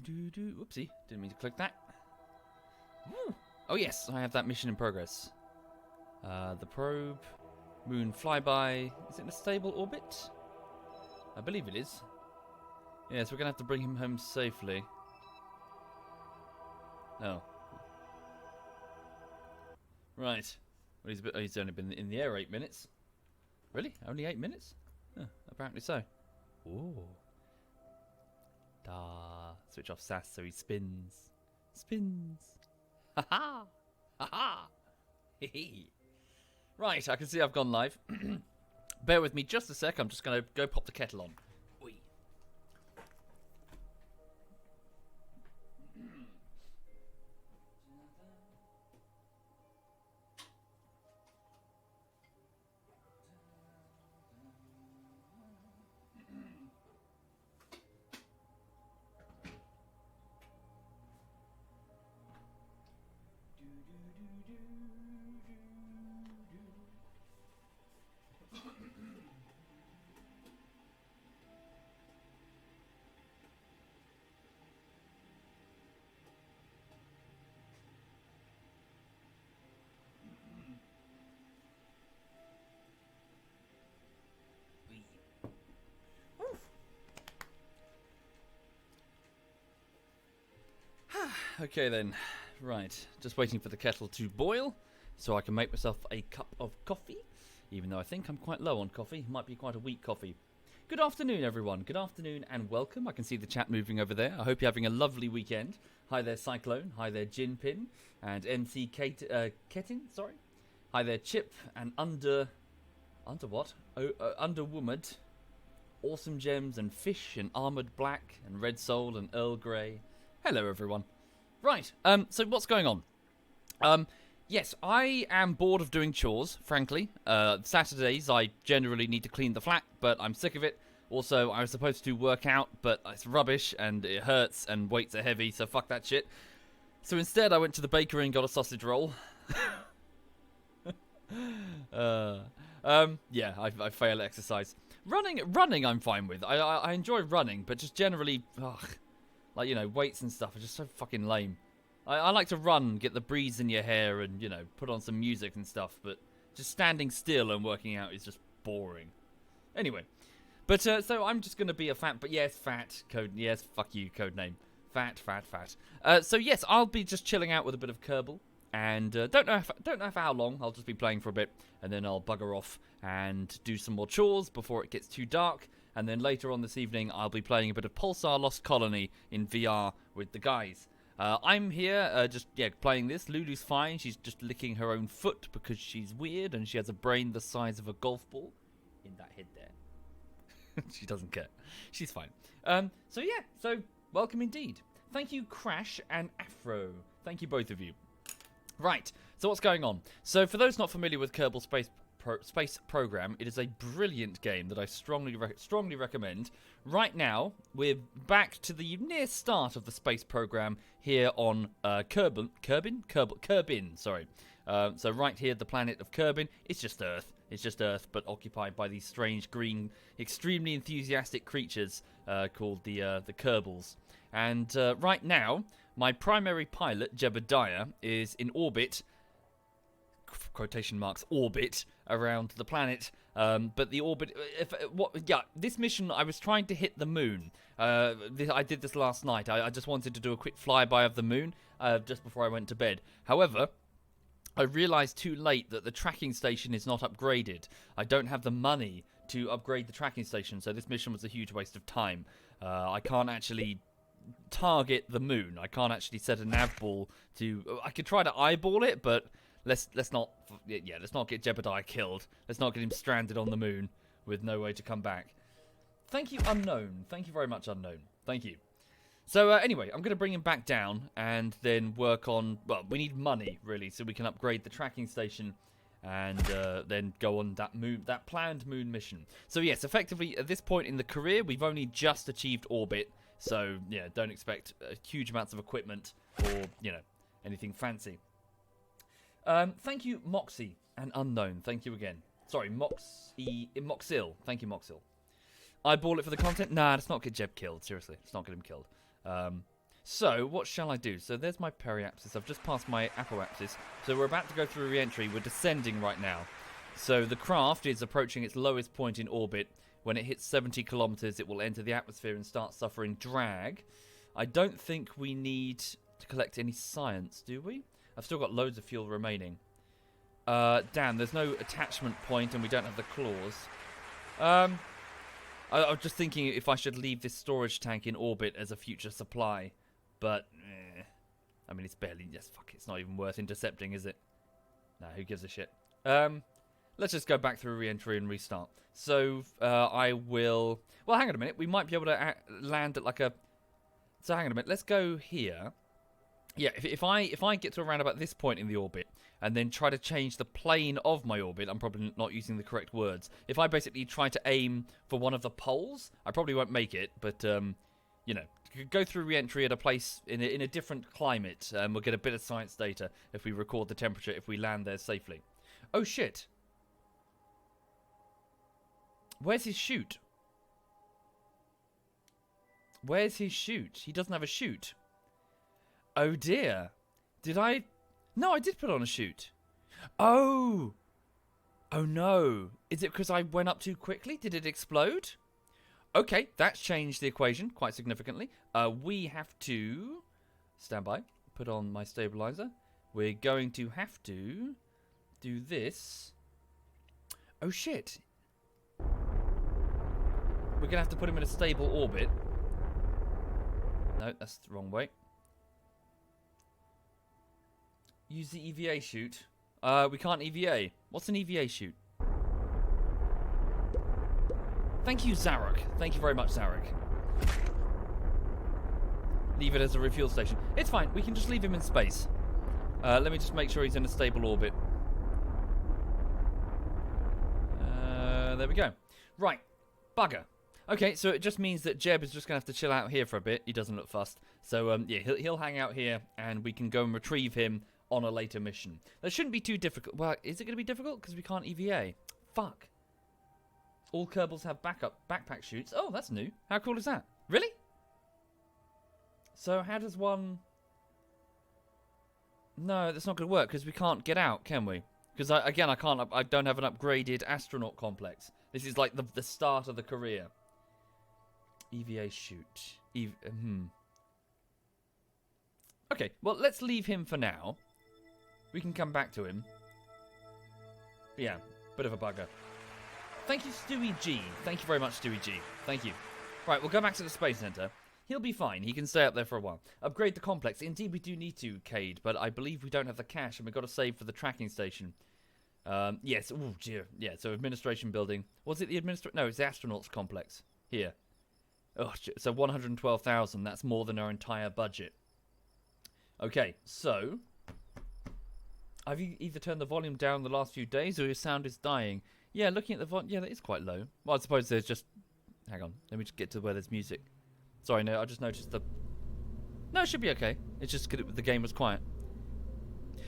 Whoopsie, didn't mean to click that. Woo. Oh yes, I have that mission in progress. The probe, moon flyby. Is it in a stable orbit? I believe it is. Yes, we're gonna have to bring him home safely. Oh. Right. Well, he's only been in the air 8 minutes. Really? Only 8 minutes? Huh, apparently so. Ooh. Switch off SAS so he spins. Spins. Ha ha! Ha ha! Hee hee. Right, I can see I've gone live. Bear with me just a sec, I'm just going to go pop the kettle on. Oi. Okay then, right, just waiting for the kettle to boil so I can make myself a cup of coffee, even though I think I'm quite low on coffee. Might be quite a weak coffee. Good afternoon everyone, good afternoon and welcome. I can see the chat moving over there. I hope you're having a lovely weekend. Hi there Cyclone, hi there Jinpin and MC Ketin, sorry. Hi there Chip and Under what? Underwoman, Awesome Gems and Fish and Armored Black and Red Soul and Earl Grey. Hello everyone. Right, so what's going on? Yes, I am bored of doing chores, frankly. Saturdays, I generally need to clean the flat, but I'm sick of it. Also, I was supposed to work out, but it's rubbish, and it hurts, and weights are heavy, so fuck that shit. So instead, I went to the bakery and got a sausage roll. Yeah, I fail at exercise. Running I'm fine with. I enjoy running, but just generally, ugh. Like, you know, weights and stuff are just so fucking lame. I like to run, get the breeze in your hair and, you know, put on some music and stuff, but just standing still and working out is just boring. Anyway, but, so I'm just going to be a fat, but yes, fat, code, yes, fuck you, code name. Fat. So yes, I'll be just chilling out with a bit of Kerbal, and don't know for how long. I'll just be playing for a bit, and then I'll bugger off and do some more chores before it gets too dark. And then later on this evening, I'll be playing a bit of Pulsar Lost Colony in VR with the guys. I'm here, just, playing this. Lulu's fine. She's just licking her own foot because she's weird and she has a brain the size of a golf ball in that head there. She doesn't care. She's fine. So welcome indeed. Thank you, Crash and Afro. Thank you, both of you. Right, so what's going on? So for those not familiar with Kerbal Space Program, it is a brilliant game that I strongly recommend. Right now, we're back to the near start of the space program here on Kerbin. Sorry. So right here, the planet of Kerbin. It's just Earth. It's just Earth, but occupied by these strange green, extremely enthusiastic creatures called the Kerbals. And right now, my primary pilot, Jebediah, is in orbit. Quotation marks orbit around the planet, but the orbit. This mission I was trying to hit the moon. I did this last night. I just wanted to do a quick flyby of the moon just before I went to bed. However, I realised too late that the tracking station is not upgraded. I don't have the money to upgrade the tracking station, so this mission was a huge waste of time. I can't actually target the moon. I can't actually set a nav ball to. I could try to eyeball it, but. Let's not get Jebediah killed. Let's not get him stranded on the moon with no way to come back. Thank you, Unknown. Thank you very much, Unknown. Thank you. So anyway, I'm going to bring him back down and then work on. Well, we need money really, so we can upgrade the tracking station and then go on that planned moon mission. So yes, effectively at this point in the career, we've only just achieved orbit. So yeah, don't expect huge amounts of equipment or anything fancy. Thank you, Moxie and Unknown. Thank you again. Sorry, Moxil. Thank you, Moxil. Eyeball it for the content? Nah, let's not get Jeb killed. Seriously, let's not get him killed. So, what shall I do? So, there's my periapsis. I've just passed my apoapsis. So, we're about to go through re-entry. We're descending right now. So, the craft is approaching its lowest point in orbit. When it hits 70 kilometers, it will enter the atmosphere and start suffering drag. I don't think we need to collect any science, do we? I've still got loads of fuel remaining. Damn, there's no attachment point and we don't have the claws. I was just thinking if I should leave this storage tank in orbit as a future supply. But, I mean, it's barely... Yes, fuck, it's not even worth intercepting, is it? Nah, who gives a shit? Let's just go back through re-entry and restart. So, I will... Well, hang on a minute. We might be able to land at like a... So, hang on a minute. Let's go here. Yeah, if I get to around about this point in the orbit and then try to change the plane of my orbit, I'm probably not using the correct words. If I basically try to aim for one of the poles, I probably won't make it, but, you know, go through re-entry at a place in a different climate, and we'll get a bit of science data if we record the temperature if we land there safely. Oh, shit. Where's his chute? Where's his chute? He doesn't have a chute. Oh dear. Did I... No, I did put on a chute. Oh. Oh no. Is it because I went up too quickly? Did it explode? Okay, that's changed the equation quite significantly. We have to... Stand by. Put on my stabilizer. We're going to have to do this. Oh shit. We're going to have to put him in a stable orbit. No, that's the wrong way. Use the EVA chute. We can't EVA. What's an EVA chute? Thank you, Zarek. Thank you very much, Zarek. Leave it as a refuel station. It's fine. We can just leave him in space. Let me just make sure he's in a stable orbit. There we go. Right. Bugger. Okay, so it just means that Jeb is just going to have to chill out here for a bit. He doesn't look fussed. So, yeah, he'll hang out here, and we can go and retrieve him on a later mission. That shouldn't be too difficult. Well, is it going to be difficult? Because we can't EVA. Fuck. All Kerbals have backpack chutes. Oh, that's new. How cool is that? Really? So, how does one... No, that's not going to work, because we can't get out, can we? Because, again, I don't have an upgraded astronaut complex. This is like the start of the career. EVA chute. Okay, well, let's leave him for now. We can come back to him. But yeah, bit of a bugger. Thank you, Stewie G. Thank you very much, Stewie G. Thank you. Right, we'll go back to the Space Center. He'll be fine. He can stay up there for a while. Upgrade the complex. Indeed, we do need to, Cade, but I believe we don't have the cash, and we've got to save for the tracking station. Yes. Oh, dear. Yeah, so administration building. Was it the No, it's the astronauts complex. Here. Oh, so 112,000. That's more than our entire budget. Okay, so... Have you either turned the volume down the last few days, or your sound is dying? Yeah, looking at the volume... Yeah, that is quite low. Well, I suppose there's just... Hang on. Let me just get to where there's music. Sorry, no, I just noticed the... No, it should be okay. It's just the game was quiet.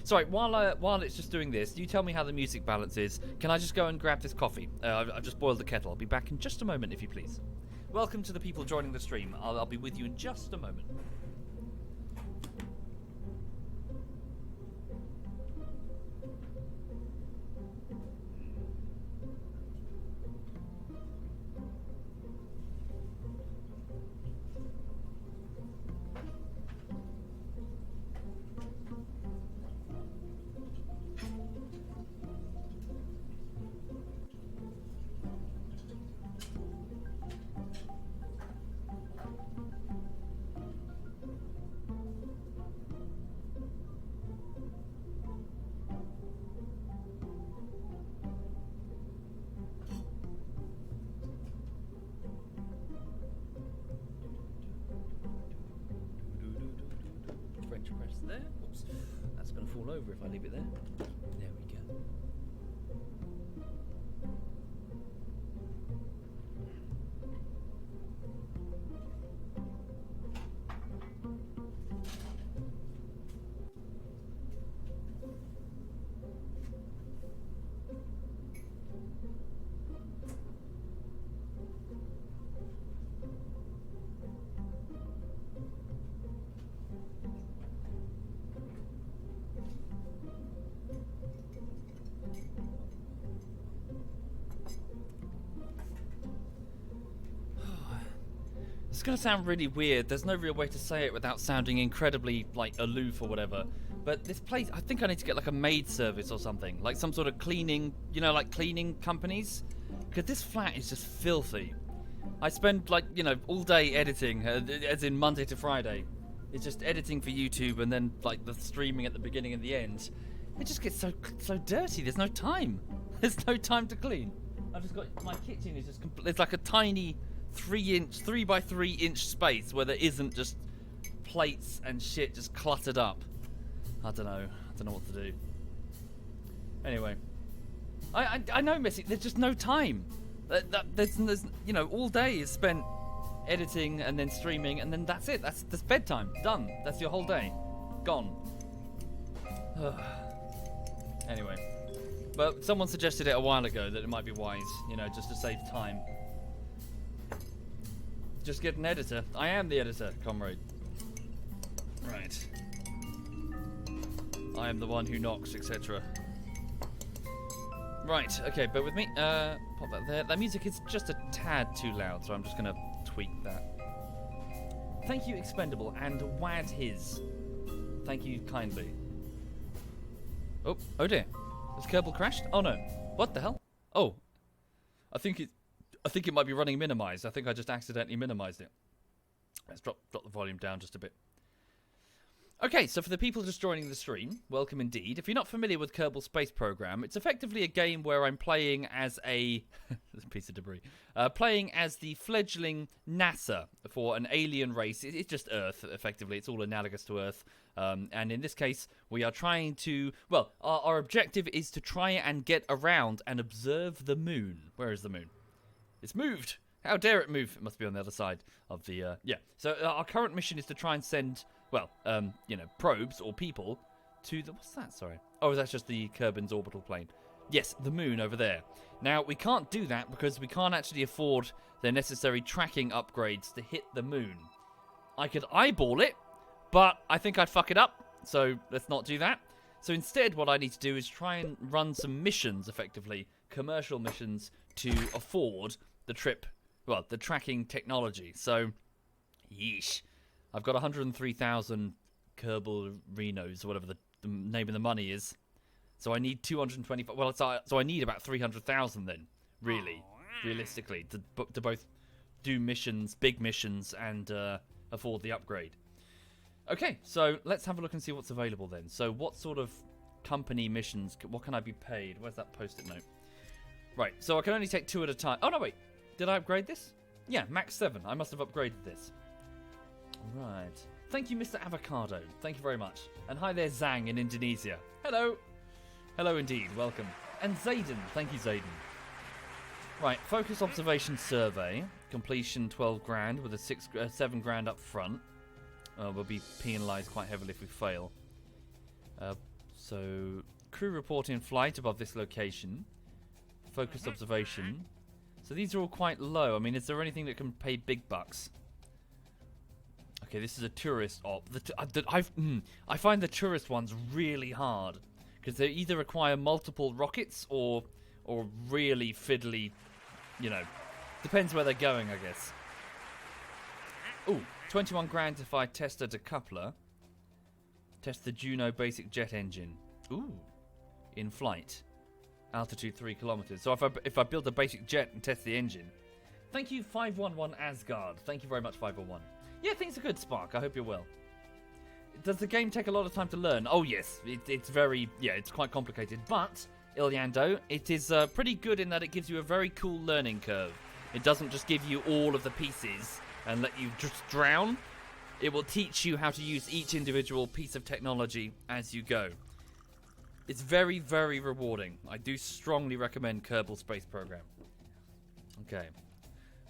Sorry, while it's just doing this, you tell me how the music balance is. Can I just go and grab this coffee? I've just boiled the kettle. I'll be back in just a moment, if you please. Welcome to the people joining the stream. I'll be with you in just a moment. Press there. Oops. That's going to fall over if I leave it there. There we go. is going to sound really weird. There's no real way to say it without sounding incredibly, like, aloof or whatever. But this place, I think I need to get, like, a maid service or something. Like, some sort of cleaning, you know, like, cleaning companies. Because this flat is just filthy. I spend, like, you know, all day editing, as in Monday to Friday. It's just editing for YouTube and then, like, the streaming at the beginning and the end. It just gets so dirty. There's no time. There's no time to clean. I've just got, my kitchen is just, it's like a tiny 3 by 3 inch space where there isn't just plates and shit just cluttered up. I don't know what to do. Anyway, I know, Missy. There's just no time. There's you know, all day is spent editing and then streaming, and then that's it. That's bedtime. Done. That's your whole day. Gone. Anyway, but someone suggested it a while ago that it might be wise, you know, just to save time. Just get an editor. I am the editor, comrade. Right. I am the one who knocks, etc. Right, okay, bear with me. Pop that there. That music is just a tad too loud, so I'm just gonna tweak that. Thank you, Expendable, and Wad His. Thank you kindly. Oh dear. Has Kerbal crashed? Oh no. What the hell? Oh. I think it might be running minimized. I think I just accidentally minimized it. Let's drop the volume down just a bit. Okay, so for the people just joining the stream, welcome indeed. If you're not familiar with Kerbal Space Program, it's effectively a game where I'm playing as a piece of debris, playing as the fledgling NASA for an alien race. It's just Earth, effectively. It's all analogous to Earth. And in this case, we are trying to, well, our objective is to try and get around and observe the moon. Where is the moon? It's moved. How dare it move? It must be on the other side of the, yeah. So our current mission is to try and send, well, you know, probes or people to the, what's that, sorry? Oh, that's just the Kerbin's orbital plane. Yes, the moon over there. Now, we can't do that because we can't actually afford the necessary tracking upgrades to hit the moon. I could eyeball it, but I think I'd fuck it up, so let's not do that. So instead, what I need to do is try and run some missions, effectively, commercial missions, to afford the trip, well, the tracking technology. So, yeesh. I've got 103,000 Kerbal Renos, or whatever the name of the money is. So I need 225, well, so I need about 300,000 then, really, realistically, to both do missions, big missions, and afford the upgrade. Okay, so let's have a look and see what's available then. So what sort of company missions, what can I be paid? Where's that post-it note? Right, so I can only take 2 at a time. Oh, no, wait. Did I upgrade this? Yeah, max 7. I must have upgraded this. Right. Thank you, Mr. Avocado. Thank you very much. And hi there, Zhang in Indonesia. Hello. Hello indeed. Welcome. And Zayden. Thank you, Zayden. Right, focus observation survey. Completion 12 grand with a 7 grand up front. We'll be penalised quite heavily if we fail. So, crew report in flight above this location. Focused observation. So these are all quite low. I mean, is there anything that can pay big bucks? Okay, this is a tourist op. I find the tourist ones really hard because they either require multiple rockets or really fiddly, you know, depends where they're going, I guess. Ooh, 21 grand if I test a decoupler. Test the Juno basic jet engine. Ooh, in flight. Altitude 3 kilometers. So if I build a basic jet and test the engine. Thank you, 511 Asgard. Thank you very much, 511. Yeah, things are good, Spark. I hope you're well. Does the game take a lot of time to learn? Oh, yes. It's very, yeah, it's quite complicated. But, Ilyando, it is pretty good in that it gives you a very cool learning curve. It doesn't just give you all of the pieces and let you just drown. It will teach you how to use each individual piece of technology as you go. It's very, very rewarding. I do strongly recommend Kerbal Space Program. Okay.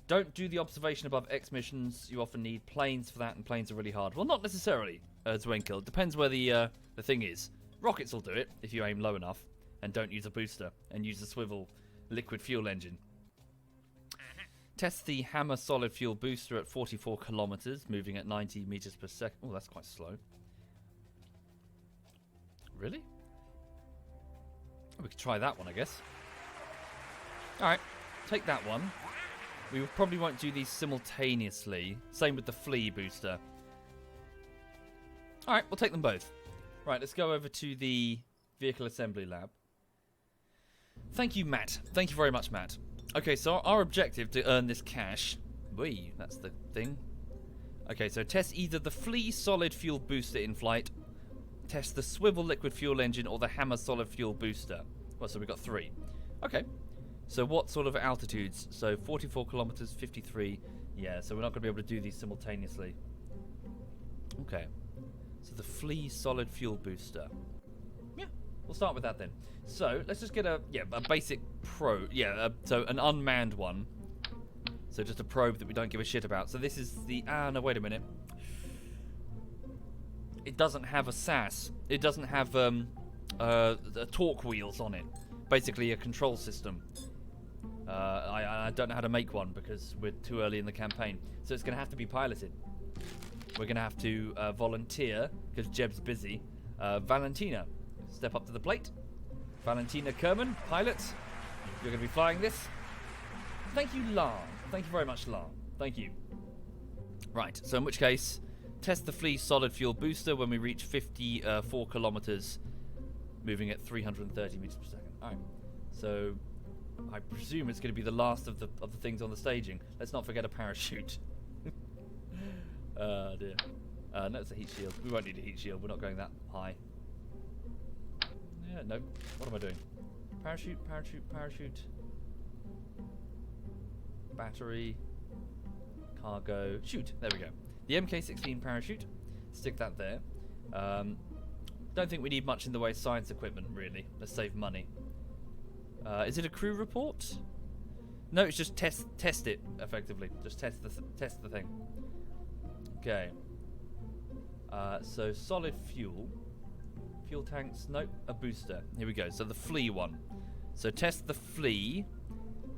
Don't do the observation above X missions. You often need planes for that, and planes are really hard. Well, not necessarily, Zwenkel. It depends where the thing is. Rockets will do it if you aim low enough and don't use a booster and use a swivel liquid fuel engine. Test the Hammer solid fuel booster at 44 kilometers, moving at 90 meters per second. Oh, that's quite slow. Really? We could try that one, I guess. Alright, take that one. We probably won't do these simultaneously. Same with the flea booster. Alright, we'll take them both. Right, let's go over to the vehicle assembly lab. Thank you, Matt. Thank you very much, Matt. Okay, so our objective to earn this cash... Whee, that's the thing. Okay, so test either the flea solid fuel booster in flight, test the swivel liquid fuel engine, or the hammer solid fuel booster. Well, so we've got 3. Okay. So what sort of altitudes? So 44 kilometers, 53. Yeah, so we're not going to be able to do these simultaneously. Okay. So the flea solid fuel booster. Yeah, we'll start with that then. So let's just get a basic probe. Yeah, so an unmanned one. So just a probe that we don't give a shit about. So this is the... no, wait a minute. It doesn't have a SAS. It doesn't have torque wheels on it. Basically a control system. I don't know how to make one because we're too early in the campaign. So it's going to have to be piloted. We're going to have to volunteer because Jeb's busy. Valentina, step up to the plate. Valentina Kerman, pilot. You're going to be flying this. Thank you, Lan. Thank you very much, Lan. Thank you. Right, so in which case, test the flea solid fuel booster when we reach 54 kilometers, moving at 330 meters per second. All right, so I presume it's going to be the last of the things on the staging. Let's not forget a parachute. Dear. No, it's a heat shield. We won't need a heat shield. We're not going that high. Yeah, no. What am I doing? Parachute, parachute, parachute. Battery. Cargo. Shoot. There we go. The MK16 parachute. Stick that there. Don't think we need much in the way of science equipment, really. Let's save money. Is it a crew report? No, it's just test it, effectively. Just test the thing. Okay. So solid fuel. Fuel tanks. Nope. A booster. Here we go. So the flea one. So test the flea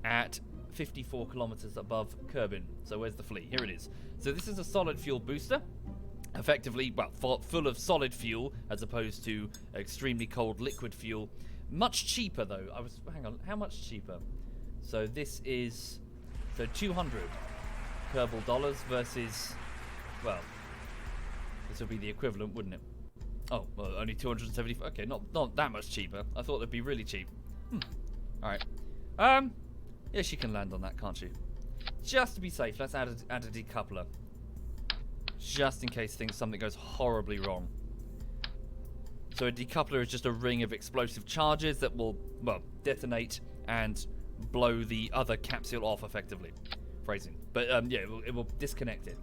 at 54 kilometers above Kerbal. So where's the flea? Here it is. So this is a solid fuel booster. Effectively, well, full of solid fuel as opposed to extremely cold liquid fuel. Much cheaper though. Hang on. How much cheaper? So this is 200 Kerbal dollars versus, well, this would be the equivalent, wouldn't it? Oh, well, only 270. Okay, not that much cheaper. I thought it'd be really cheap. All right. Yeah, she can land on that, can't she? Just to be safe, let's add a decoupler. Just in case something goes horribly wrong. So a decoupler is just a ring of explosive charges that will, well, detonate and blow the other capsule off, effectively. Phrasing. But, yeah, it will disconnect it.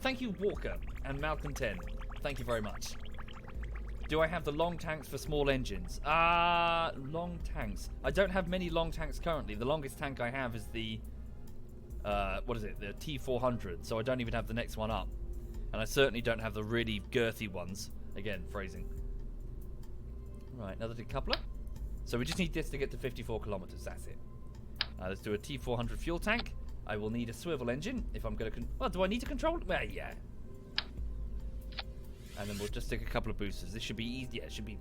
Thank you, Walker and Malcolm 10. Thank you very much. Do I have the long tanks for small engines? Long tanks. I don't have many long tanks currently. The longest tank I have is the, what is it? The T400. So I don't even have the next one up. And I certainly don't have the really girthy ones. Again, phrasing. Right, another decoupler. So we just need this to get to 54 kilometers. That's it. Let's do a T400 fuel tank. I will need a swivel engine if I'm going to... Well, do I need to control it? Well, yeah. And then we'll just stick a couple of boosters. This should be easy. Yeah, it should be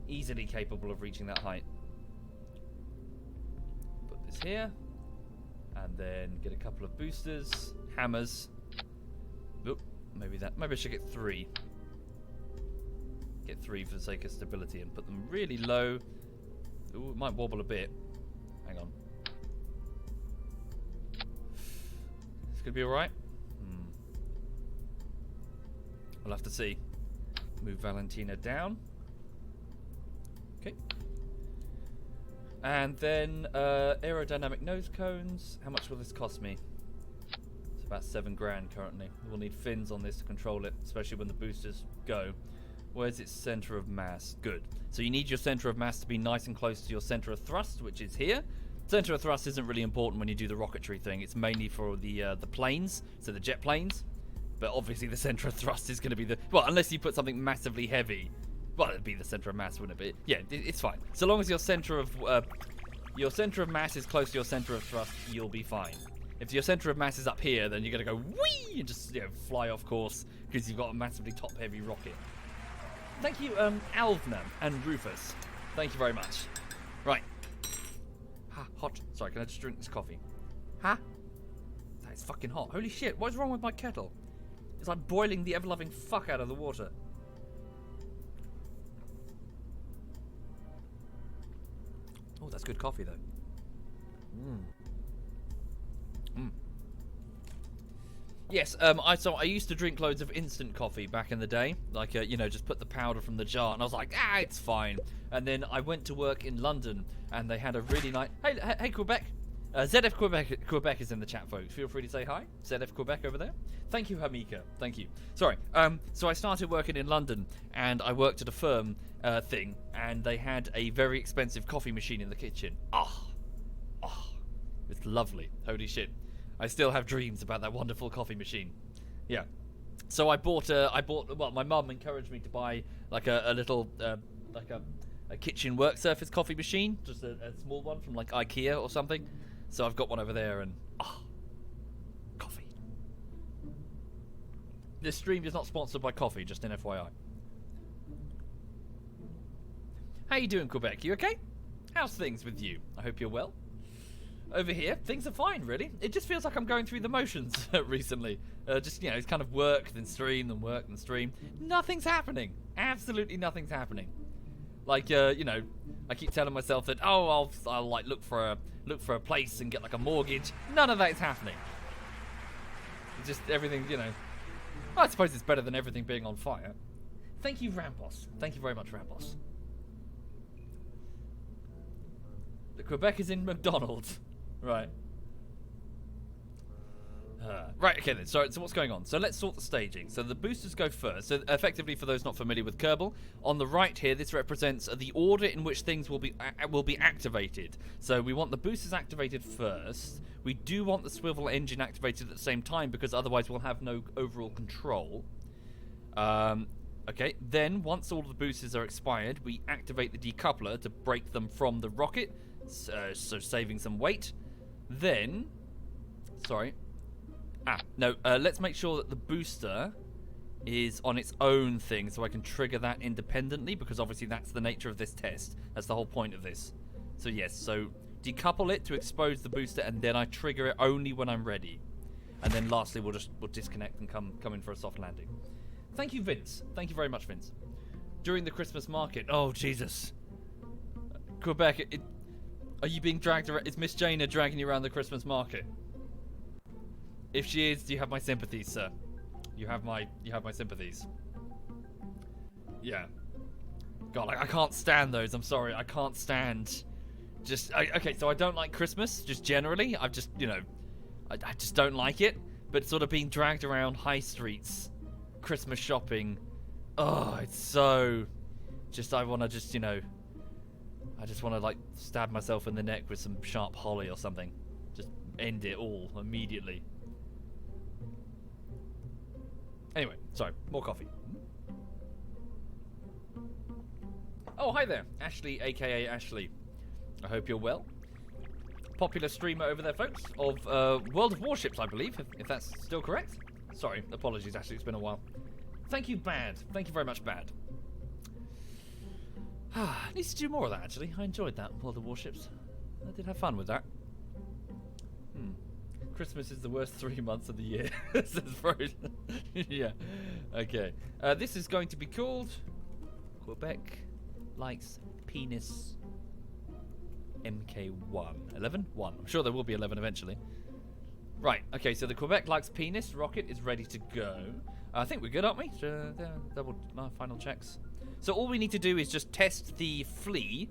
easily capable of reaching that height. Put this here. And then get a couple of boosters. Hammers. Oop, maybe I should get 3. Get 3 for the sake of stability and put them really low. Ooh, it might wobble a bit. Hang on. It's gonna be alright. We'll have to see. Move Valentina down. Okay. And then aerodynamic nose cones. How much will this cost me? It's about 7 grand currently. We'll need fins on this to control it, especially when the boosters go. Where's its center of mass? Good. So you need your center of mass to be nice and close to your center of thrust, which is here. Center of thrust isn't really important when you do the rocketry thing. It's mainly for the planes, so the jet planes. But obviously the center of thrust is going to be the... Well, unless you put something massively heavy. Well, it'd be the center of mass, wouldn't it be? Yeah, it's fine. So long as your center of mass is close to your center of thrust, you'll be fine. If your center of mass is up here, then you're going to go whee and just fly off course because you've got a massively top-heavy rocket. Thank you, Alvna and Rufus. Thank you very much. Right. Hot. Sorry, can I just drink this coffee? Huh? That is fucking hot. Holy shit, what is wrong with my kettle? It's like boiling the ever-loving fuck out of the water. Oh, that's good coffee, though. Yes, I used to drink loads of instant coffee back in the day. Like, you know, just put the powder from the jar, and I was like, it's fine. And then I went to work in London, and they had a really nice... Hey, Quebec. ZF Quebec is in the chat, folks. Feel free to say hi. ZF Quebec over there. Thank you, Hamika. Thank you. Sorry. So I started working in London, and I worked at a firm thing, and they had a very expensive coffee machine in the kitchen. It's lovely. Holy shit. I still have dreams about that wonderful coffee machine. Yeah. So I bought, well, my mum encouraged me to buy like a little, like a kitchen work surface coffee machine. Just a small one from like IKEA or something. So I've got one over there and, coffee. This stream is not sponsored by coffee, just an FYI. How you doing, Quebec? You okay? How's things with you? I hope you're well. Over here, things are fine, really. It just feels like I'm going through the motions recently. Just, you know, it's kind of work, then stream, then work, then stream. Nothing's happening. Absolutely nothing's happening. Like, you know, I keep telling myself that, I'll like look for a place and get like a mortgage. None of that is happening. It's just everything, you know. I suppose it's better than everything being on fire. Thank you, Rambos. Thank you very much, Rambos. The Quebec is in McDonald's. Right. Right, okay then. So what's going on? So let's sort the staging. So the boosters go first. So effectively, for those not familiar with Kerbal, on the right here, this represents the order in which things will be activated. So we want the boosters activated first. We do want the swivel engine activated at the same time because otherwise we'll have no overall control. Okay, then once all of the boosters are expired, we activate the decoupler to break them from the rocket, so saving some weight. Then, let's make sure that the booster is on its own thing so I can trigger that independently, because obviously that's the nature of this test. That's the whole point of this. So yes, so decouple it to expose the booster, and then I trigger it only when I'm ready. And then lastly, we'll disconnect and come in for a soft landing. Thank you, Vince. Thank you very much, Vince. During the Christmas market. Oh, Jesus. Quebec, are you being dragged around? Is Miss Jana dragging you around the Christmas market? If she is, you have my sympathies, sir. You have my sympathies. Yeah. God, I can't stand those. I'm sorry. I can't stand. Okay, so I don't like Christmas, just generally. I've just, you know, I just don't like it. But sort of being dragged around high streets, Christmas shopping, it's so, I want to just, you know, I just want to like stab myself in the neck with some sharp holly or something. Just end it all immediately. Anyway, sorry, more coffee. Oh, hi there, Ashley, aka Ashley. I hope you're well. Popular streamer over there, folks, of World of Warships, I believe, if that's still correct. Sorry, apologies, Ashley, it's been a while. Thank you, Bad. Thank you very much, Bad. Needs to do more of that, actually. I enjoyed that, World of Warships. I did have fun with that. Christmas is the worst 3 months of the year, says Frozen. Yeah, okay. This is going to be called Quebec Likes Penis MK1. 11? 1. I'm sure there will be 11 eventually. Right, okay, so the Quebec Likes Penis rocket is ready to go. I think we're good, aren't we? Double final checks. So all we need to do is just test the flea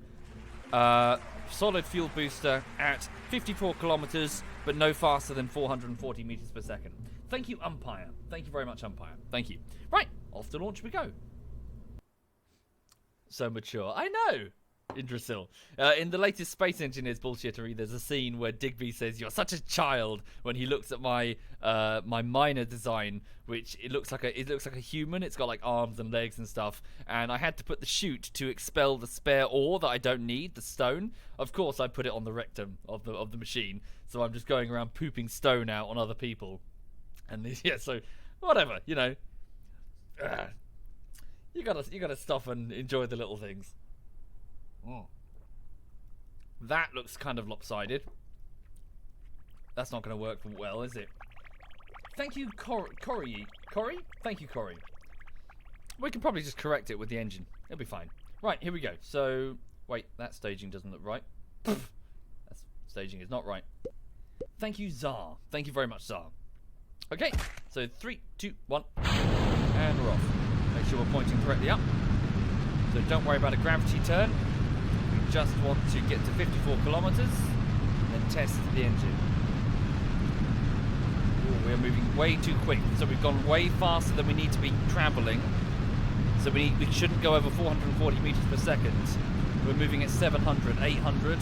solid fuel booster at 54 kilometers, but no faster than 440 meters per second. Thank you, Umpire. Thank you very much, Umpire. Thank you. Right, off to launch we go. So mature. I know. Indrasil. In the latest Space Engineers bullshittery, there's a scene where Digby says, "You're such a child," when he looks at my my miner design, which it looks like a human. It's got like arms and legs and stuff, and I had to put the chute to expel the spare ore that I don't need, the stone. Of course, I put it on the rectum of the machine, so I'm just going around pooping stone out on other people. And yeah, so whatever, you know. You gotta stop and enjoy the little things. That looks kind of lopsided. That's not going to work well, is it? Thank you, Corey. Corey? Thank you, Corey. We can probably just correct it with the engine. It'll be fine. Right, here we go. So, wait, that staging doesn't look right. That staging is not right. Thank you, Czar. Thank you very much, Czar. Okay, so 3, 2, 1, and we're off. Make sure we're pointing correctly up. So don't worry about a gravity turn. We just want to get to 54 kilometers and then test the engine. Ooh, we're moving way too quick. So we've gone way faster than we need to be traveling. So we shouldn't go over 440 meters per second. We're moving at 700, 800.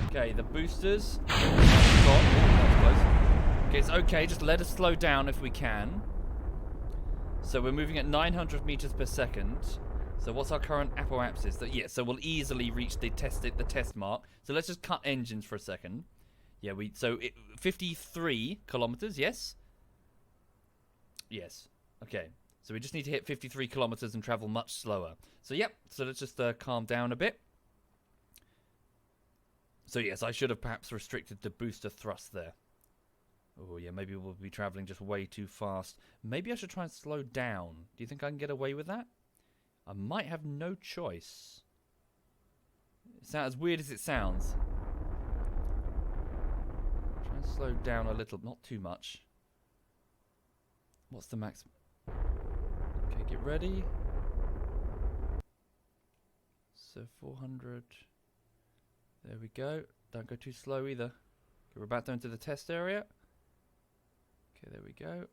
Okay, the boosters. That's close. Okay, it's okay. Just let us slow down if we can. So we're moving at 900 meters per second. So what's our current apoapsis? So we'll easily reach the test mark. So let's just cut engines for a second. Yeah, 53 kilometers. Yes. Yes. Okay. So we just need to hit 53 kilometers and travel much slower. So yep. So let's just calm down a bit. So yes, I should have perhaps restricted the booster thrust there. Oh yeah, maybe we'll be traveling just way too fast. Maybe I should try and slow down. Do you think I can get away with that? I might have no choice. It's not as weird as it sounds. Try and slow down a little, not too much. What's the max? Okay, get ready. So 400. There we go. Don't go too slow either. Okay, we're about to enter the test area. Okay, there we go.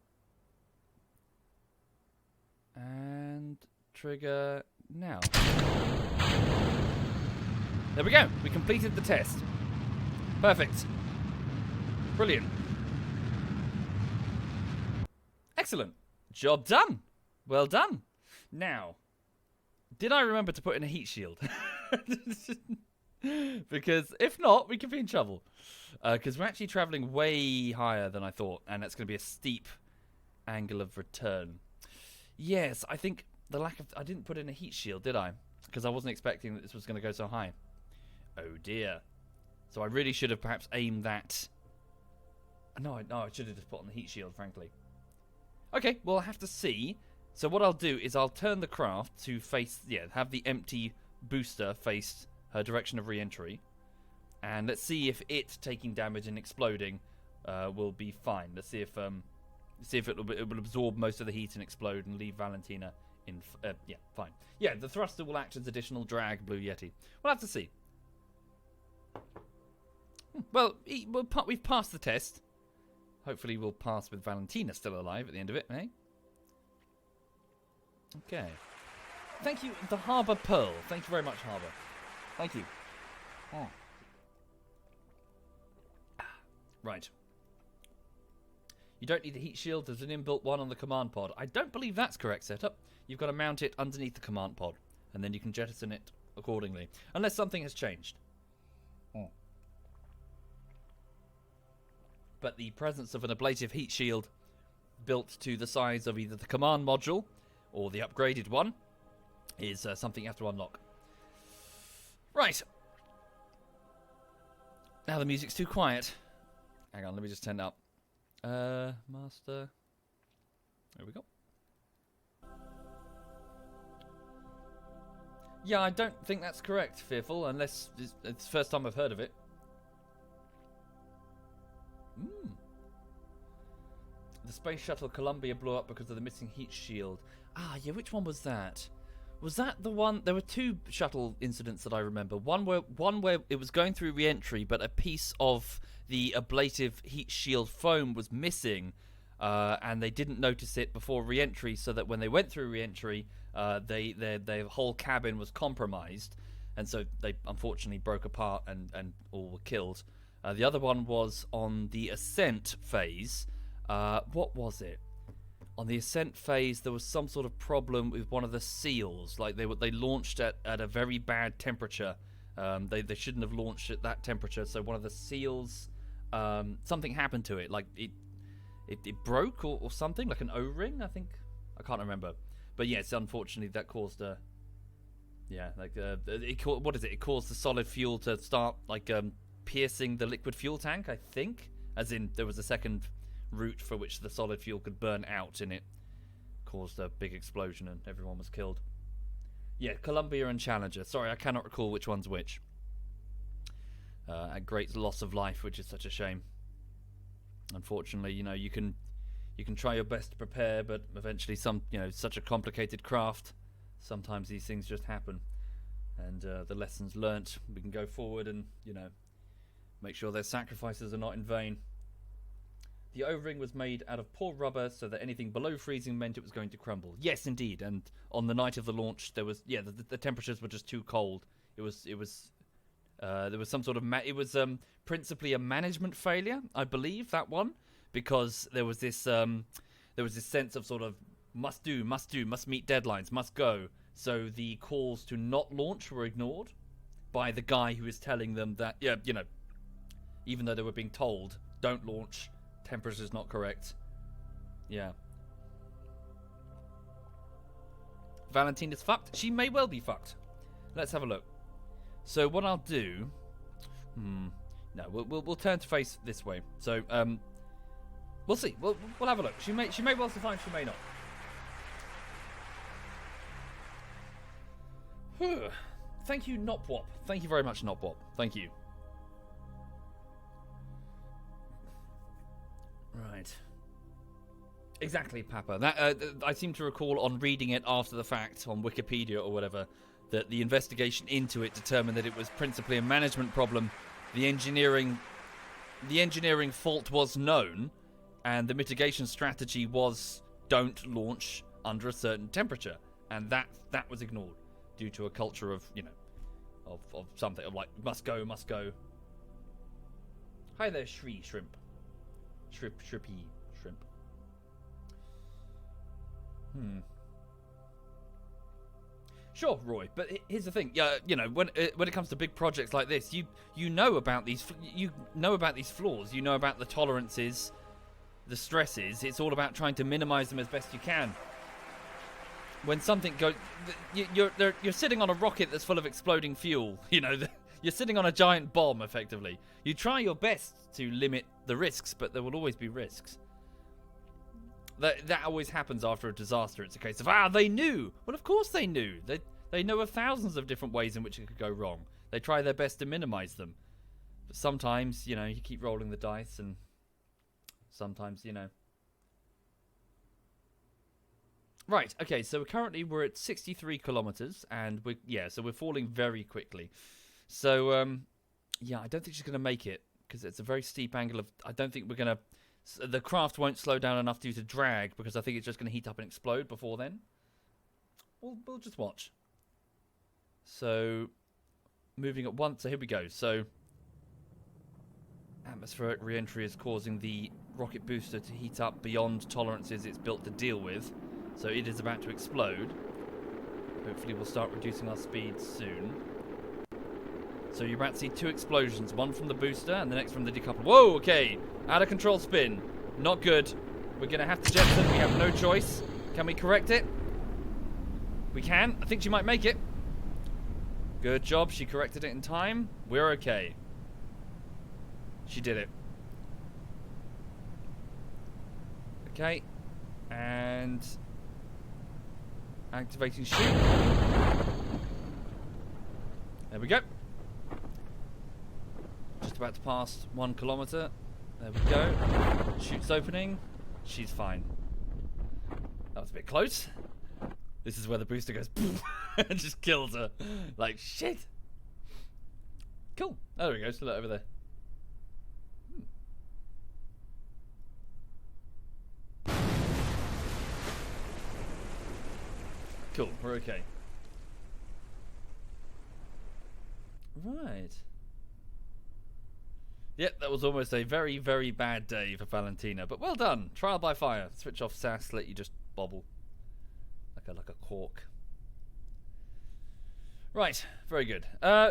And trigger now. There we go. We completed the test. Perfect. Brilliant. Excellent. Job done. Well done. Now, did I remember to put in a heat shield? Because if not, we could be in trouble. Because we're actually traveling way higher than I thought, and that's going to be a steep angle of return. Yes, I think the lack of... I didn't put in a heat shield, did I? Because I wasn't expecting that this was going to go so high. Oh dear. So I really should have perhaps aimed that... No, I should have just put on the heat shield, frankly. Okay, well, I have to see. So what I'll do is I'll turn the craft to face... Yeah, have the empty booster face her direction of re-entry. And let's see if it taking damage and exploding will be fine. Let's see if it will absorb most of the heat and explode and leave Valentina in... yeah, fine. Yeah, the thruster will act as additional drag, Blue Yeti. We'll have to see. Well, we've passed the test. Hopefully we'll pass with Valentina still alive at the end of it, eh? Okay. Thank you, the Harbour Pearl. Thank you very much, Harbour. Thank you. Oh. Right. You don't need a heat shield. There's an inbuilt one on the command pod. I don't believe that's correct setup. You've got to mount it underneath the command pod, and then you can jettison it accordingly, unless something has changed. Oh. But the presence of an ablative heat shield built to the size of either the command module or the upgraded one is something you have to unlock. Right. Now the music's too quiet. Hang on, let me just turn it up. Master. There we go. Yeah, I don't think that's correct, Fearful, unless it's the first time I've heard of it. The space shuttle Columbia blew up because of the missing heat shield. Ah, yeah, which one was that? Was that the one? There were two shuttle incidents that I remember. One where it was going through re-entry, but a piece of the ablative heat shield foam was missing, and they didn't notice it before re-entry, so that when they went through re-entry, their whole cabin was compromised, and so they unfortunately broke apart and all were killed. The other one was on the ascent phase. What was it? On the ascent phase, there was some sort of problem with one of the seals. Like they launched at a very bad temperature. They shouldn't have launched at that temperature. So one of the seals, something happened to it. Like it broke or something, like an O-ring. I think I can't remember. But yes, unfortunately, that caused what is it? It caused the solid fuel to start like piercing the liquid fuel tank, I think. As in, there was a second route for which the solid fuel could burn out, and it caused a big explosion and everyone was killed. Yeah, Columbia and Challenger. Sorry, I cannot recall which one's which. A great loss of life, which is such a shame. Unfortunately, you know, you can try your best to prepare, but eventually such a complicated craft, sometimes these things just happen. And the lessons learnt, we can go forward and, you know, make sure their sacrifices are not in vain. The O-ring was made out of poor rubber so that anything below freezing meant it was going to crumble. Yes, indeed. And on the night of the launch, there was, the temperatures were just too cold. There was some sort of, principally a management failure, I believe, that one. Because there was this sense of sort of must meet deadlines, must go. So the calls to not launch were ignored by the guy who was telling them that, even though they were being told, don't launch, temperature's not correct. Yeah. Valentina's fucked? She may well be fucked. Let's have a look. So what I'll do... No, we'll turn to face this way. So, we'll see. We'll have a look. She may well survive, she may not. Thank you, Nopwop. Thank you very much, Nopwop. Thank you. Right. Exactly, Papa. That I seem to recall on reading it after the fact on Wikipedia or whatever that the investigation into it determined that it was principally a management problem. The engineering fault was known, and the mitigation strategy was don't launch under a certain temperature, and that was ignored due to a culture of of something of like must go. Hi there, Shrimpy Shrimp. Sure, Roy, but here's the thing. When it comes to big projects like this, you know about these flaws. You know about the tolerances, the stresses. It's all about trying to minimize them as best you can. When something goes, you're sitting on a rocket that's full of exploding fuel. You're sitting on a giant bomb, effectively. You try your best to limit the risks, but there will always be risks. That always happens after a disaster. It's a case of, they knew. Well, of course they knew. They know of thousands of different ways in which it could go wrong. They try their best to minimize them. But sometimes, you keep rolling the dice, and sometimes, Right, okay, so currently we're at 63 kilometers, and we're falling very quickly. So, I don't think she's going to make it, because it's a very steep angle of, I don't think we're going to, the craft won't slow down enough due to drag, because I think it's just going to heat up and explode before then. We'll just watch. So, moving at once, so here we go. So, atmospheric re-entry is causing the rocket booster to heat up beyond tolerances it's built to deal with. So it is about to explode. Hopefully we'll start reducing our speed soon. So you're about to see two explosions. One from the booster and the next from the decoupler. Whoa, okay. Out of control spin. Not good. We're going to have to jettison. We have no choice. Can we correct it? We can. I think she might make it. Good job. She corrected it in time. We're okay. She did it. Okay. And... activating shoot. There we go. Just about to pass 1 kilometer. There we go. Chute's opening. She's fine. That was a bit close. This is where the booster goes and just kills her. Like, shit. Cool. There we go. Still over there. Cool, we're okay. Right. Yep, that was almost a very, very bad day for Valentina, but well done. Trial by fire. Switch off SAS, let you just bobble like a cork. Right, very good.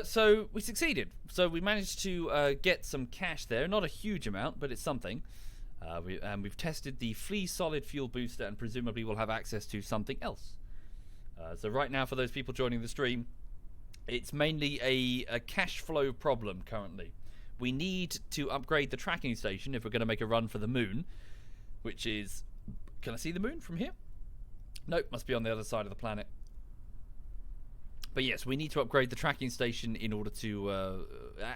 So we succeeded. So we managed to get some cash there. Not a huge amount, but it's something. We've tested the Flea solid fuel booster, and presumably we'll have access to something else. So right now, for those people joining the stream, it's mainly a cash flow problem currently. we need to upgrade the tracking station if we're going to make a run for the moon, which is... Can I see the moon from here? Nope, must be on the other side of the planet. But yes, we need to upgrade the tracking station in order to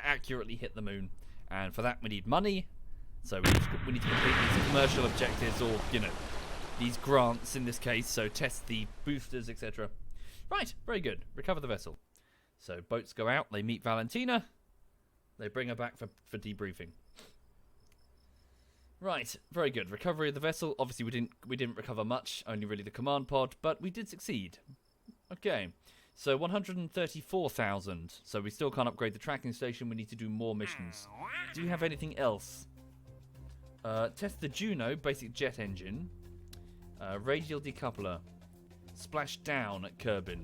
accurately hit the moon. And for that, we need money. So we need to complete these commercial objectives, or, you know, these grants in this case. So test the boosters, etc. Right, very good. Recover the vessel. So boats go out, they meet Valentina. They bring her back for debriefing. Right, very good. Recovery of the vessel. Obviously, we didn't recover much, only really the command pod, but we did succeed. Okay, so 134,000. So we still can't upgrade the tracking station. We need to do more missions. Do you have anything else? Test the Juno basic jet engine. Radial decoupler. Splash down at Kerbin.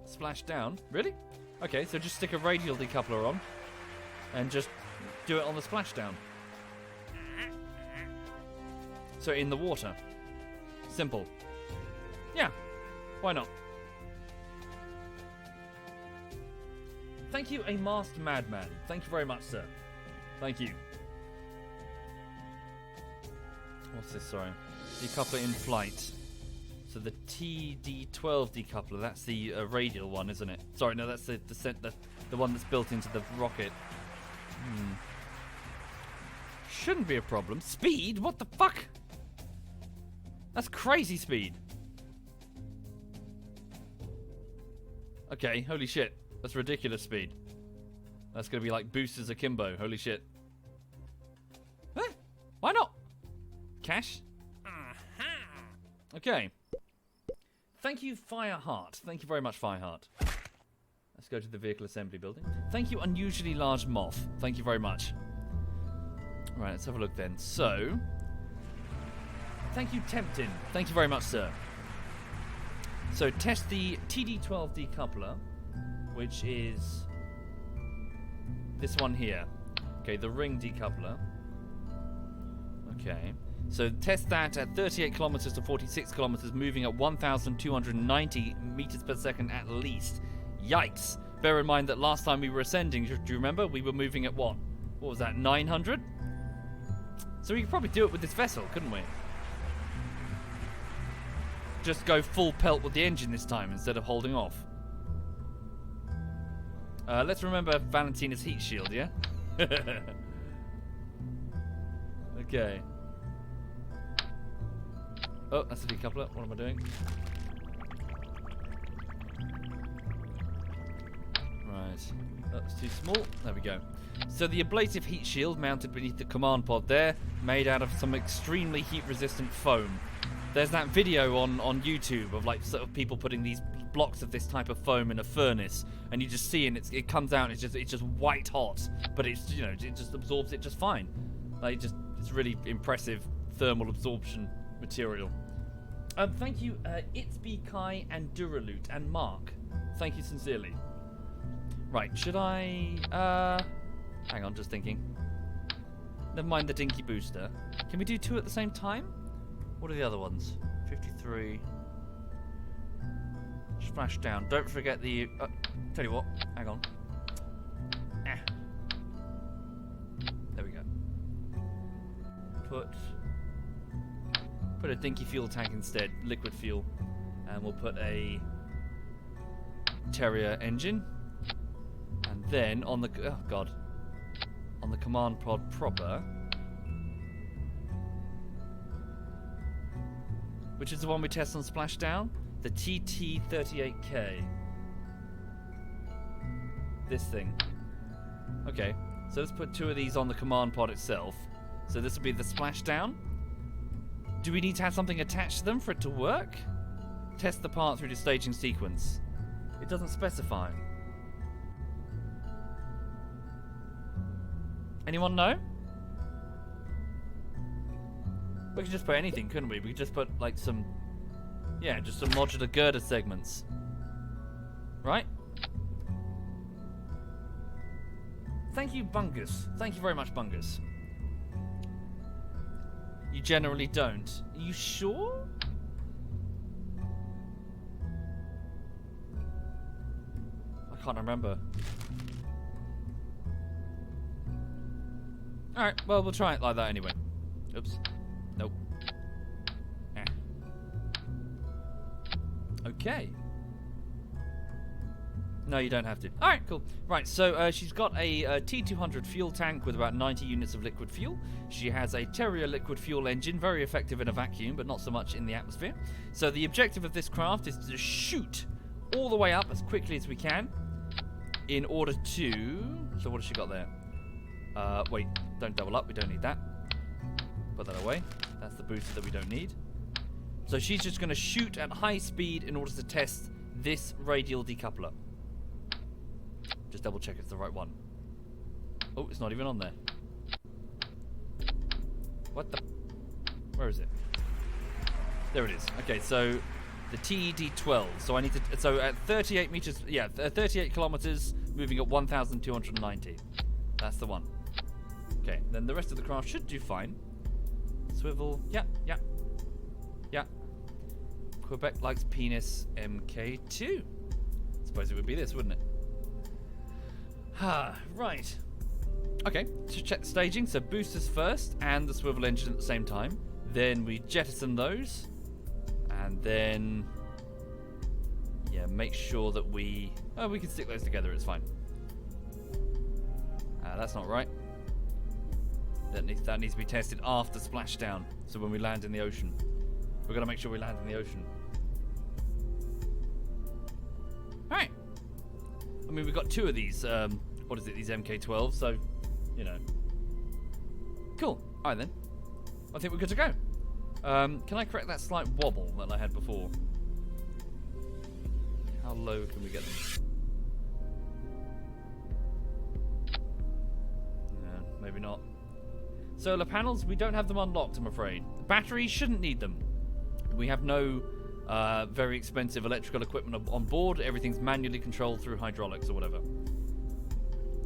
Splash down? Really? Okay, so just stick a radial decoupler on and just do it on the splashdown. So in the water. Simple. Yeah, why not? Thank you, a masked madman. Thank you very much, sir. Thank you. What's this, sorry? Decoupler in flight. So the TD12 decoupler, that's the radial one, isn't it? Sorry, no, that's the one that's built into the rocket. Shouldn't be a problem. Speed? What the fuck? That's crazy speed. Okay, holy shit. That's ridiculous speed. That's gonna be like boosters akimbo. Holy shit. Huh? Why not? Cash? Okay. Thank you, Fireheart. Thank you very much, Fireheart. Let's go to the vehicle assembly building. Thank you, unusually large moth. Thank you very much. Right, let's have a look then. So, thank you, Temptin. Thank you very much, sir. So, test the TD12 decoupler, which is this one here. Okay, the ring decoupler. Okay. So test that at 38 kilometers to 46 kilometers, moving at 1,290 meters per second at least. Yikes. Bear in mind that last time we were ascending, do you remember? We were moving at what? What was that, 900? So we could probably do it with this vessel, couldn't we? Just go full pelt with the engine this time instead of holding off. Let's remember Valentina's heat shield, yeah? Okay. Oh, that's a decoupler. What am I doing? Right. Oh, it's too small. There we go. So the ablative heat shield mounted beneath the command pod there, made out of some extremely heat-resistant foam. There's that video on YouTube of like sort of people putting these blocks of this type of foam in a furnace, and you just see, and it comes out, and it's just white hot, but it's, you know, it just absorbs it just fine. Like it's really impressive thermal absorption material. Thank you, Itzby, Kai, and Duraloot, and Mark. Thank you sincerely. Right, should I... hang on, just thinking. Never mind the dinky booster. Can we do two at the same time? What are the other ones? 53. Splash down. Don't forget the... tell you what, hang on. There we go. Put a dinky fuel tank instead, liquid fuel, and we'll put a Terrier engine, and then on the on the command pod proper, which is the one we test on splashdown, the TT38K. This thing. Okay, so let's put two of these on the command pod itself. So this will be the splashdown. Do we need to have something attached to them for it to work? Test the part through the staging sequence. It doesn't specify. Anyone know? We could just put anything, couldn't we? We could just put like some... Yeah, just some modular girder segments. Right? Thank you, Bungus. Thank you very much, Bungus. You generally don't. Are you sure? I can't remember. Alright, well, we'll try it like that anyway. Oops. Nope. Ah. Okay. No, you don't have to. Alright, cool. Right, so she's got a T200 fuel tank with about 90 units of liquid fuel. She has a Terrier liquid fuel engine, very effective in a vacuum, but not so much in the atmosphere. So the objective of this craft is to shoot all the way up as quickly as we can in order to... So what has she got there? Wait, don't double up, we don't need that. Put that away. That's the booster that we don't need. So she's just going to shoot at high speed in order to test this radial decoupler. Just double check it's the right one. Oh, it's not even on there. What the... Where is it? There it is. Okay, so the TED-12. So I need to... So at 38 meters... Yeah, 38 kilometers, moving at 1,290. That's the one. Okay, then the rest of the craft should do fine. Swivel. Yeah. Quebec likes penis MK2. Suppose it would be this, wouldn't it? Right. Okay, to check the staging. So boosters first and the swivel engine at the same time. Then we jettison those. And then... Yeah, make sure that we... Oh, we can stick those together, it's fine. That's not right. That needs to be tested after splashdown. So when we land in the ocean. We're going to make sure we land in the ocean. Alright. I mean, we've got two of these, what is it, these MK12, so, you know. Cool. Alright then. I think we're good to go. Can I correct that slight wobble that I had before? How low can we get them? No, maybe not. Solar panels, we don't have them unlocked, I'm afraid. Batteries, shouldn't need them. We have no very expensive electrical equipment on board. Everything's manually controlled through hydraulics or whatever.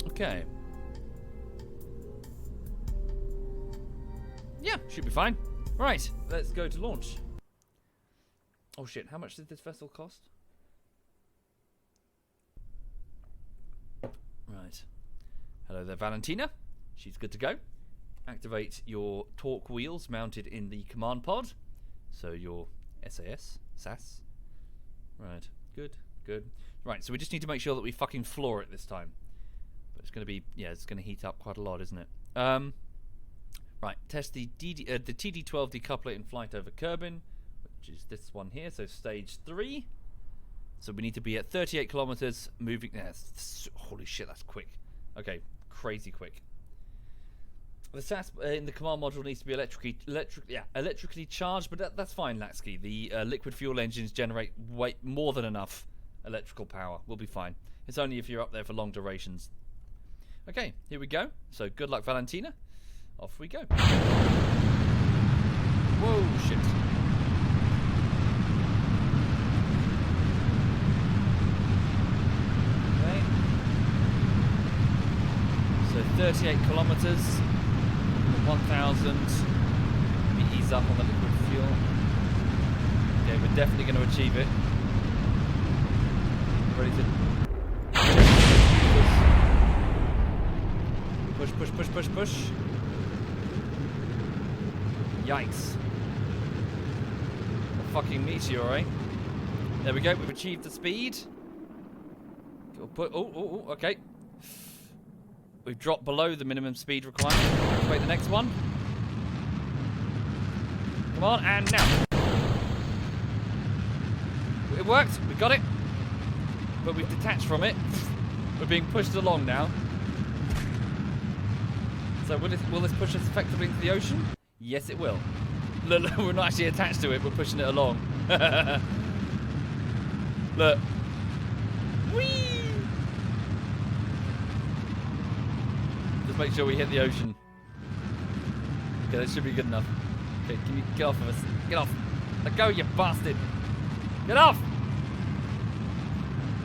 Okay. Yeah, should be fine. Right, let's go to launch. Oh shit, how much did this vessel cost? Right. Hello there, Valentina. She's good to go. Activate your torque wheels mounted in the command pod. So your SAS. Right, good. Right, so we just need to make sure that we fucking floor it this time. But it's going to be, yeah, it's going to heat up quite a lot, isn't it? Right, test the TD12 decoupler in flight over Kerbal, which is this one here, so stage 3. So we need to be at 38 kilometers moving. Holy shit, that's quick. Okay, crazy quick. The SAS in the command module needs to be electrically charged, but that's fine, Latsky. The liquid fuel engines generate way more than enough electrical power. We'll be fine. It's only if you're up there for long durations. Okay, here we go. So good luck, Valentina. Off we go. Whoa, shit. Okay. So 38 kilometers. 1,000. We ease up on the liquid fuel. Okay, we're definitely going to achieve it. Ready to push. Yikes! A fucking meteor, eh? There we go. We've achieved the speed. Oh, okay. We've dropped below the minimum speed requirement. Activate the next one. Come on, and now. It worked. We got it. But we've detached from it. We're being pushed along now. So will this push us effectively into the ocean? Yes, it will. Look, we're not actually attached to it. We're pushing it along. Look. Whee! Just make sure we hit the ocean. Okay, that should be good enough. Okay, can you get off of us? Get off. Let go, you bastard. Get off!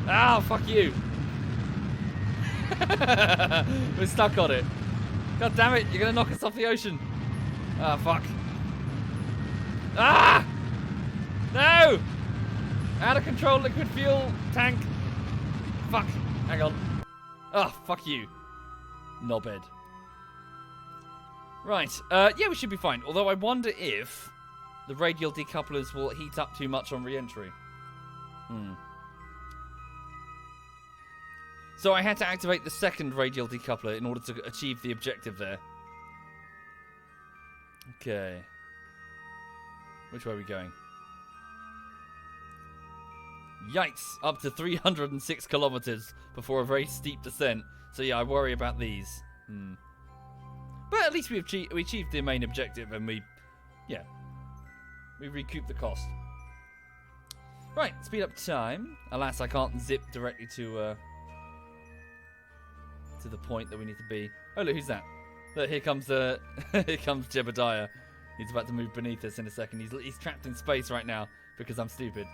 Ah, fuck you. We're stuck on it. God damn it, you're gonna knock us off the ocean. Ah, fuck. Ah! No! Out of control liquid fuel tank. Fuck. Hang on. Ah, fuck you. Knobhead. Right. Yeah, we should be fine. Although I wonder if the radial decouplers will heat up too much on re-entry. So I had to activate the second radial decoupler in order to achieve the objective there. Okay. Which way are we going? Yikes! Up to 306 kilometers before a very steep descent. So yeah, I worry about these. But at least we achieved the main objective, and we recouped the cost. Right, speed up time. Alas, I can't zip directly to the point that we need to be. Oh look, who's that? Look, here comes here comes Jebediah. He's about to move beneath us in a second. He's trapped in space right now because I'm stupid.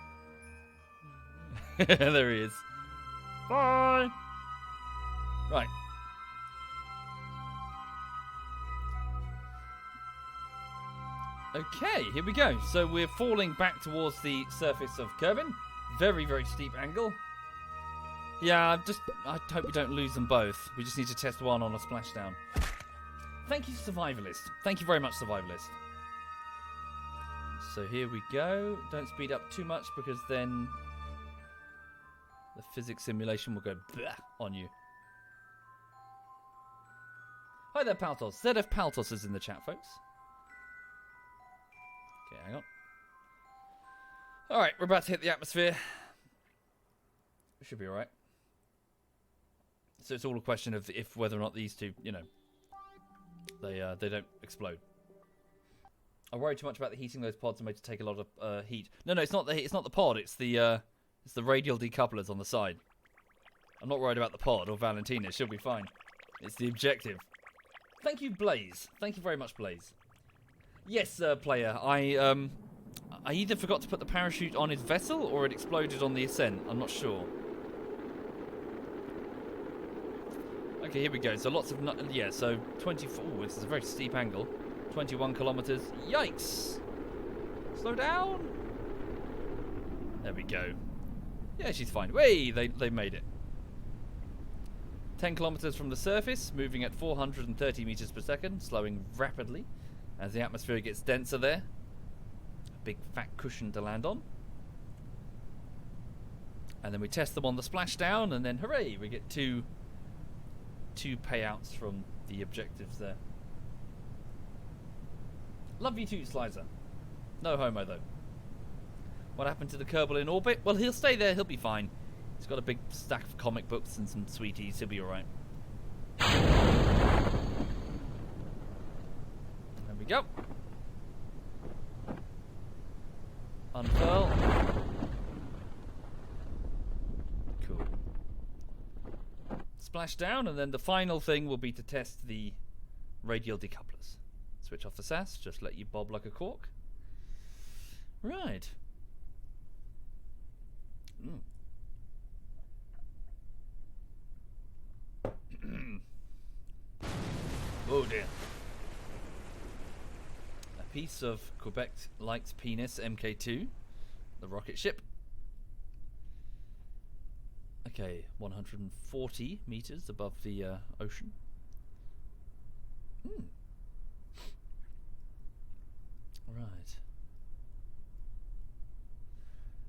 There he is. Bye. Right. Okay, here we go. So we're falling back towards the surface of Kerbin. Very, very steep angle. Yeah, I hope we don't lose them both. We just need to test one on a splashdown. Thank you, Survivalist. Thank you very much, Survivalist. So here we go. Don't speed up too much because then the physics simulation will go on you. Hi there, Paltos. ZF Paltos is in the chat, folks. Okay, hang on. Alright, we're about to hit the atmosphere. We should be alright. So it's all a question of if whether or not these two, you know, they don't explode. I worry too much about the heating. Those pods are made to take a lot of heat. No, it's not the pod. It's the radial decouplers on the side. I'm not worried about the pod or Valentina. She'll be fine. It's the objective. Thank you, Blaze. Thank you very much, Blaze. Yes, player. I either forgot to put the parachute on his vessel or it exploded on the ascent. I'm not sure. Okay, here we go. So lots of... Yeah, so 24... Ooh, this is a very steep angle. 21 kilometers. Yikes! Slow down! There we go. Yeah, she's fine. Way! They made it. 10 kilometers from the surface, moving at 430 meters per second, slowing rapidly as the atmosphere gets denser there. A big fat cushion to land on. And then we test them on the splashdown, and then hooray! We get two payouts from the objectives there. Love you too, Slicer. No homo, though. What happened to the Kerbal in orbit? Well, he'll stay there. He'll be fine. He's got a big stack of comic books and some sweeties. He'll be alright. There we go. Unfurl. Cool. Splash down, and then the final thing will be to test the radial decouplers. Switch off the SAS, just let you bob like a cork. Right. Oh dear. A piece of Quebec-liked penis MK2, the rocket ship. Okay, 140 meters above the ocean. Right.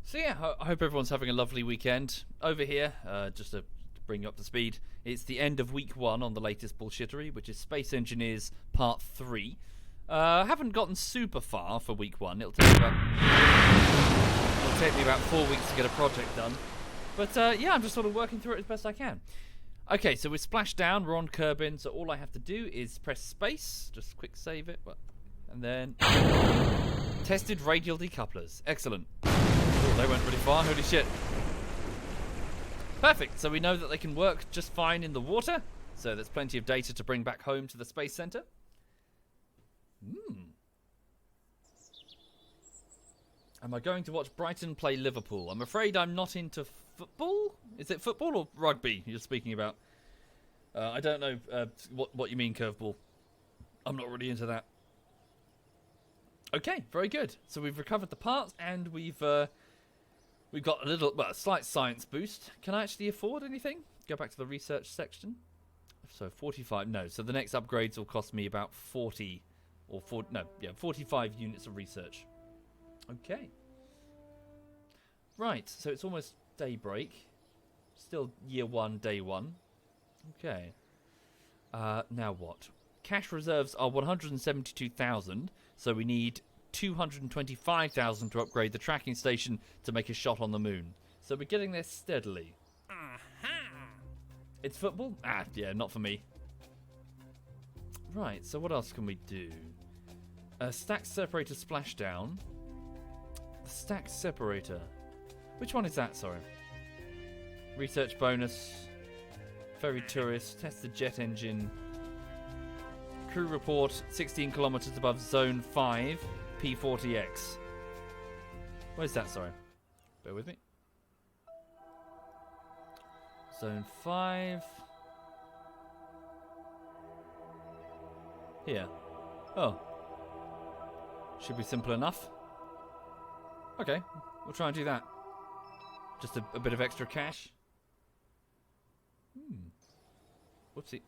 So yeah, I hope everyone's having a lovely weekend. Over here, just to bring you up to speed, it's the end of week 1 on the latest bullshittery, which is Space Engineers Part 3. Haven't gotten super far for week 1. It'll take me about 4 weeks to get a project done. But yeah, I'm just sort of working through it as best I can. Okay, so we're splashed down. We're on Kerbin, so all I have to do is press space. Just quick save it. And then... tested radial decouplers. Excellent. Oh, they went really far. Holy shit. Perfect. So we know that they can work just fine in the water. So there's plenty of data to bring back home to the Space Center. Am I going to watch Brighton play Liverpool? I'm afraid I'm not into football. Is it football or rugby you're speaking about? I don't know what you mean, Curveball. I'm not really into that. Okay, very good. So we've recovered the parts and we've got a slight science boost. Can I actually afford anything? Go back to the research section. So 45. No, so the next upgrades will cost me about 40 or 40. No, yeah, 45 units of research. Okay. Right. So it's almost daybreak. Still year 1, day 1. Okay. Now what? Cash reserves are 172,000, so we need 225,000 to upgrade the tracking station to make a shot on the moon. So we're getting there steadily. It's football? Ah, yeah, not for me. Right, so what else can we do? Stack separator splashdown. The stack separator. Which one is that, sorry? Research bonus. Ferry tourist. Test the jet engine. Crew report 16 kilometers above zone 5. P40X. Where's that, sorry? Bear with me. Zone 5. Here. Oh. Should be simple enough. Okay, we'll try and do that. Just a bit of extra cash. Whoopsie.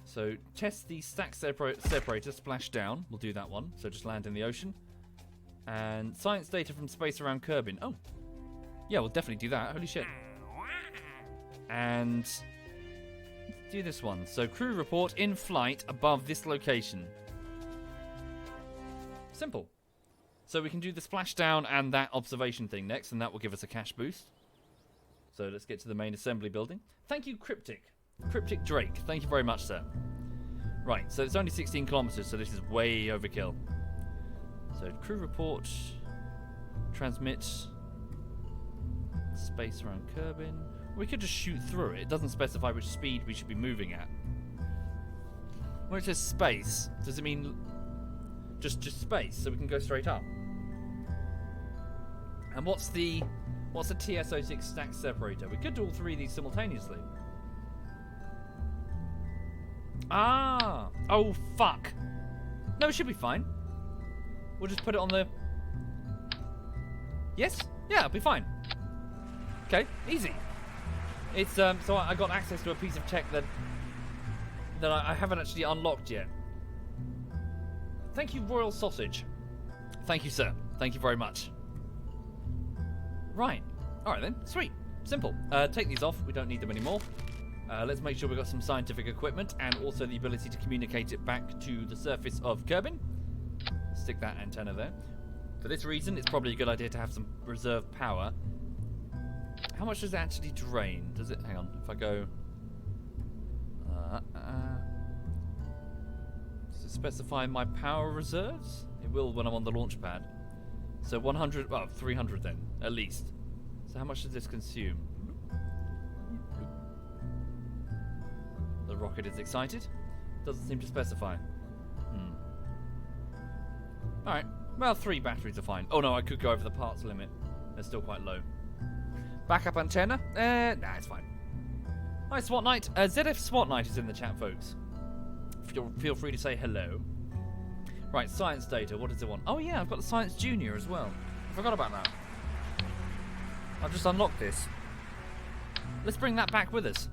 So, test the stack separator splash down. We'll do that one. So just land in the ocean. And science data from space around Kerbin. Oh. Yeah, we'll definitely do that. Holy shit. And do this one. So crew report in flight above this location. Simple. So we can do the splashdown and that observation thing next, and that will give us a cash boost. So let's get to the main assembly building. Thank you, Cryptic Drake. Thank you very much, sir. Right, so it's only 16 kilometers, so this is way overkill. So crew report, transmit, space around Kerbin. We could just shoot through it. It doesn't specify which speed we should be moving at. When it says space, does it mean just space, so we can go straight up? And what's the TS06 stack separator? We could do all three of these simultaneously. Ah! Oh, fuck. No, it should be fine. We'll just put it on the... Yes? Yeah, it'll be fine. Okay, easy. It's, so I got access to a piece of tech that I haven't actually unlocked yet. Thank you, Royal Sausage. Thank you, sir. Thank you very much. Right. Alright then. Sweet. Simple. Take these off. We don't need them anymore. Let's make sure we've got some scientific equipment and also the ability to communicate it back to the surface of Kerbin. Stick that antenna there. For this reason, it's probably a good idea to have some reserve power. How much does it actually drain? Does it... Hang on. If I go... Does it specify my power reserves? It will when I'm on the launch pad. So 100... Well, 300 then, at least. So how much does this consume? The rocket is excited. Doesn't seem to specify. Alright. Well, 3 batteries are fine. Oh no, I could go over the parts limit. They're still quite low. Backup antenna? Nah, it's fine. Hi, SWAT Knight. ZF SWAT Knight is in the chat, folks. Feel free to say hello. Right, science data. What does it want? Oh yeah, I've got the Science Junior as well. I forgot about that. I've just unlocked this. Let's bring that back with us.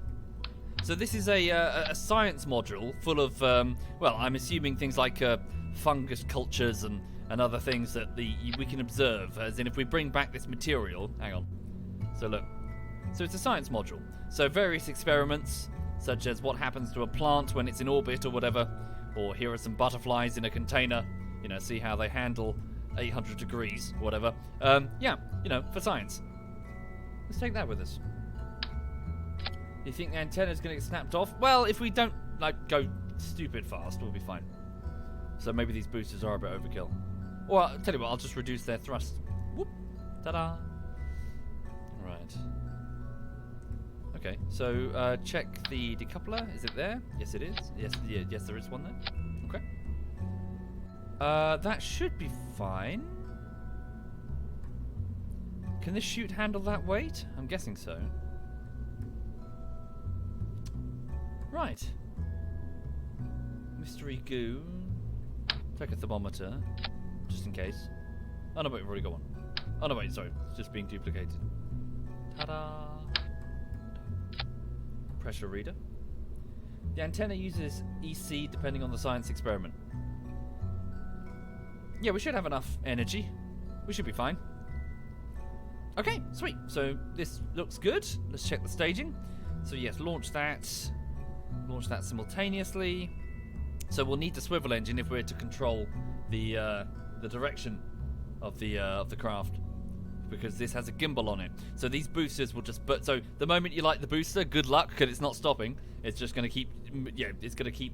So this is a science module full of, well, I'm assuming things like fungus cultures and other things that we can observe. As in, if we bring back this material... Hang on. So look. So it's a science module. So various experiments, such as what happens to a plant when it's in orbit or whatever. Or here are some butterflies in a container. You know, see how they handle 800 degrees or whatever. Yeah, you know, for science. Let's take that with us. You think the antenna's going to get snapped off? Well, if we don't, like, go stupid fast, we'll be fine. So maybe these boosters are a bit overkill. Or, I'll tell you what, I'll just reduce their thrust. Whoop. Ta-da. Right. Okay, so check the decoupler. Is it there? Yes, it is. Yes, there is one there. Okay. That should be fine. Can this chute handle that weight? I'm guessing so. Right. Mystery goo. Take a thermometer, just in case. Oh no, wait, we've already got one. Oh no, wait, sorry, it's just being duplicated. Ta-da! pressure reader. The antenna uses EC depending on the science experiment. Yeah, we should have enough energy. We should be fine. Okay, sweet. So this looks good. Let's check the staging. So yes, launch that. Launch that simultaneously. So we'll need the swivel engine if we're to control the direction of the craft, because this has a gimbal on it. So these boosters will just. But so the moment you light the booster, good luck, because it's not stopping. It's just going to keep. Yeah, it's going to keep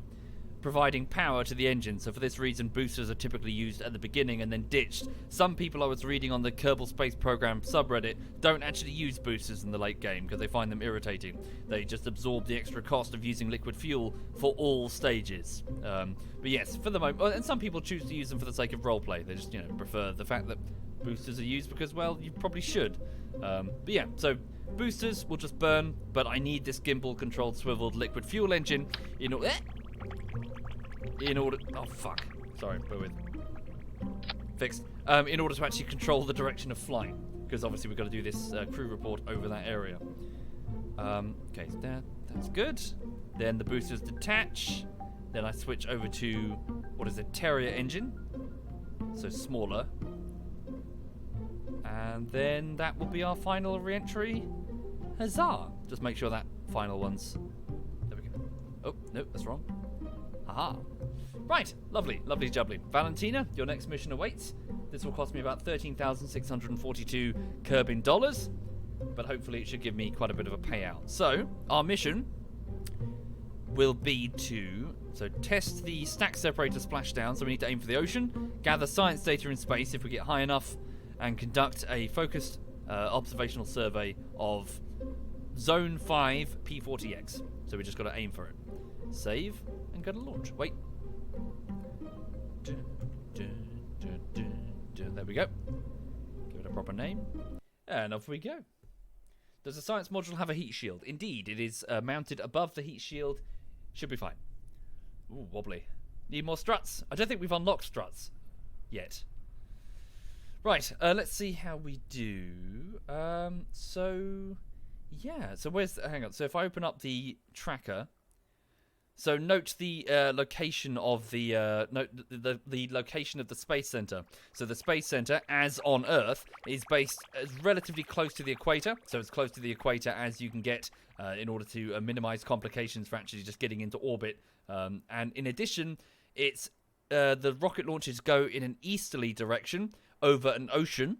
providing power to the engine. So for this reason, boosters are typically used at the beginning and then ditched. Some people I was reading on the Kerbal Space Program subreddit don't actually use boosters in the late game because they find them irritating. They just absorb the extra cost of using liquid fuel for all stages. But yes, for the moment, and some people choose to use them for the sake of roleplay. They just, prefer the fact that boosters are used because, well, you probably should. But yeah, so boosters will just burn, but I need this gimbal-controlled swiveled liquid fuel engine in order. Oh fuck! Sorry, bear with. Fixed. In order to actually control the direction of flight, because obviously we've got to do this crew report over that area. Okay, that's good. Then the boosters detach. Then I switch over to what is a Terrier engine, so smaller. And then that will be our final re-entry. Huzzah! Just make sure that final one's. There we go. Oh no, that's wrong. Haha. Right, lovely jubbly. Valentina, your next mission awaits. This will cost me about 13,642 Kerbin dollars, but hopefully it should give me quite a bit of a payout. So, our mission will be to test the stack separator splashdown, so we need to aim for the ocean, gather science data in space if we get high enough, and conduct a focused observational survey of Zone 5 P40X. So we just got to aim for it. Save, and go to launch. Wait. There we go. Give it a proper name. And off we go. Does the science module have a heat shield? Indeed, it is mounted above the heat shield. Should be fine. Ooh, wobbly. Need more struts? I don't think we've unlocked struts yet. Right, let's see how we do. Yeah, so where's... hang on, so if I open up the tracker... So note the location of the location of the space center. So the space center, as on Earth, is based relatively close to the equator. So it's close to the equator as you can get in order to minimize complications for actually just getting into orbit. And in addition, it's the rocket launches go in an easterly direction over an ocean.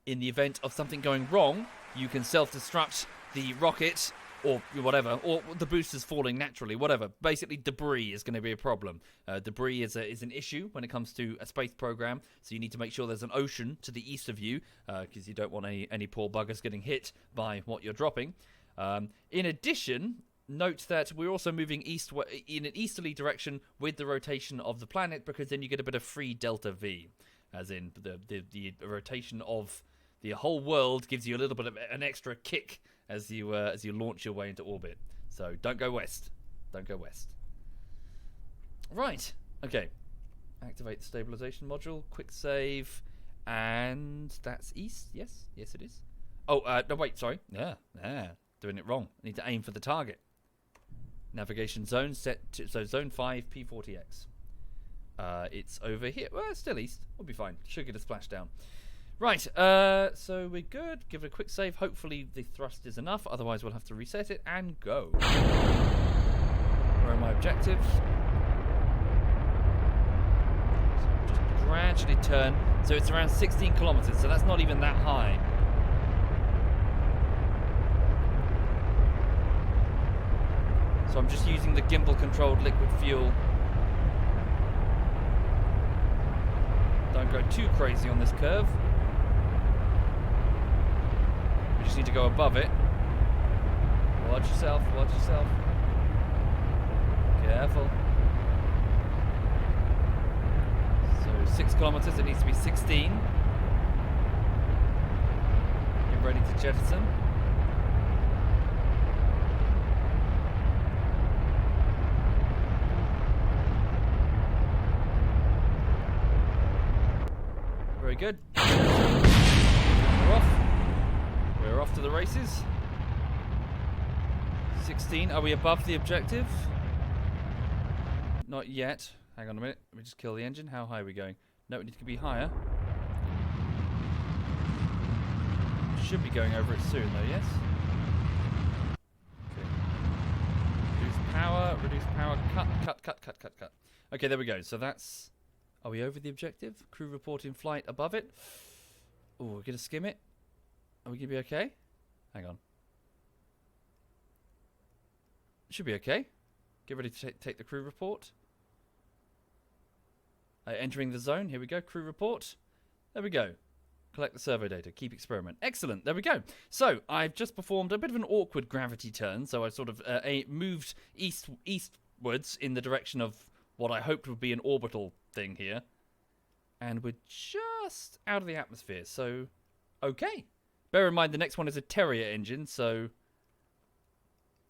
In the event of something going wrong, you can self-destruct the rocket. Or whatever, or the boosters falling naturally, whatever. Basically, debris is going to be a problem. Debris is an issue when it comes to a space program, so you need to make sure there's an ocean to the east of you, because you don't want any poor buggers getting hit by what you're dropping. In addition, note that we're also moving east in an easterly direction with the rotation of the planet, because then you get a bit of free delta V, as in the rotation of the whole world gives you a little bit of an extra kick as you launch your way into orbit. So don't go west. Don't go west. Right. Okay. Activate the stabilization module. Quick save. And that's east. Yes. Yes, it is. Oh, no, wait. Sorry. Yeah. Doing it wrong. I need to aim for the target. Navigation zone set to... So zone 5, P40X. It's over here. Well, it's still east. We'll be fine. Should get a splashdown. Right, so we're good. Give it a quick save. Hopefully the thrust is enough. Otherwise, we'll have to reset it and go. Where are my objectives? So just gradually turn. So it's around 16 kilometers, so that's not even that high. So I'm just using the gimbal-controlled liquid fuel. Don't go too crazy on this curve. We just need to go above it. Watch yourself, watch yourself. Careful. So 6 kilometers, it needs to be 16. Get ready to jettison. Very good. We're off. We're off to the races. 16. Are we above the objective? Not yet. Hang on a minute. Let me just kill the engine. How high are we going? No, we need to be higher. Should be going over it soon, though, yes? Okay. Reduce power, cut. Okay, there we go. So that's... Are we over the objective? Crew report in flight above it. Oh, we're going to skim it. Are we going to be okay? Hang on. Should be okay. Get ready to take the crew report. Entering the zone. Here we go. Crew report. There we go. Collect the survey data. Keep experiment. Excellent. There we go. So I've just performed a bit of an awkward gravity turn. So I sort of moved eastwards in the direction of what I hoped would be an orbital thing here. And we're just out of the atmosphere. So, okay. Bear in mind the next one is a Terrier engine. So,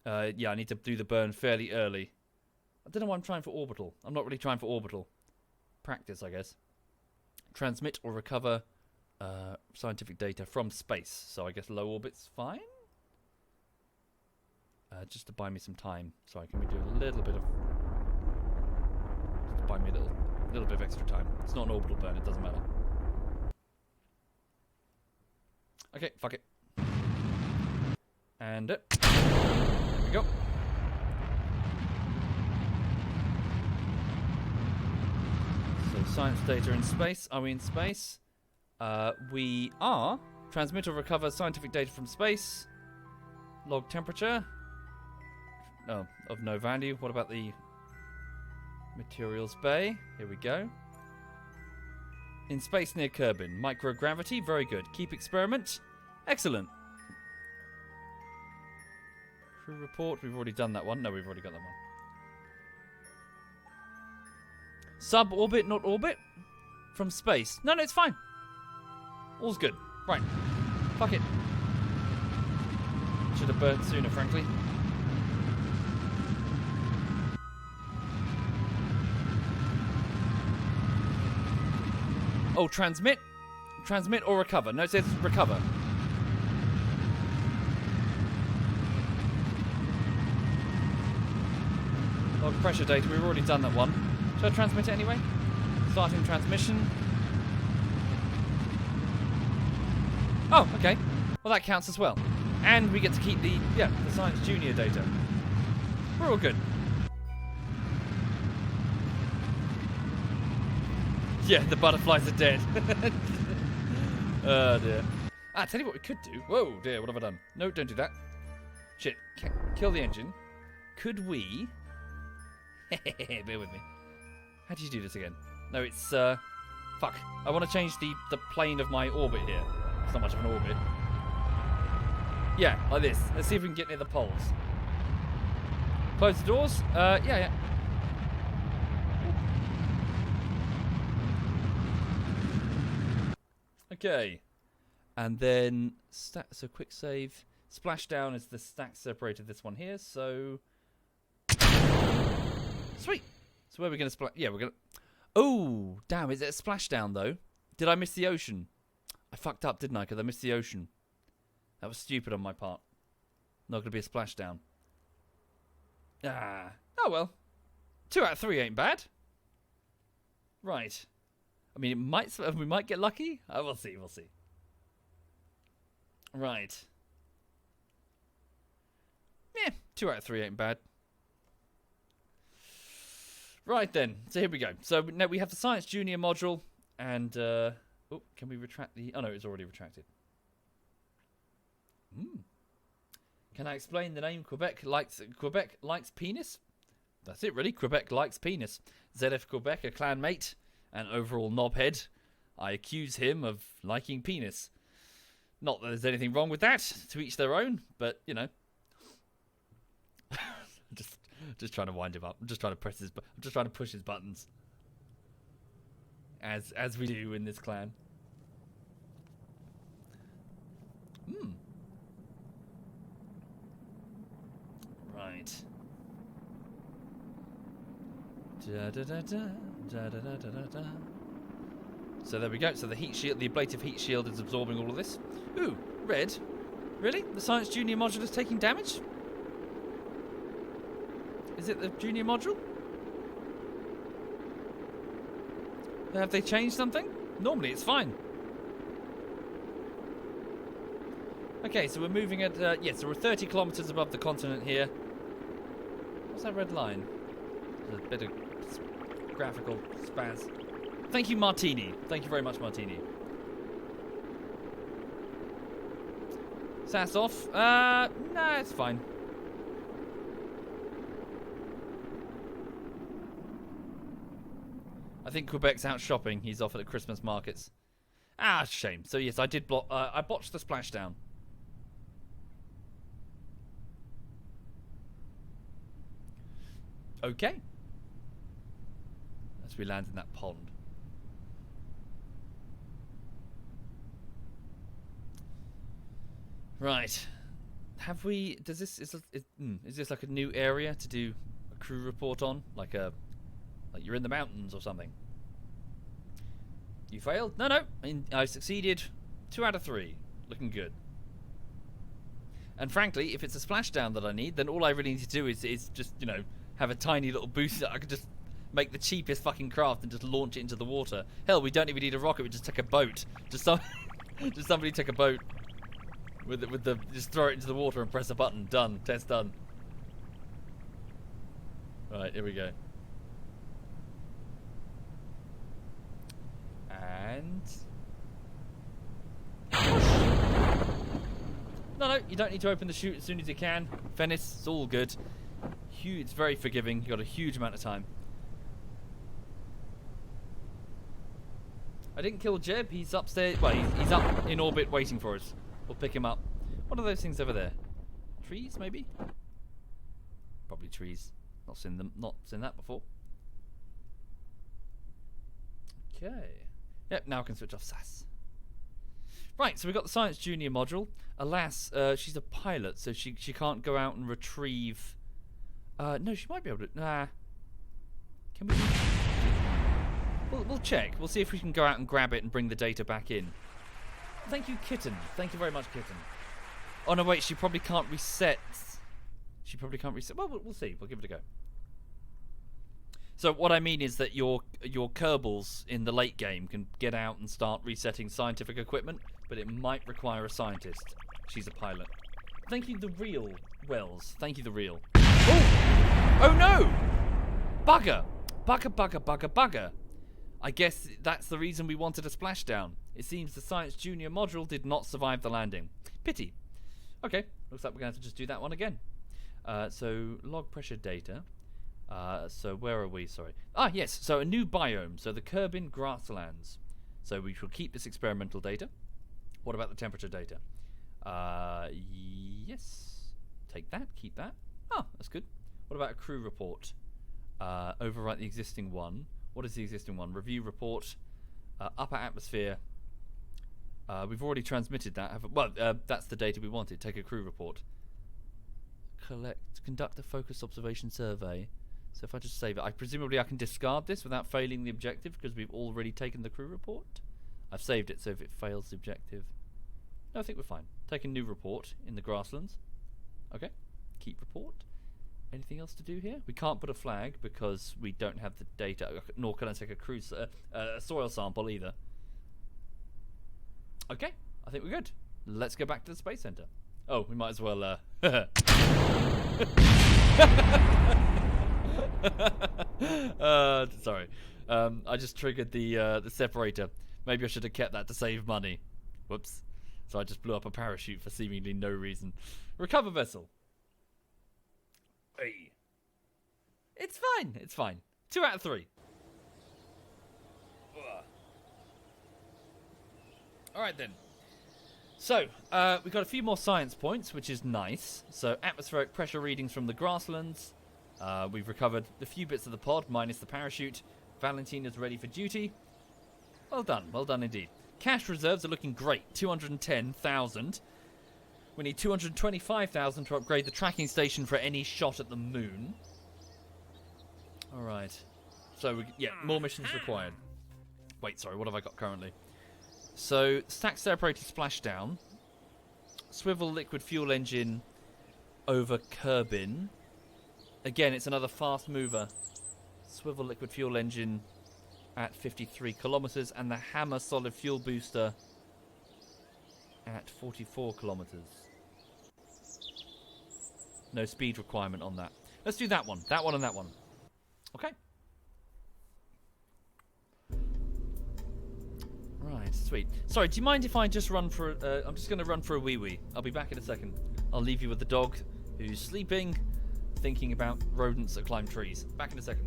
yeah, I need to do the burn fairly early. I don't know why I'm trying for orbital. I'm not really trying for orbital. Practice, I guess. Transmit or recover scientific data from space. So I guess low orbit's fine. Just to buy me some time. So can we do a little bit of... Just to buy me a little bit of extra time. It's not an orbital burn, it doesn't matter. Okay, fuck it. And there we go. So science data in space. Are we in space? We are. Transmit or recover scientific data from space. Log temperature. Oh, of no value. What about the materials bay? Here we go. In space near Kerbal. Microgravity. Very good. Keep experiment. Excellent. Crew report. We've already done that one. No, we've already got that one. Sub-orbit, not orbit? From space. No, it's fine. All's good. Right. Fuck it. Should have burned sooner, frankly. Oh, transmit? Transmit or recover? No, it says recover. Log pressure data. We've already done that one. Should I transmit it anyway? Starting transmission. Oh, okay. Well, that counts as well. And we get to keep the Science Junior data. We're all good. Yeah, the butterflies are dead. Oh, dear. Tell you what we could do. Whoa, dear, what have I done? No, don't do that. Shit. Kill the engine. Could we... Bear with me. How do you do this again? No, it's, fuck. I want to change the plane of my orbit here. It's not much of an orbit. Yeah, like this. Let's see if we can get near the poles. Close the doors? Yeah. Okay. And then, so quick save. Splashdown is the stack separated this one here, so... Sweet! So where are we going to splash? Yeah, we're going to... Oh, damn, is it a splashdown, though? Did I miss the ocean? I fucked up, didn't I? Because I missed the ocean. That was stupid on my part. Not going to be a splashdown. Ah. Oh, well. 2 out of 3 ain't bad. Right. I mean, we might get lucky. We'll see. Right. Yeah, 2 out of 3 ain't bad. Right then, so here we go. So now we have the Science Junior module, and oh, can we retract the? Oh no, it's already retracted. Can I explain the name Quebec likes penis? That's it, really. Quebec likes penis. ZF Quebec, a clan mate and overall knobhead. I accuse him of liking penis. Not that there's anything wrong with that. To each their own, but you know. Just trying to wind him up. I'm just trying to push his buttons. As we do in this clan. Right. So there we go. So the heat shield, the ablative heat shield is absorbing all of this. Ooh, red. Really? The Science Junior module is taking damage? Is it the junior module? Have they changed something? Normally it's fine. Okay, so we're moving at, yes, so we're 30 kilometers above the continent here. What's that red line? There's a bit of graphical spaz. Thank you, Martini. Thank you very much, Martini. Sass off. Nah, it's fine. I think Quebec's out shopping. He's off at the Christmas markets. Ah, shame. So yes, I did block. I botched the splashdown. Okay. As we land in that pond. Right. Have we? Does this is this like a new area to do a crew report on? Like you're in the mountains or something? You failed? No. I succeeded. 2 out of 3. Looking good. And frankly, if it's a splashdown that I need, then all I really need to do is just, you know, have a tiny little boost that I could just make the cheapest fucking craft and just launch it into the water. Hell, we don't even need a rocket. We just take a boat. Just somebody take a boat with the just throw it into the water and press a button. Done. Test done. Right, here we go. And no, you don't need to open the chute as soon as you can. Venice, it's all good. It's very forgiving. You got a huge amount of time. I didn't kill Jeb. He's upstairs. Well, he's up in orbit waiting for us. We'll pick him up. What are those things over there? Trees, maybe? Probably trees. Not seen them. Not seen that before. Okay. Yep, now I can switch off SAS. Right, so we've got the Science Junior module. Alas, she's a pilot, so she can't go out and retrieve... no, she might be able to... Nah. Can we... We'll check. We'll see if we can go out and grab it and bring the data back in. Thank you, Kitten. Thank you very much, Kitten. Oh, no, wait, she probably can't reset. She probably can't reset. Well, we'll see. We'll give it a go. So what I mean is that your Kerbals in the late game can get out and start resetting scientific equipment, but it might require a scientist. She's a pilot. Thank you, the real Wells. Thank you, the real. Oh no! Bugger! Bugger. I guess that's the reason we wanted a splashdown. It seems the Science Junior module did not survive the landing. Pity. Okay, looks like we're going to have to just do that one again. So log pressure data. So where are we? Sorry. Ah, yes. So a new biome. So the Kerbal grasslands. So we shall keep this experimental data. What about the temperature data? Yes. Take that. Keep that. Oh, that's good. What about a crew report? Overwrite the existing one. What is the existing one? Review report. Upper atmosphere. We've already transmitted that. That's the data we wanted. Take a crew report. Conduct a focus observation survey. So if I just save it, presumably I can discard this without failing the objective because we've already taken the crew report. I've saved it, so if it fails the objective... No, I think we're fine. Take a new report in the grasslands. Okay. Keep report. Anything else to do here? We can't put a flag because we don't have the data, nor can I take a soil sample either. Okay, I think we're good. Let's go back to the Space Center. Oh, we might as well... sorry. I just triggered the separator. Maybe I should have kept that to save money. Whoops. So I just blew up a parachute for seemingly no reason. Recover vessel. Hey. It's fine. It's fine. 2 out of 3. Alright then. So, we've got a few more science points, which is nice. So, atmospheric pressure readings from the grasslands. We've recovered a few bits of the pod, minus the parachute. Valentina's ready for duty. Well done indeed. Cash reserves are looking great, 210,000. We need 225,000 to upgrade the tracking station for any shot at the moon. Alright. So, more missions required. Wait, sorry, what have I got currently? So, stack separator splashdown. Swivel liquid fuel engine over Kerbin. Again, it's another fast mover. Swivel liquid fuel engine at 53 kilometers, and the Hammer solid fuel booster at 44 kilometers. No speed requirement on that. Let's do that one. That one and that one. Okay. Right, sweet. Sorry, do you mind if I just run for... I'm just going to run for a wee-wee. I'll be back in a second. I'll leave you with the dog, who's sleeping, thinking about rodents that climb trees. Back in a second.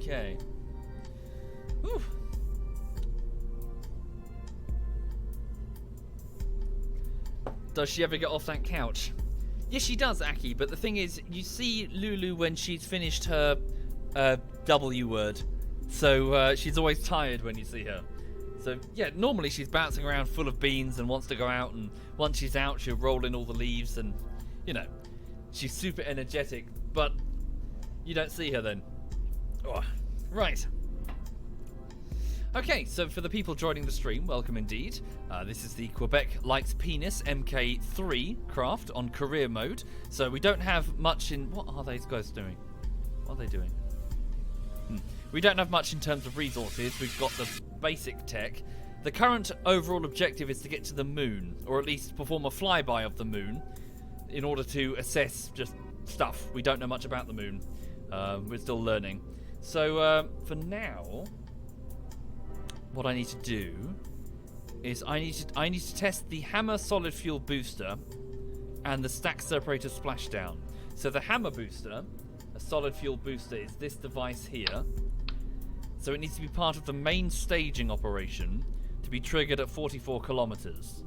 Okay. Whew. Does she ever get off that couch? Yes, she does, Aki, but the thing is, you see Lulu when she's finished her W word. So she's always tired when you see her. So, yeah, normally she's bouncing around full of beans and wants to go out, and once she's out, she'll roll in all the leaves and, you know, she's super energetic, but you don't see her then. Oh, right. Okay, so for the people joining the stream, welcome indeed. This is the Quebec Likes Penis MK3 craft on career mode. So we don't have much in... What are these guys doing? What are they doing? We don't have much in terms of resources. We've got the basic tech. The current overall objective is to get to the moon, or at least perform a flyby of the moon, in order to assess just stuff. We don't know much about the moon. We're still learning. So for now, what I need to do is I need to test the Hammer solid fuel booster and the stack separator splashdown. So the Hammer booster, a solid fuel booster, is this device here. So it needs to be part of the main staging operation to be triggered at 44 kilometers.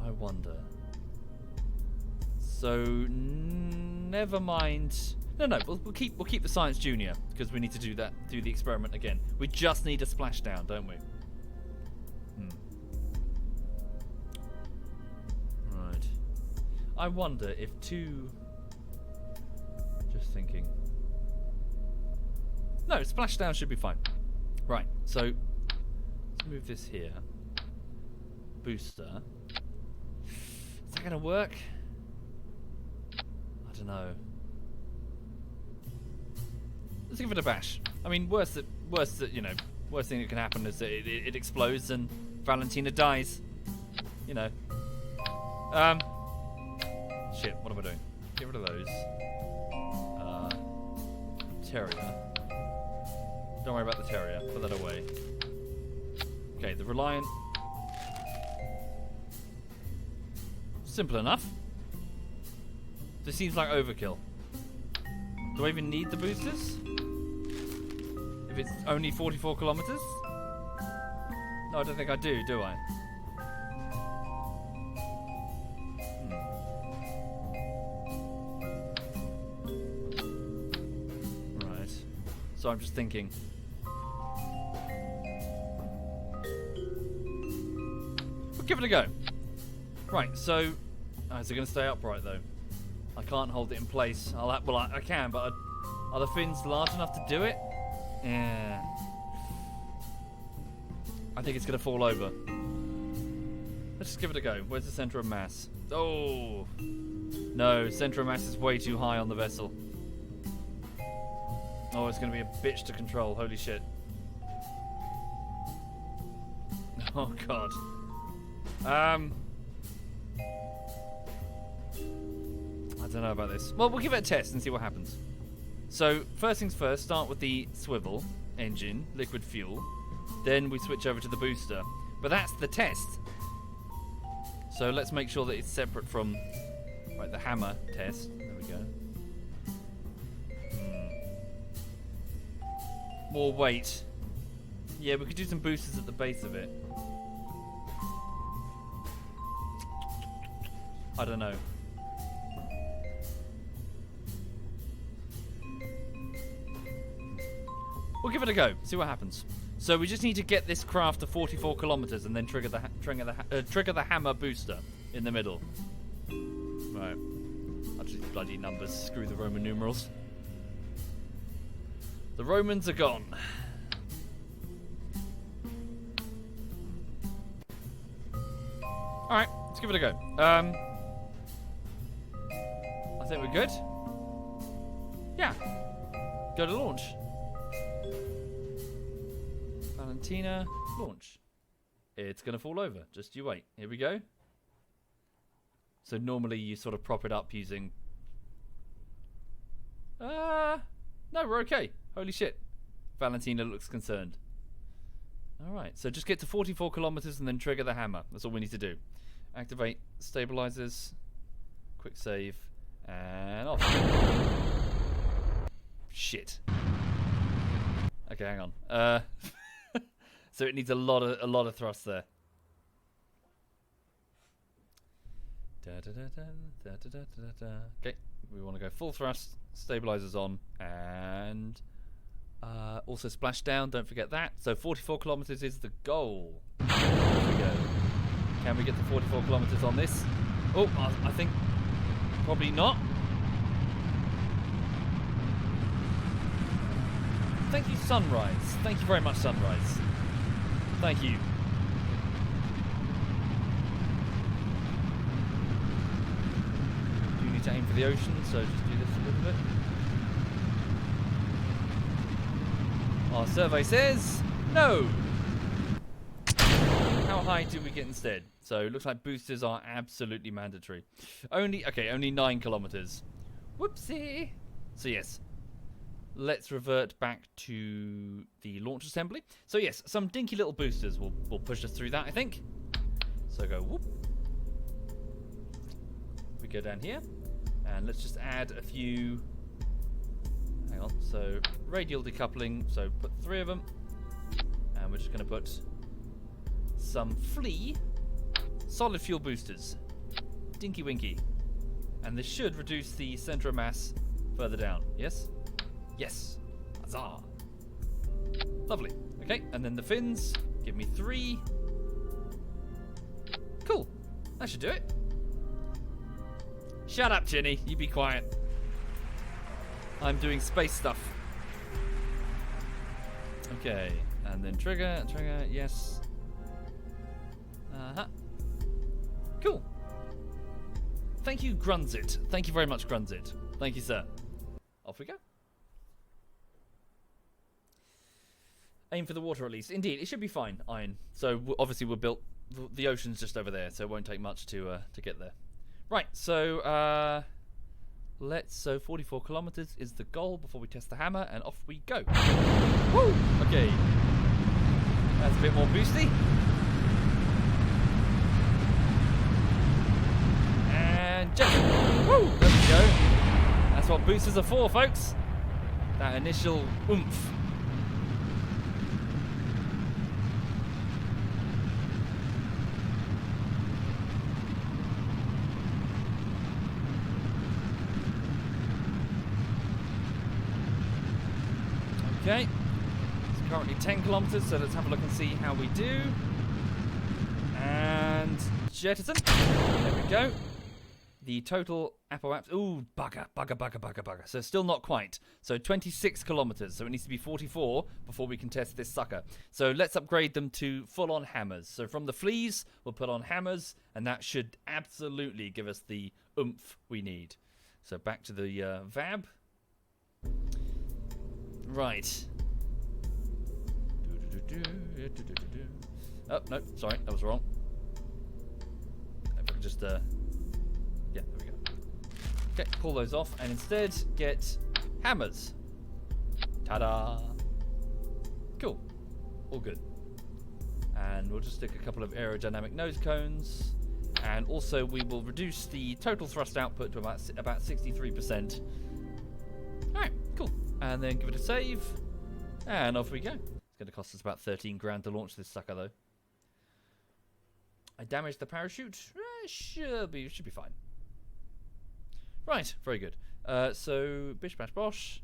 I wonder. So never mind. No, we'll keep the Science Junior because we need to do the experiment again. We just need a splashdown, don't we? Right. I wonder if just thinking. No, splashdown should be fine. Right. So let's move this here. Booster. Is that gonna work? I don't know. Let's give it a bash. I mean, worst thing that can happen is that it explodes and Valentina dies. You know. Shit, what am I doing? Get rid of those. Terrier. Don't worry about the terrier. Put that away. Okay, the Reliant. Simple enough. This seems like overkill. Do I even need the boosters? If it's only 44 kilometers? No, I don't think I do I? Right. So I'm just thinking. We'll give it a go. Right, so... is it going to stay upright, though? I can't hold it in place. I can, but are the fins large enough to do it? Yeah. I think it's going to fall over. Let's just give it a go. Where's the centre of mass? Oh! No, centre of mass is way too high on the vessel. Oh, it's going to be a bitch to control. Holy shit. Oh, God. I don't know about this. Well, we'll give it a test and see what happens. So, first things first, start with the swivel engine, liquid fuel. Then we switch over to the booster. But that's the test. So let's make sure that it's separate from the hammer test. There we go. More weight. Yeah, we could do some boosters at the base of it. I don't know. We'll give it a go. See what happens. So we just need to get this craft to 44 kilometers and then trigger the hammer booster in the middle. Right. Actually, bloody numbers. Screw the Roman numerals. The Romans are gone. All right, let's give it a go. I think we're good. Yeah. Go to launch. Valentina, launch. It's going to fall over. Just you wait. Here we go. So normally you sort of prop it up using... No, we're okay. Holy shit. Valentina looks concerned. Alright, so just get to 44 kilometers and then trigger the hammer. That's all we need to do. Activate stabilizers. Quick save. And off. Shit. Okay, hang on. So it needs a lot of thrust there. Okay, we want to go full thrust, stabilizers on, and also splash down. Don't forget that. So 44 kilometers is the goal. There we go. Can we get to 44 kilometers on this? Oh, I think probably not. Thank you, Sunrise. Thank you very much, Sunrise. Thank you. Do need to aim for the ocean, so just do this a little bit. Our survey says no. How high do we get instead? So it looks like boosters are absolutely mandatory. Only 9 kilometers. Whoopsie. So yes. Let's revert back to the launch assembly. So yes, some dinky little boosters will push us through that, I think. So go whoop. We go down here. And let's just add a few... Hang on. So radial decoupling. So put 3 of them. And we're just going to put some flea solid fuel boosters. Dinky winky. And this should reduce the center of mass further down. Yes? Yes. Huzzah. Lovely. Okay, and then the fins. Give me 3. Cool. That should do it. Shut up, Ginny. You be quiet. I'm doing space stuff. Okay, and then trigger, yes. Uh-huh. Cool. Thank you, Grunzit. Thank you very much, Grunzit. Thank you, sir. Off we go. Aim for the water at least. Indeed, it should be fine, iron. So obviously we're built... The ocean's just over there, so it won't take much to get there. Right, so... So 44 kilometers is the goal before we test the hammer, and off we go. Woo! Okay. That's a bit more boosty. And jet. Woo! There we go. That's what boosters are for, folks. That initial oomph. Okay, it's currently 10 kilometers, so let's have a look and see how we do. And jettison. There we go. The total Apple apps. Ooh, bugger. So still not quite. So 26 kilometers. So it needs to be 44 before we can test this sucker. So let's upgrade them to full-on hammers. So from the fleas, we'll put on hammers, and that should absolutely give us the oomph we need. So back to the VAB. Right. Oh, no, sorry, that was wrong. If I can just, yeah, there we go. Okay, pull those off, and instead get hammers. Ta-da! Cool. All good. And we'll just stick a couple of aerodynamic nose cones. And also we will reduce the total thrust output to about 63%. Alright, cool. And then give it a save. And off we go. It's going to cost us about 13 grand to launch this sucker, though. I damaged the parachute. Should be fine. Right, very good. So, bish bash bosh.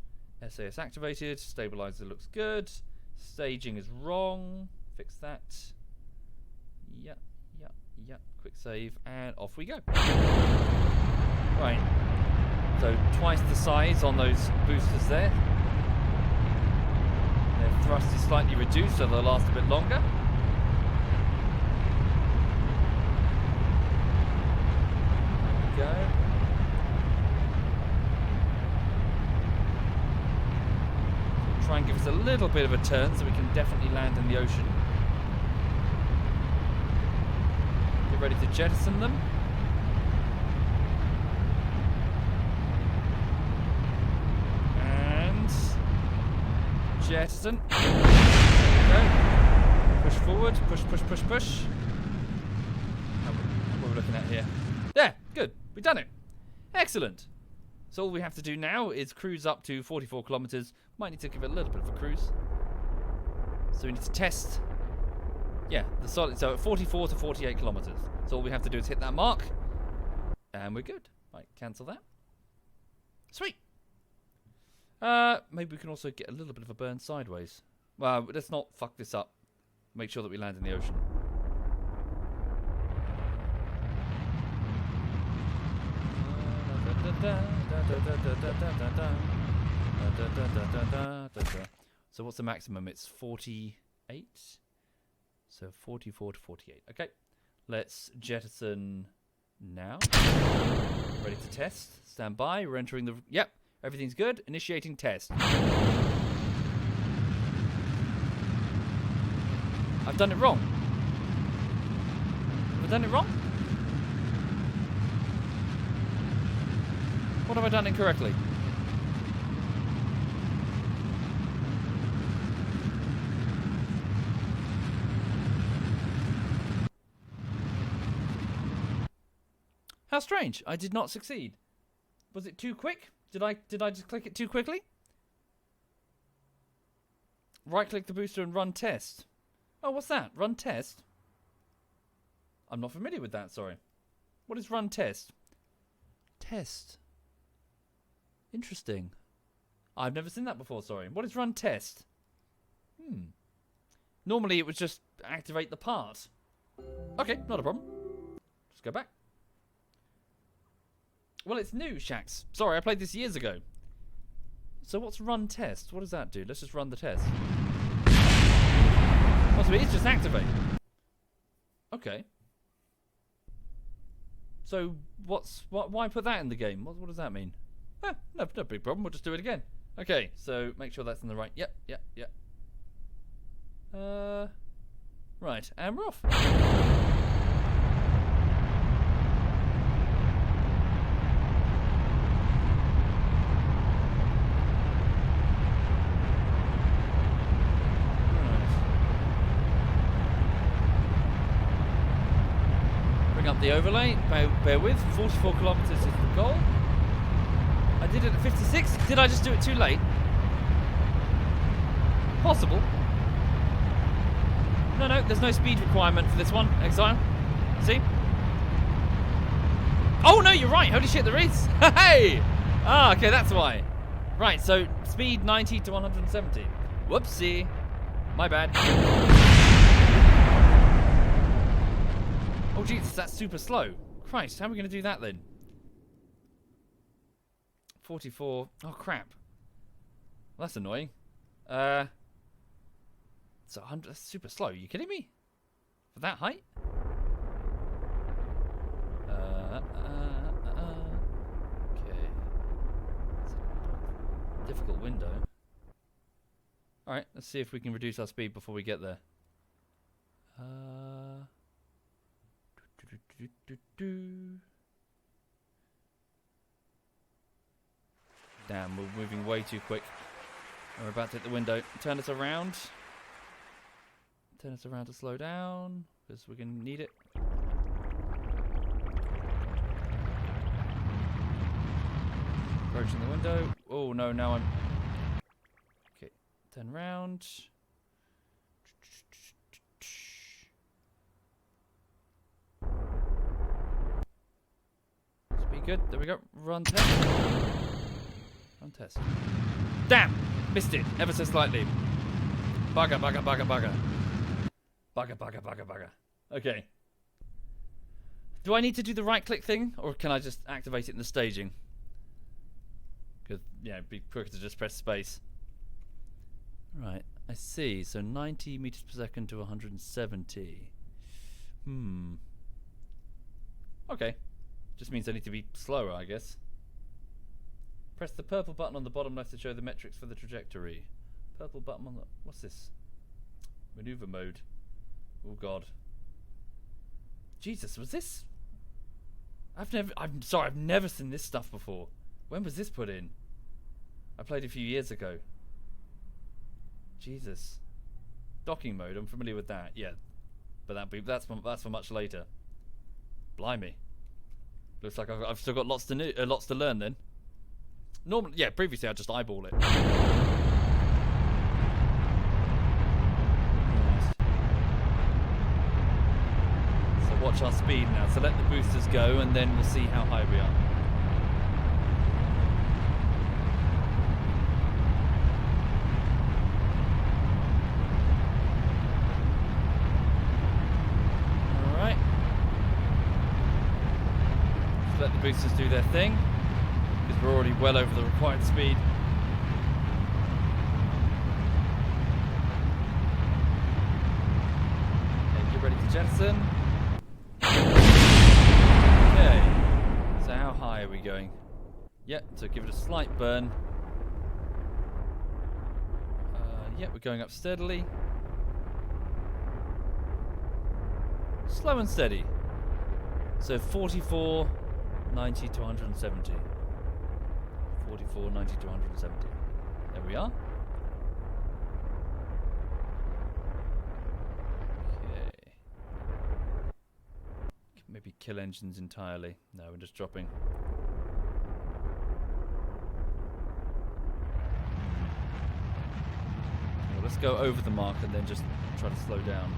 SAS activated. Stabilizer looks good. Staging is wrong. Fix that. Yeah. Quick save, and off we go. Right. So, twice the size on those boosters there. Their thrust is slightly reduced, so they'll last a bit longer. There we go. So try and give us a little bit of a turn so we can definitely land in the ocean. Get ready to jettison them. And jettison. There we go. Push forward. Push. What are we looking at here? There, good. We've done it. Excellent. So all we have to do now is cruise up to 44 kilometers. Might need to give it a little bit of a cruise. So we need to test. Yeah, the solid. So at 44 to 48 kilometers. So all we have to do is hit that mark, and we're good. Right, cancel that. Sweet. Maybe we can also get a little bit of a burn sideways. Well, let's not fuck this up. Make sure that we land in the ocean. So what's the maximum? It's 48. So 44 to 48. Okay. Let's jettison now. Ready to test. Stand by. We're entering the... Yep. Everything's good. Initiating test. I've done it wrong. Have I done it wrong? What have I done incorrectly? How strange. I did not succeed. Was it too quick? Did I just click it too quickly? Right click the booster and run test. Oh, what's that? Run test? I'm not familiar with that, sorry. What is run test? Test. Interesting. I've never seen that before, sorry. What is run test? Normally it would just activate the part. Okay, not a problem. Just go back. Well, it's new, Shax. Sorry, I played this years ago. So what's run test? What does that do? Let's just run the test. Oh, so it is just activate. Okay. So why put that in the game? What does that mean? No big problem. We'll just do it again. Okay, so make sure that's in the right. Yep. Right, and we're off. Up the overlay, bear with, 44 kilometers is the goal. I did it at 56. Did I just do it too late? Possible. No, there's no speed requirement for this one, Exile. See? Oh no, you're right. Holy shit, there is. Hey! Ah, okay, that's why. Right, so speed 90 to 170. Whoopsie. My bad. Oh Jesus, that's super slow. Christ, how are we going to do that then? 44. Oh, crap. Well, that's annoying. It's 100. That's super slow. Are you kidding me? For that height? Okay. Difficult window. Alright, let's see if we can reduce our speed before we get there. Damn, we're moving way too quick. We're about to hit the window. Turn us around. Turn us around to slow down, because we're going to need it. Approaching the window. Oh, no, now I'm... Okay, turn around. Speed good. There we go. Run test. Run test. Damn! Missed it. Ever so slightly. Bugger, bugger, bugger, bugger. Bugger, bugger, bugger, bugger. Okay. Do I need to do the right click thing? Or can I just activate it in the staging? Because, yeah, it'd be quicker to just press space. Right, I see. So 90 meters per second to 170. Okay. Just means I need to be slower, I guess. Press the purple button on the bottom left to show the metrics for the trajectory. Purple button on the... What's this? Maneuver mode. Oh, God. Jesus, was this... I'm sorry, I've never seen this stuff before. When was this put in? I played a few years ago. Jesus. Docking mode, I'm familiar with that, yeah. But that's for much later. Blimey. Looks like I've still got lots to learn then. Normally, yeah, previously I'd just eyeball it. So watch our speed now. So let the boosters go and then we'll see how high we are. Alright. Just let the boosters do their thing. Because we're already well over the required speed. Okay, get ready to jettison. Okay. So how high are we going? Yep, so give it a slight burn. Yep, we're going up steadily. Slow and steady. So 44, 90 to 170. 44, 90 to 170. There we are. Okay. Maybe kill engines entirely. No, we're just dropping. Well, let's go over the mark and then just try to slow down.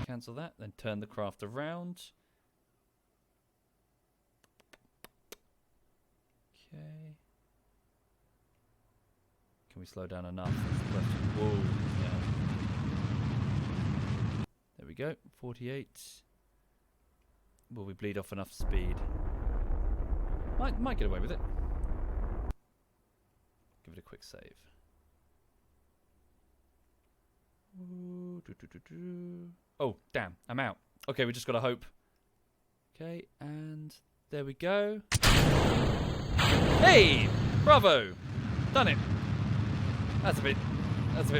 Cancel that, then turn the craft around. Okay. Can we slow down enough? That's the question. Whoa, yeah. There we go, 48. Will we bleed off enough speed? Might get away with it. Give it a quick save. Oh, damn, I'm out. Okay, we just gotta hope. Okay, and there we go. Hey! Bravo! Done it. That's a bit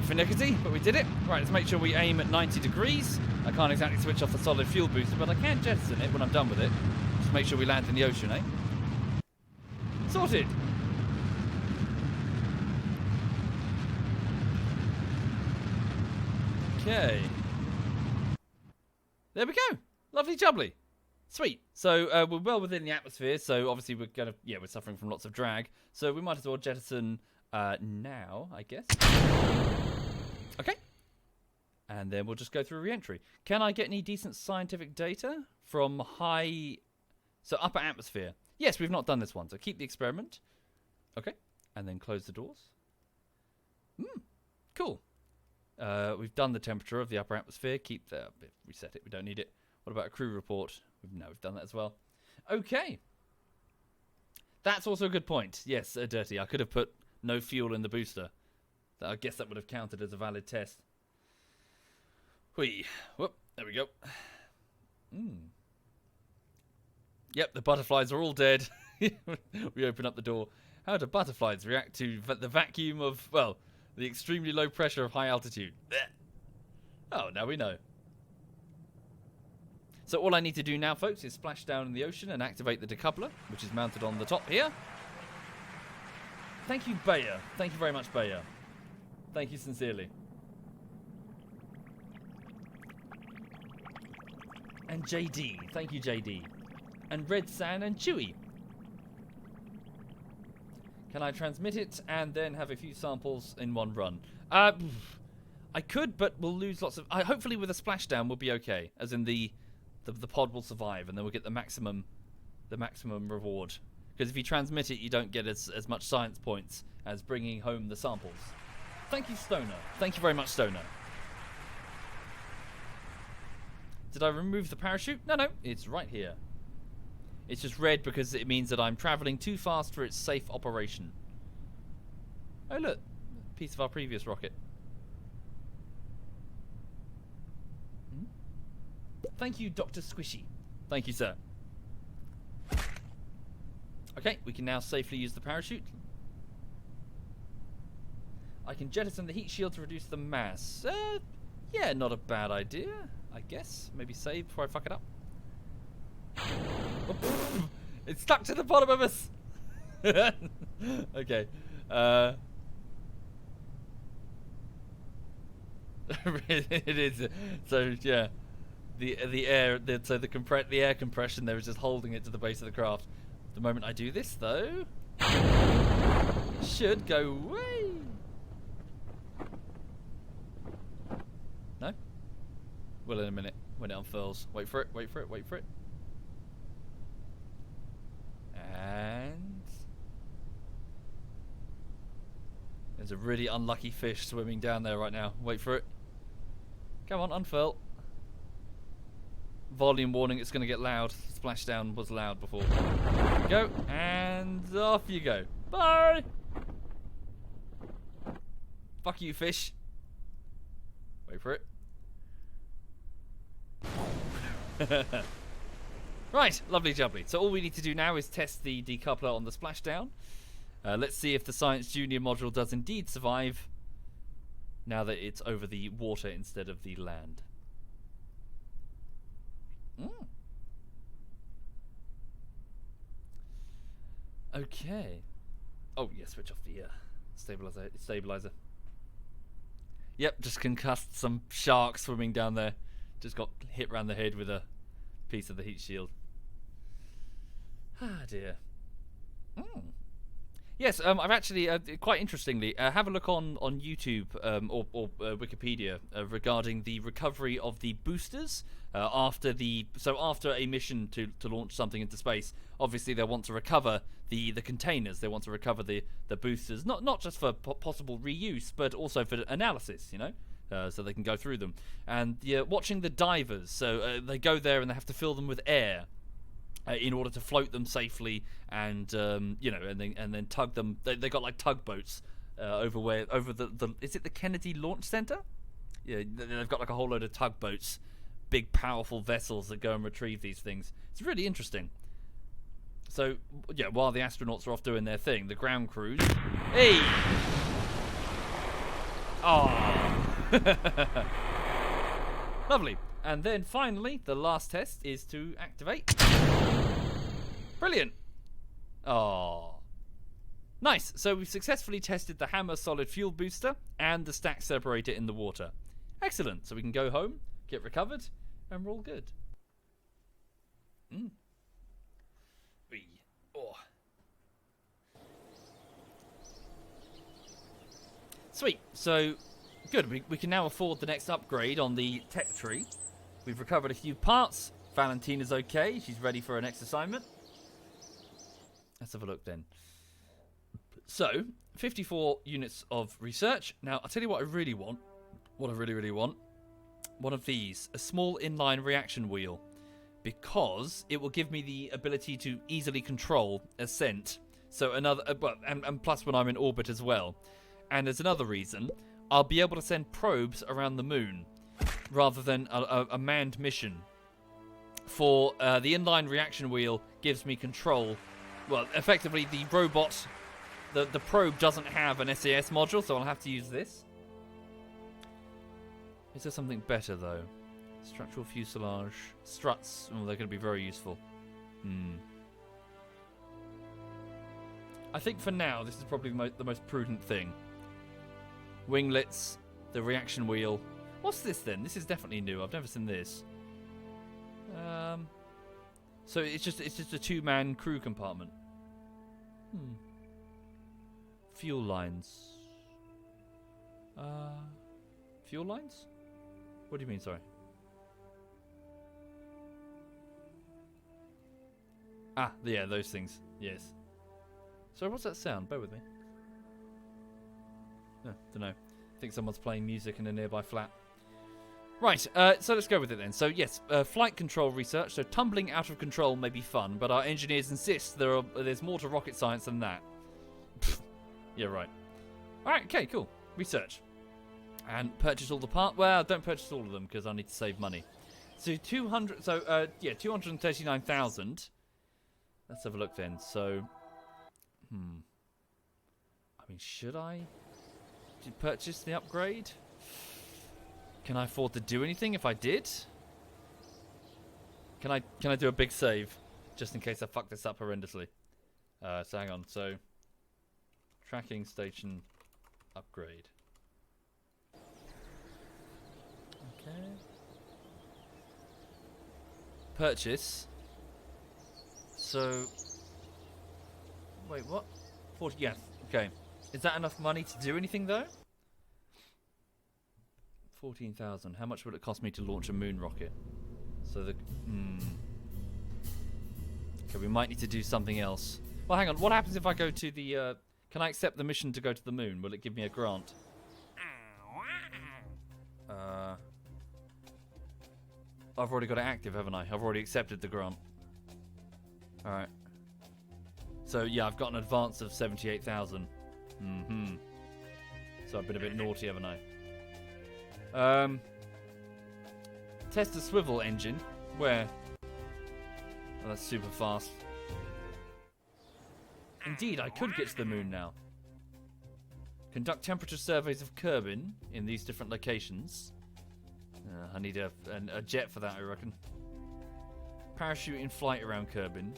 finickety, but we did it. Right, let's make sure we aim at 90 degrees. I can't exactly switch off the solid fuel booster, but I can jettison it when I'm done with it. Just make sure we land in the ocean, eh? Sorted! Okay. There we go. Lovely jubbly. Sweet. So we're well within the atmosphere, so obviously we're suffering from lots of drag. So we might as well jettison now, I guess. Okay. And then we'll just go through re-entry. Can I get any decent scientific data from upper atmosphere? Yes, we've not done this one, so keep the experiment. Okay. And then close the doors. Cool. We've done the temperature of the upper atmosphere. Keep the... Reset it. We don't need it. What about a crew report? No, we've done that as well. Okay. That's also a good point. Yes, Dirty. I could have put no fuel in the booster. I guess that would have counted as a valid test. Whee. Whoop. There we go. Yep, the butterflies are all dead. We open up the door. How do butterflies react to the vacuum of, well, the extremely low pressure of high altitude? Oh, now we know. So all I need to do now, folks, is splash down in the ocean and activate the decoupler, which is mounted on the top here. Thank you, Bayer. Thank you very much, Bayer. Thank you sincerely. And JD. Thank you, JD. And Red San and Chewy. Can I transmit it and then have a few samples in one run? I could, but we'll lose lots of... hopefully with a splashdown we'll be okay. As in the pod will survive and then we'll get the maximum reward. Because if you transmit it, you don't get as much science points as bringing home the samples. Thank you, Stoner. Thank you very much, Stoner. Did I remove the parachute? No, it's right here. It's just red because it means that I'm travelling too fast for its safe operation. Oh look, piece of our previous rocket. Thank you, Dr. Squishy. Thank you, sir. Okay, we can now safely use the parachute. I can jettison the heat shield to reduce the mass. Yeah, not a bad idea, I guess. Maybe save before I fuck it up. Oh, it's stuck to the bottom of us. Okay. It is. So yeah, the air compression there is just holding it to the base of the craft. The moment I do this, though, it should go away. No? Well, in a minute when it unfurls. Wait for it. Wait for it. Wait for it. And there's a really unlucky fish swimming down there right now. Wait for it. Come on, unfurl. Volume warning, it's going to get loud. Splashdown was loud before. Go, and off you go. Bye! Fuck you, fish. Wait for it. Right, lovely jubbly. So all we need to do now is test the decoupler on the splashdown. Let's see if the Science Junior module does indeed survive now that it's over the water instead of the land. Okay. Oh, yeah, switch off the stabilizer. Yep, just concussed some shark swimming down there. Just got hit round the head with a piece of the heat shield. Ah, dear. Yes, I've actually, quite interestingly, have a look on YouTube or Wikipedia regarding the recovery of the boosters after a mission to launch something into space. Obviously, they want to recover the containers. They want to recover the boosters, not just for possible reuse, but also for analysis. You know, so they can go through them. And watching the divers, so they go there and they have to fill them with air. In order to float them safely, and you know, and then tug them. They got like tugboats over the is it the Kennedy Launch Center? Yeah, they've got like a whole load of tugboats, big powerful vessels that go and retrieve these things. It's really interesting. So yeah, while the astronauts are off doing their thing, the ground crews. Hey. Oh. Lovely. And then finally, the last test is to activate. Brilliant. Oh. Nice. So we've successfully tested the Hammer solid fuel booster and the stack separator in the water. Excellent. So we can go home, get recovered, and we're all good. Oh. Sweet. So, good. We can now afford the next upgrade on the tech tree. We've recovered a few parts. Valentina's okay. She's ready for her next assignment. Let's have a look then. So, 54 units of research. Now, I'll tell you what I really want. What I really, really want. One of these. A small inline reaction wheel. Because it will give me the ability to easily control ascent. So another... and plus when I'm in orbit as well. And there's another reason. I'll be able to send probes around the moon. Rather than a manned mission. For the inline reaction wheel gives me control. Well, effectively the robot... The probe doesn't have an SAS module, so I'll have to use this. Is there something better, though? Structural fuselage. Struts. Oh, they're going to be very useful. I think for now, this is probably the most prudent thing. Winglets. The reaction wheel. What's this, then? This is definitely new. I've never seen this. So it's just a two-man crew compartment. Fuel lines. Fuel lines? What do you mean, sorry? Ah, yeah, those things. Yes. Sorry, what's that sound? Bear with me. No, don't know. I think someone's playing music in a nearby flat. Right, so let's go with it then. So yes, flight control research. So tumbling out of control may be fun, but our engineers insist there's more to rocket science than that. Yeah, right. Alright, okay, cool. Research. And purchase all the parts. Well, don't purchase all of them because I need to save money. So 200. So yeah, 239,000. Let's have a look then. So, I mean, should I purchase the upgrade? Can I afford to do anything if I did? Can I do a big save just in case I fuck this up horrendously? So hang on. So tracking station upgrade. Okay. Purchase. So wait, what? 40. Yes. Okay. Is that enough money to do anything though? 14,000. How much would it cost me to launch a moon rocket? So the okay, we might need to do something else. Well, hang on. What happens if I go to the? Can I accept the mission to go to the moon? Will it give me a grant? I've already got it active, haven't I? I've already accepted the grant. All right. So yeah, I've got an advance of 78,000. So I've been a bit naughty, haven't I? Test the swivel engine. Where? Oh, that's super fast. Indeed, I could get to the moon now. Conduct temperature surveys of Kerbin in these different locations. I need a jet for that, I reckon. Parachute in flight around Kerbin.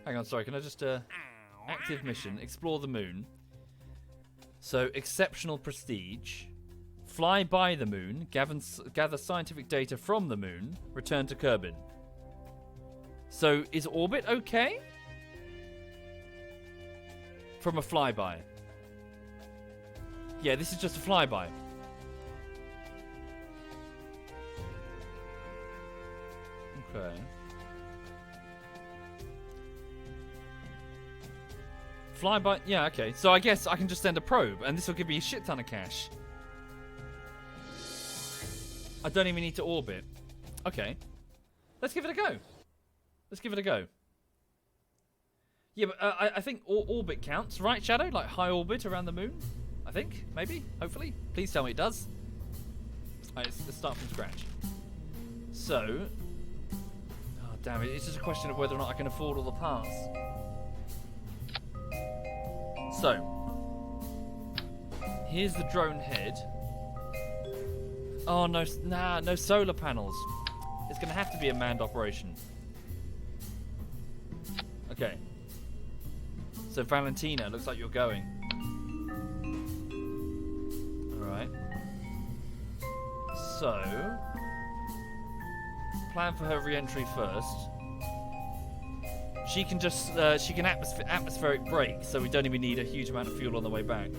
Hang on, sorry, can I just... active mission, explore the moon. So, exceptional prestige. Fly by the moon, gather scientific data from the moon, return to Kerbin. So, is orbit okay? From a flyby. Yeah, this is just a flyby. Okay. Flyby, yeah, okay. So I guess I can just send a probe, and this will give me a shit ton of cash. I don't even need to orbit. Okay. Let's give it a go. Let's give it a go. Yeah, but I think orbit counts, right, Shadow? Like high orbit around the moon? I think, maybe, hopefully. Please tell me it does. Alright, let's start from scratch. So, oh damn it, it's just a question of whether or not I can afford all the parts. So, here's the drone head. Oh no, no solar panels. It's gonna have to be a manned operation. Okay. So Valentina, looks like you're going. Alright. So, plan for her re-entry first. She can just, she can atmospheric brake, so we don't even need a huge amount of fuel on the way back.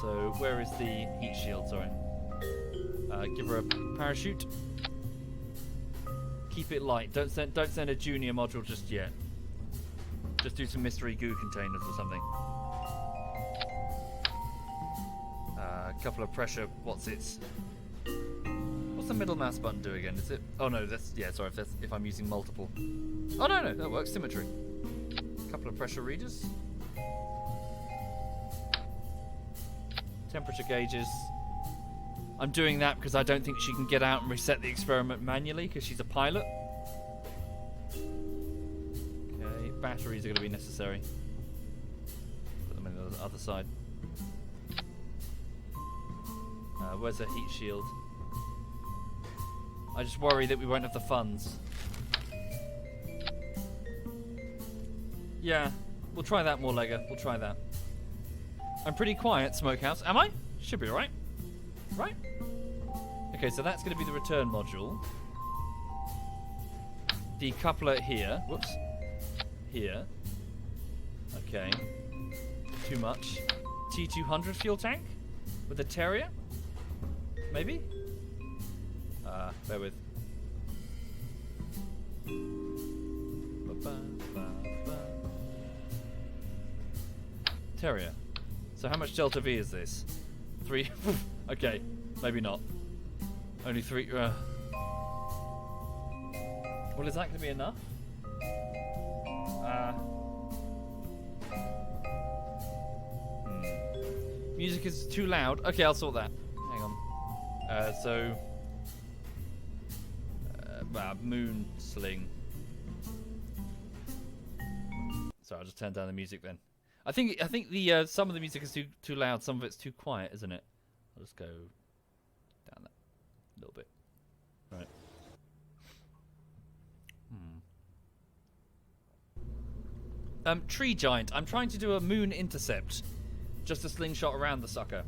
So, where is the heat shield, sorry. Give her a parachute. Keep it light, don't send a junior module just yet. Just do some mystery goo containers or something. A couple of pressure. What's the middle mouse button do again? Is it? Oh no, that's Sorry, if I'm using multiple. Oh no, that works. Symmetry. A couple of pressure readers. Temperature gauges. I'm doing that because I don't think she can get out and reset the experiment manually because she's a pilot. Okay, batteries are going to be necessary. Put them on the other side. Where's the heat shield? I just worry that we won't have the funds. Yeah, we'll try that more, Lego. We'll try that. I'm pretty quiet, Smokehouse. Am I? Should be alright. Right? Okay, so that's going to be the return module. The coupler here. Whoops. Here. Okay. Too much. T200 fuel tank? With a Terrier? Maybe? Bear with. Terrier. So how much Delta V is this? 3. Okay, maybe not. Only 3. Well, is that going to be enough? Music is too loud. Okay, I'll sort that. Hang on. Moon sling. Sorry, I'll just turn down the music then. I think the some of the music is too loud, some of it's too quiet, isn't it? I'll just go down that a little bit. Right. Tree giant. I'm trying to do a moon intercept. Just a slingshot around the sucker.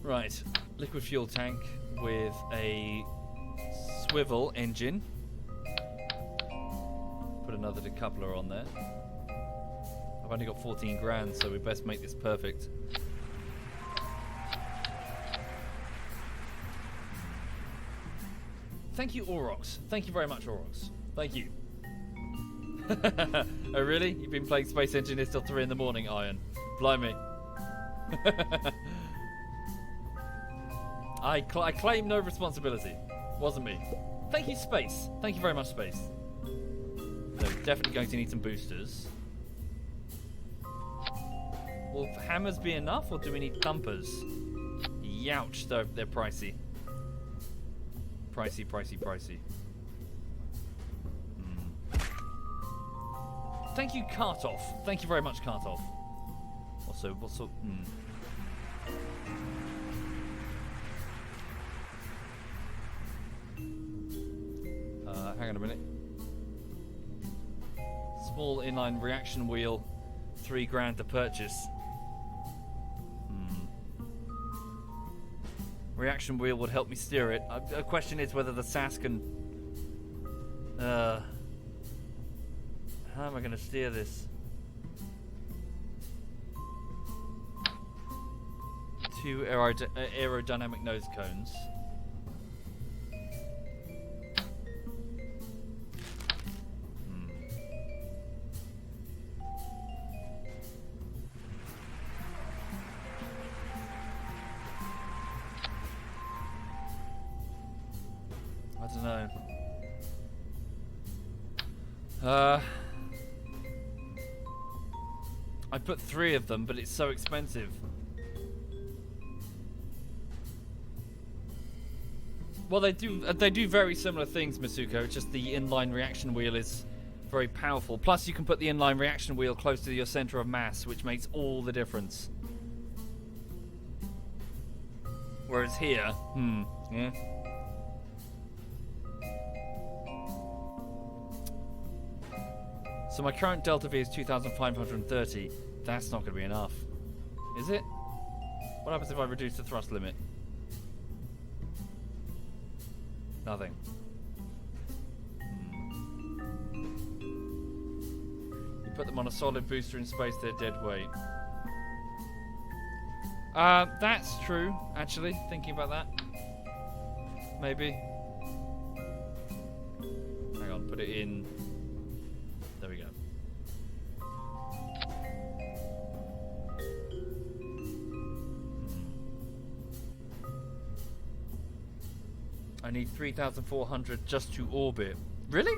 Right. Liquid fuel tank with a swivel engine. Put another decoupler on there. I've only got 14 grand, so we best make this perfect. Thank you, Aurox. Thank you very much, Aurox. Thank you. Oh, really? You've been playing Space Engineer till 3 in the morning, Iron? Blimey. I claim no responsibility. Wasn't me. Thank you, Space. Thank you very much, Space. So, definitely going to need some boosters. Will hammers be enough, or do we need thumpers? Youch, they're pricey. Pricey. Thank you, Kartoff. Thank you very much, Kartoff. Also, what's up? Hang on a minute. Small inline reaction wheel, 3 grand to purchase. Reaction wheel would help me steer it. The question is whether the SAS can... how am I going to steer this? 2 aerodynamic nose cones. I don't know. I put 3 of them, but it's so expensive. Well, they do very similar things, Masuko. It's just the inline reaction wheel is very powerful. Plus, you can put the inline reaction wheel close to your center of mass, which makes all the difference. Whereas here, yeah. So my current Delta V is 2,530. That's not going to be enough. Is it? What happens if I reduce the thrust limit? Nothing. You put them on a solid booster in space, they're dead weight. That's true, actually, thinking about that. Maybe. Hang Hang on, put it in. There we go. I need 3,400 just to orbit. Really?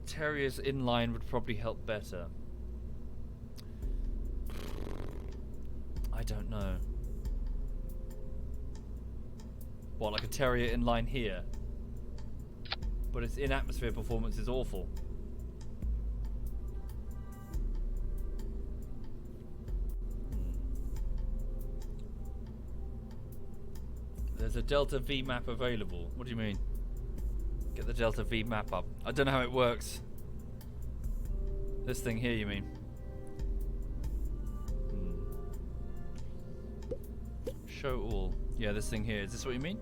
Terriers inline would probably help better. I don't know. What, like a Terrier inline here? But its in-atmosphere performance is awful. There's a Delta V map available. What do you mean? Get the Delta V map up. I don't know how it works. This thing here, you mean? Show all. Yeah, this thing here. Is this what you mean?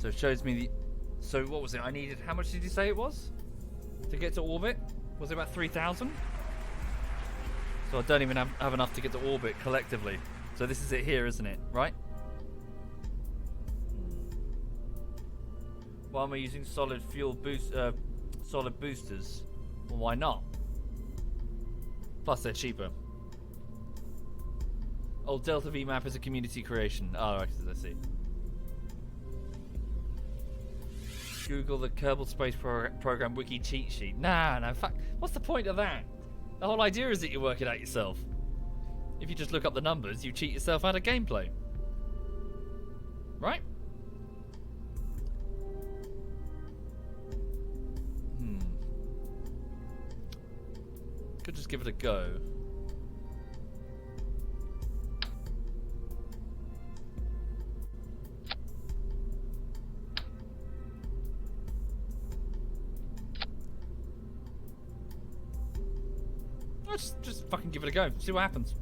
So it shows me the... So what was it? I needed... How much did you say it was? To get to orbit? Was it about 3,000? So I don't even have enough to get to orbit collectively. So this is it here, isn't it? Right? Why am I using solid fuel boost... solid boosters? Well, why not? Plus they're cheaper. Oh, Delta V map is a community creation. Oh, right, I see. Google the Kerbal Space Program wiki cheat sheet. Nah, no, fuck. What's the point of that? The whole idea is that you work it out yourself. If you just look up the numbers, you cheat yourself out of gameplay. Right? Could just give it a go. Let's just fucking give it a go. See what happens.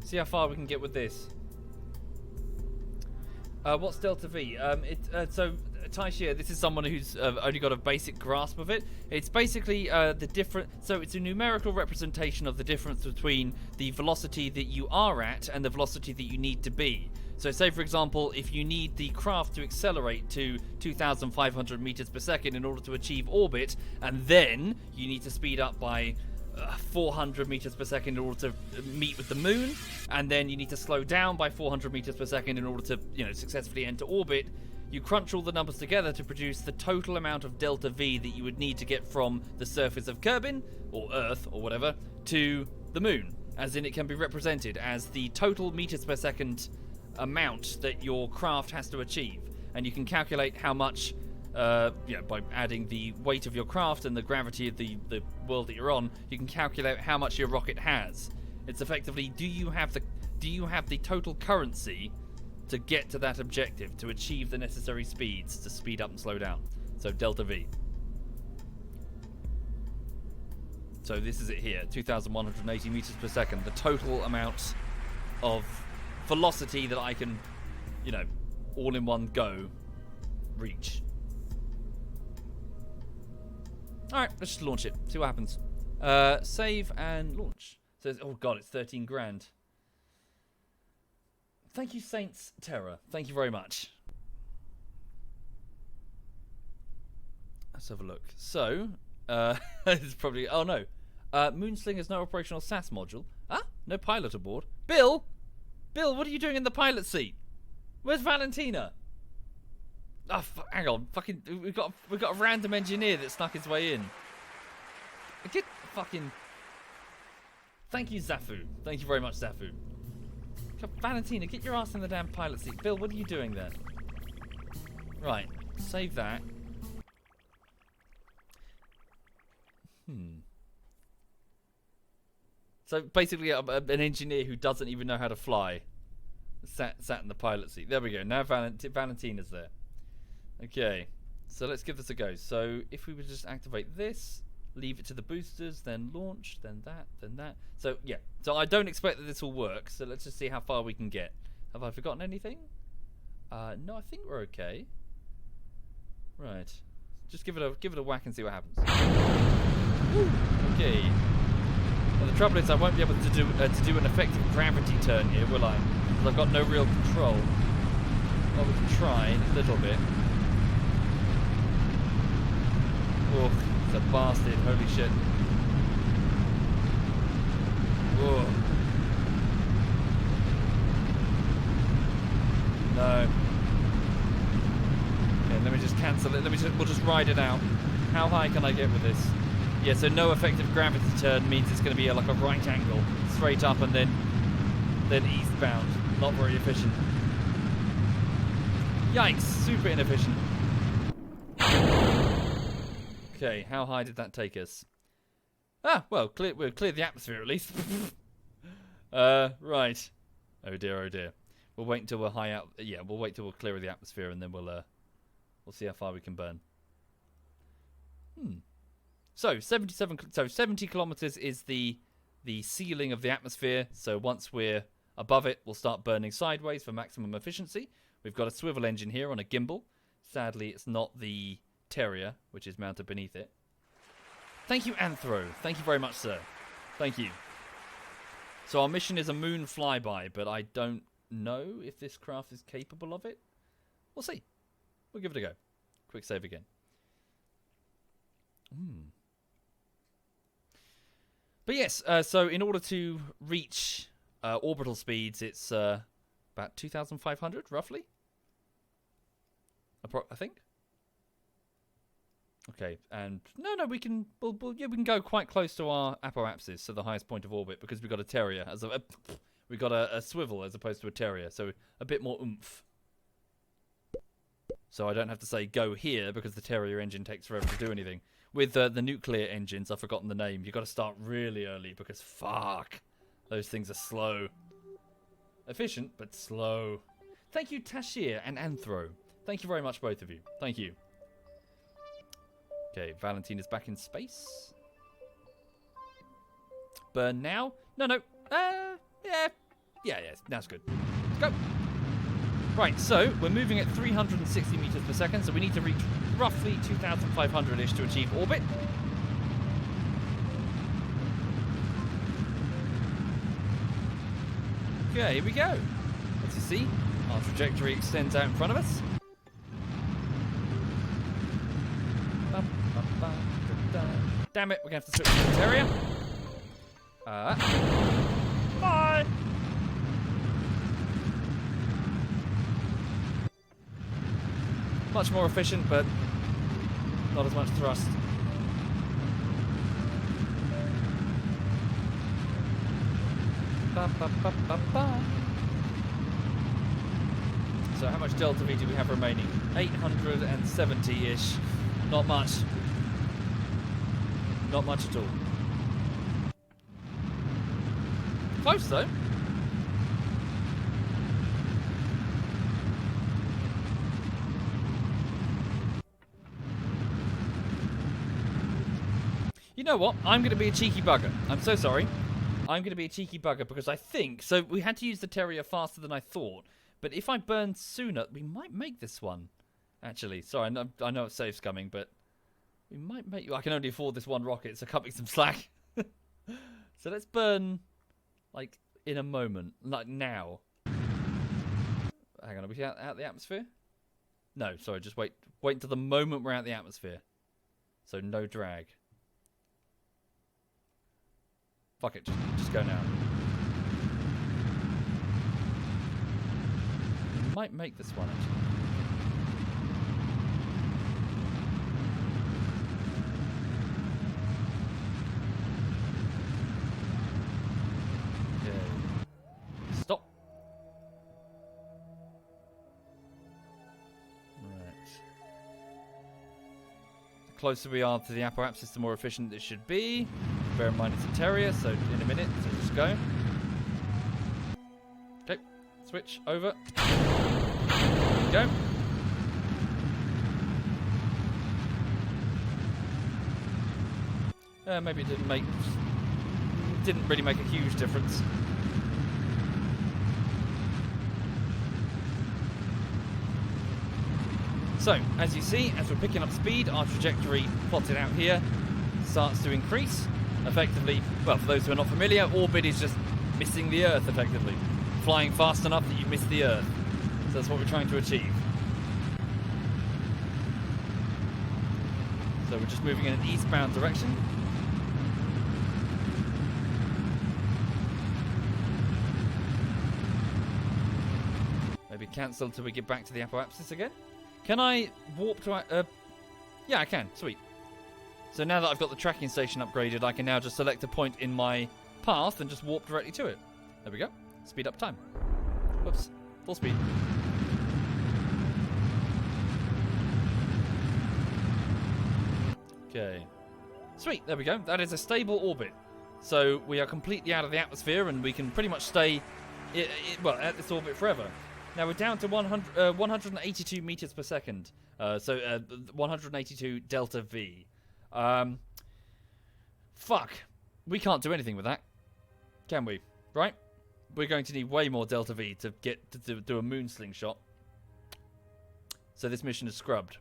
See how far we can get with this. What's Delta V? So Taishia, this is someone who's only got a basic grasp of it. It's basically the different. So it's a numerical representation of the difference between the velocity that you are at and the velocity that you need to be. So say, for example, if you need the craft to accelerate to 2,500 meters per second in order to achieve orbit, and then you need to speed up by 400 meters per second in order to meet with the moon, and then you need to slow down by 400 meters per second in order to, successfully enter orbit. You crunch all the numbers together to produce the total amount of Delta V that you would need to get from the surface of Kerbin, or Earth, or whatever, to the moon. As in, it can be represented as the total meters per second amount that your craft has to achieve. And you can calculate how much, by adding the weight of your craft and the gravity of the world that you're on, you can calculate how much your rocket has. It's effectively, do you have the total currency to get to that objective, to achieve the necessary speeds to speed up and slow down? So Delta V. So this is it here, 2,180 meters per second, the total amount of velocity that I can, all in one go, reach. Alright, let's just launch it, see what happens. Save and launch. So, oh god, it's 13 grand. Thank you, Saints Terror. Thank you very much. Let's have a look. So, it's probably... Oh, no. Moonsling has no operational SAS module. Ah, no pilot aboard. Bill! Bill, what are you doing in the pilot seat? Where's Valentina? Oh, hang on. Fucking... We've got a random engineer that snuck his way in. Get fucking... Thank you, Zafu. Thank you very much, Zafu. Valentina, get your ass in the damn pilot seat. Bill, what are you doing there? Right, save that. So basically, an engineer who doesn't even know how to fly sat in the pilot seat. There we go. Now Valentina's there. Okay, so let's give this a go. So if we would just activate this, leave it to the boosters, then launch, then that. So yeah, so I don't expect that this will work. So let's just see how far we can get. Have I forgotten anything? No, I think we're okay. Right, just give it a whack and see what happens. Woo. Okay. Now, the trouble is I won't be able to do an effective gravity turn here, will I? Because I've got no real control. Well, we can try a little bit. Oh, it's a bastard. Holy shit. Whoa. No. Okay, let me just cancel it. We'll just ride it out. How high can I get with this? Yeah, so no effective gravity turn means it's going to be like a right angle, straight up and then eastbound. Not very efficient. Yikes, super inefficient. Okay, how high did that take us? Ah, well, we'll clear the atmosphere at least. Right. Oh dear, oh dear. We'll wait until we're high out. Yeah, we'll wait till we're clear of the atmosphere, and then we'll see how far we can burn. So 70 kilometers is the ceiling of the atmosphere. So once we're above it, we'll start burning sideways for maximum efficiency. We've got a swivel engine here on a gimbal. Sadly, it's not the Terrier, which is mounted beneath it. Thank you, Anthro. Thank you very much, sir. Thank you. So our mission is a moon flyby, but I don't know if this craft is capable of it. We'll see. We'll give it a go. Quick save again. But yes, so in order to reach orbital speeds, it's about 2,500 roughly. I think. Okay, and no, we can we can go quite close to our apoapsis, so the highest point of orbit, because we've got a Terrier we've got a swivel as opposed to a Terrier, so a bit more oomph. So I don't have to say go here because the Terrier engine takes forever to do anything. With the nuclear engines, I've forgotten the name. You've got to start really early because fuck, those things are slow. Efficient, but slow. Thank you, Tashir and Anthro. Thank you very much, both of you. Thank you. Okay, Valentine is back in space. Burn now? No. Yeah, now's good. Let's go. Right, so we're moving at 360 meters per second, so we need to reach roughly 2,500-ish to achieve orbit. Okay, here we go. As you see, our trajectory extends out in front of us. Damn it, we're going to have to switch to the Terrier. Bye! Much more efficient, but not as much thrust. So how much Delta V do we have remaining? 870-ish. Not much. Not much at all. Close though. You know what? I'm going to be a cheeky bugger. I'm so sorry. I'm going to be a cheeky bugger because I think... So we had to use the Terrier faster than I thought. But if I burn sooner, we might make this one. Actually, sorry, I know it's safe's coming, but... We might make... I can only afford this one rocket, so cut me some slack. So let's burn... Like, in a moment. Like, now. Hang on, are we out the atmosphere? No, sorry, just wait until the moment we're out the atmosphere. So no drag. Fuck it, just go now. We might make this one, actually. Okay. Stop. Right. The closer we are to the apoapsis, the more efficient it should be. Bear in mind it's a Terrier, so in a minute, so just go. Okay, switch over. Go. Maybe it didn't really make a huge difference. So, as you see, as we're picking up speed, our trajectory plotted out here. starts to increase. Effectively, well, for those who are not familiar, orbit is just missing the Earth, effectively. Flying fast enough that you miss the Earth. So that's what we're trying to achieve. So we're just moving in an eastbound direction. Maybe cancel till we get back to the apoapsis again. Can I warp to... yeah, I can. Sweet. So now that I've got the tracking station upgraded, I can now just select a point in my path and just warp directly to it. There we go. Speed up time. Whoops. Full speed. Okay. Sweet. There we go. That is a stable orbit. So we are completely out of the atmosphere and we can pretty much stay well, at this orbit forever. Now we're down to 182 meters per second. 182 delta V. Fuck. We can't do anything with that. Can we? Right? We're going to need way more delta V to get to do a moon slingshot. So this mission is scrubbed.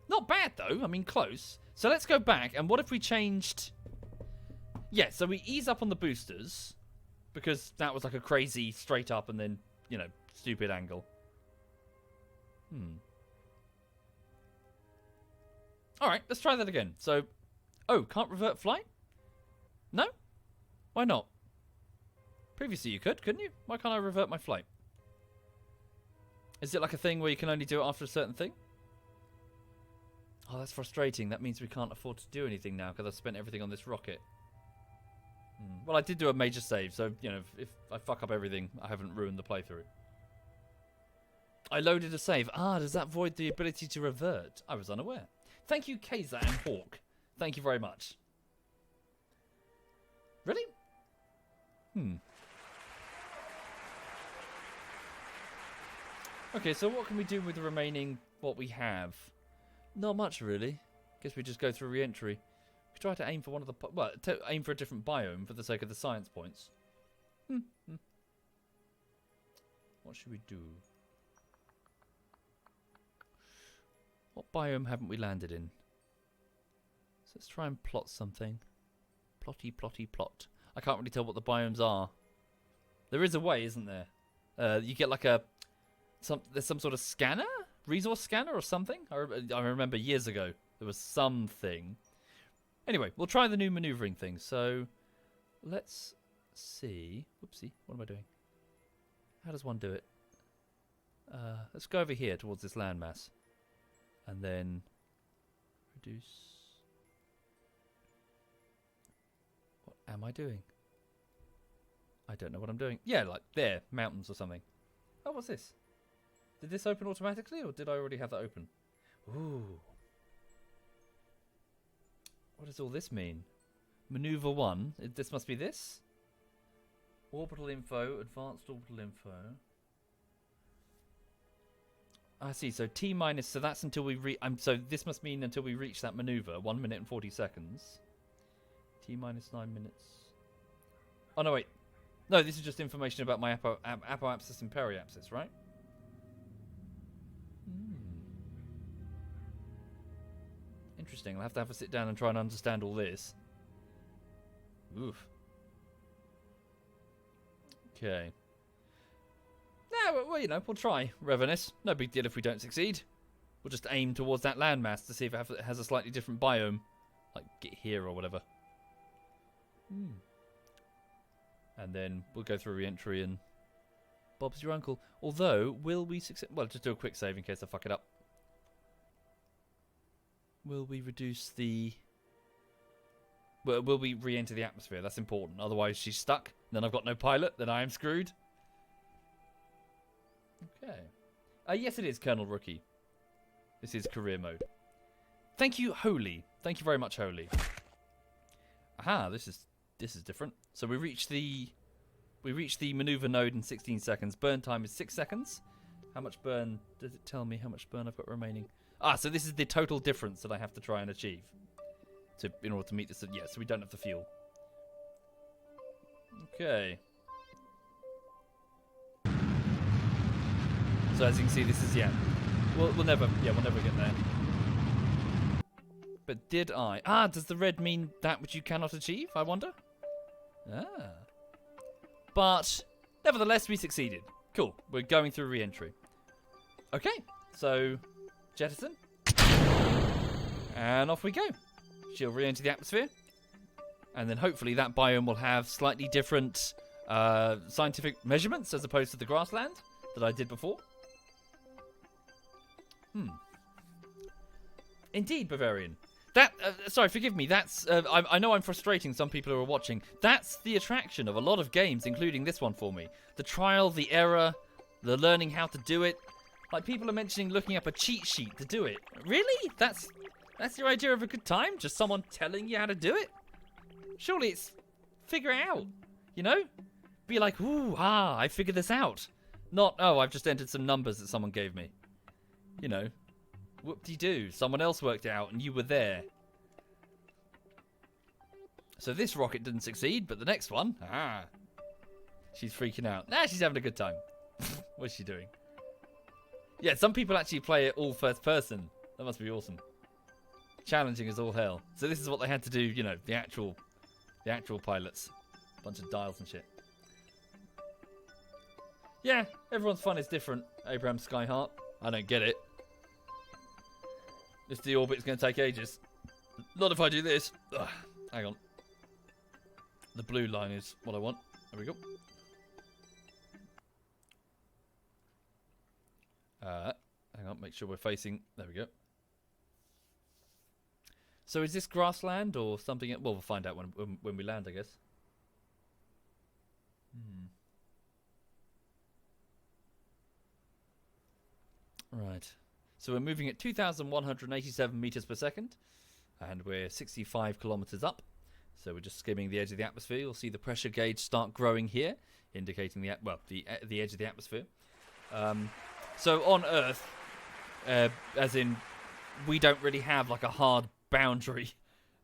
Not bad though. I mean, close. So let's go back. And what if we changed... Yeah, so we ease up on the boosters. Because that was like a crazy straight up and then, you know, stupid angle. Alright, let's try that again. So, oh, can't revert flight? No? Why not? Previously you could, couldn't you? Why can't I revert my flight? Is it like a thing where you can only do it after a certain thing? Oh, that's frustrating. That means we can't afford to do anything now because I've spent everything on this rocket. Well, I did do a major save, so, you know, if I fuck up everything, I haven't ruined the playthrough. I loaded a save. Ah, does that void the ability to revert? I was unaware. Thank you, Kaiser and Hawk. Thank you very much. Really? Okay, so what can we do with the remaining what we have? Not much, really. Guess we just go through re-entry. We try to aim for one of the... Well, to aim for a different biome for the sake of the science points. What should we do? What biome haven't we landed in? So let's try and plot something. Plotty, plotty, plot. I can't really tell what the biomes are. There is a way, isn't there? You get like a... there's some sort of scanner? Resource scanner or something? I remember years ago there was something. Anyway, we'll try the new maneuvering thing. So, let's see. Whoopsie, what am I doing? How does one do it? Let's go over here towards this landmass. And then reduce. What am I doing? I don't know what I'm doing. Yeah, like there, mountains or something. Oh, what's this? Did this open automatically or did I already have that open? Ooh. What does all this mean? Maneuver 1. This must be this? Orbital info, advanced orbital info. I see, so T minus, so that's until we reach, so this must mean until we reach that maneuver, 1 minute and 40 seconds. T minus 9 minutes. Oh no, wait. No, this is just information about my apoapsis and periapsis, right? Interesting, I'll have to sit down and try and understand all this. Oof. Okay. Yeah, well, you know, we'll try, Revenus. No big deal if we don't succeed. We'll just aim towards that landmass to see if it has a slightly different biome. Like, get here or whatever. And then we'll go through re-entry and... Bob's your uncle. Although, will we succeed... Well, just do a quick save in case I fuck it up. Will we reduce the... Well, will we re-enter the atmosphere? That's important. Otherwise, she's stuck. Then I've got no pilot. Then I am screwed. Okay. Yes, it is, Colonel Rookie. This is career mode. Thank you, Holy. Thank you very much, Holy. Aha, this is different. So we reach the maneuver node in 16 seconds. Burn time is 6 seconds. How much burn does it tell me? How much burn I've got remaining? Ah, so this is the total difference that I have to try and achieve in order to meet this. Yeah, so we don't have the fuel. Okay. So as you can see, this is we'll never get there. But did I? Ah, does the red mean that which you cannot achieve, I wonder? Ah. But, nevertheless, we succeeded. Cool. We're going through re-entry. Okay, so, jettison. And off we go. She'll re-enter the atmosphere. And then hopefully that biome will have slightly different scientific measurements as opposed to the grassland that I did before. Indeed, Bavarian. That, sorry, forgive me, that's, I know I'm frustrating some people who are watching. That's the attraction of a lot of games, including this one for me. The trial, the error, the learning how to do it. Like, people are mentioning looking up a cheat sheet to do it. Really? That's your idea of a good time? Just someone telling you how to do it? Surely it's figure it out, you know? Be like, ooh, I figured this out. Not, oh, I've just entered some numbers that someone gave me. You know. Whoop-de-doo, someone else worked it out and you were there. So this rocket didn't succeed, but the next one, she's freaking out. Nah, she's having a good time. What's she doing? Yeah, some people actually play it all first person. That must be awesome. Challenging as all hell. So this is what they had to do, you know, the actual pilots. Bunch of dials and shit. Yeah, everyone's fun is different, Abraham Skyheart. I don't get it. This deorbit's going to take ages. Not if I do this. Ugh, hang on. The blue line is what I want. There we go. Hang on, make sure we're facing... There we go. So is this grassland or something... Well, we'll find out when we land, I guess. Right. So we're moving at 2,187 meters per second, and we're 65 kilometers up. So we're just skimming the edge of the atmosphere. You'll see the pressure gauge start growing here, indicating the edge of the atmosphere. So on Earth, as in, we don't really have like a hard boundary.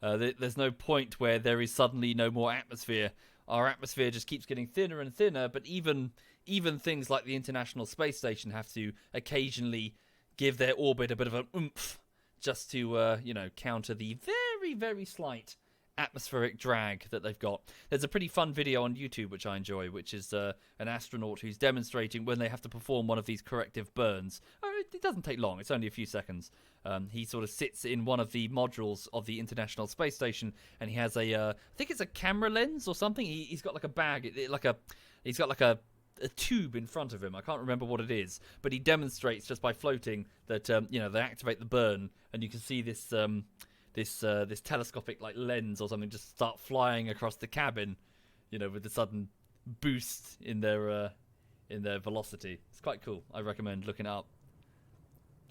There's no point where there is suddenly no more atmosphere. Our atmosphere just keeps getting thinner and thinner. But even things like the International Space Station have to occasionally give their orbit a bit of an oomph just to, counter the very, very slight atmospheric drag that they've got. There's a pretty fun video on YouTube which I enjoy, which is an astronaut who's demonstrating when they have to perform one of these corrective burns. It doesn't take long, it's only a few seconds. He sort of sits in one of the modules of the International Space Station, and he has I think it's a camera lens or something. He's got like a bag, he's got like a tube in front of him. I can't remember what it is, but he demonstrates just by floating that they activate the burn, and you can see this this telescopic like lens or something just start flying across the cabin, with the sudden boost in their velocity. It's quite cool. I recommend looking it up.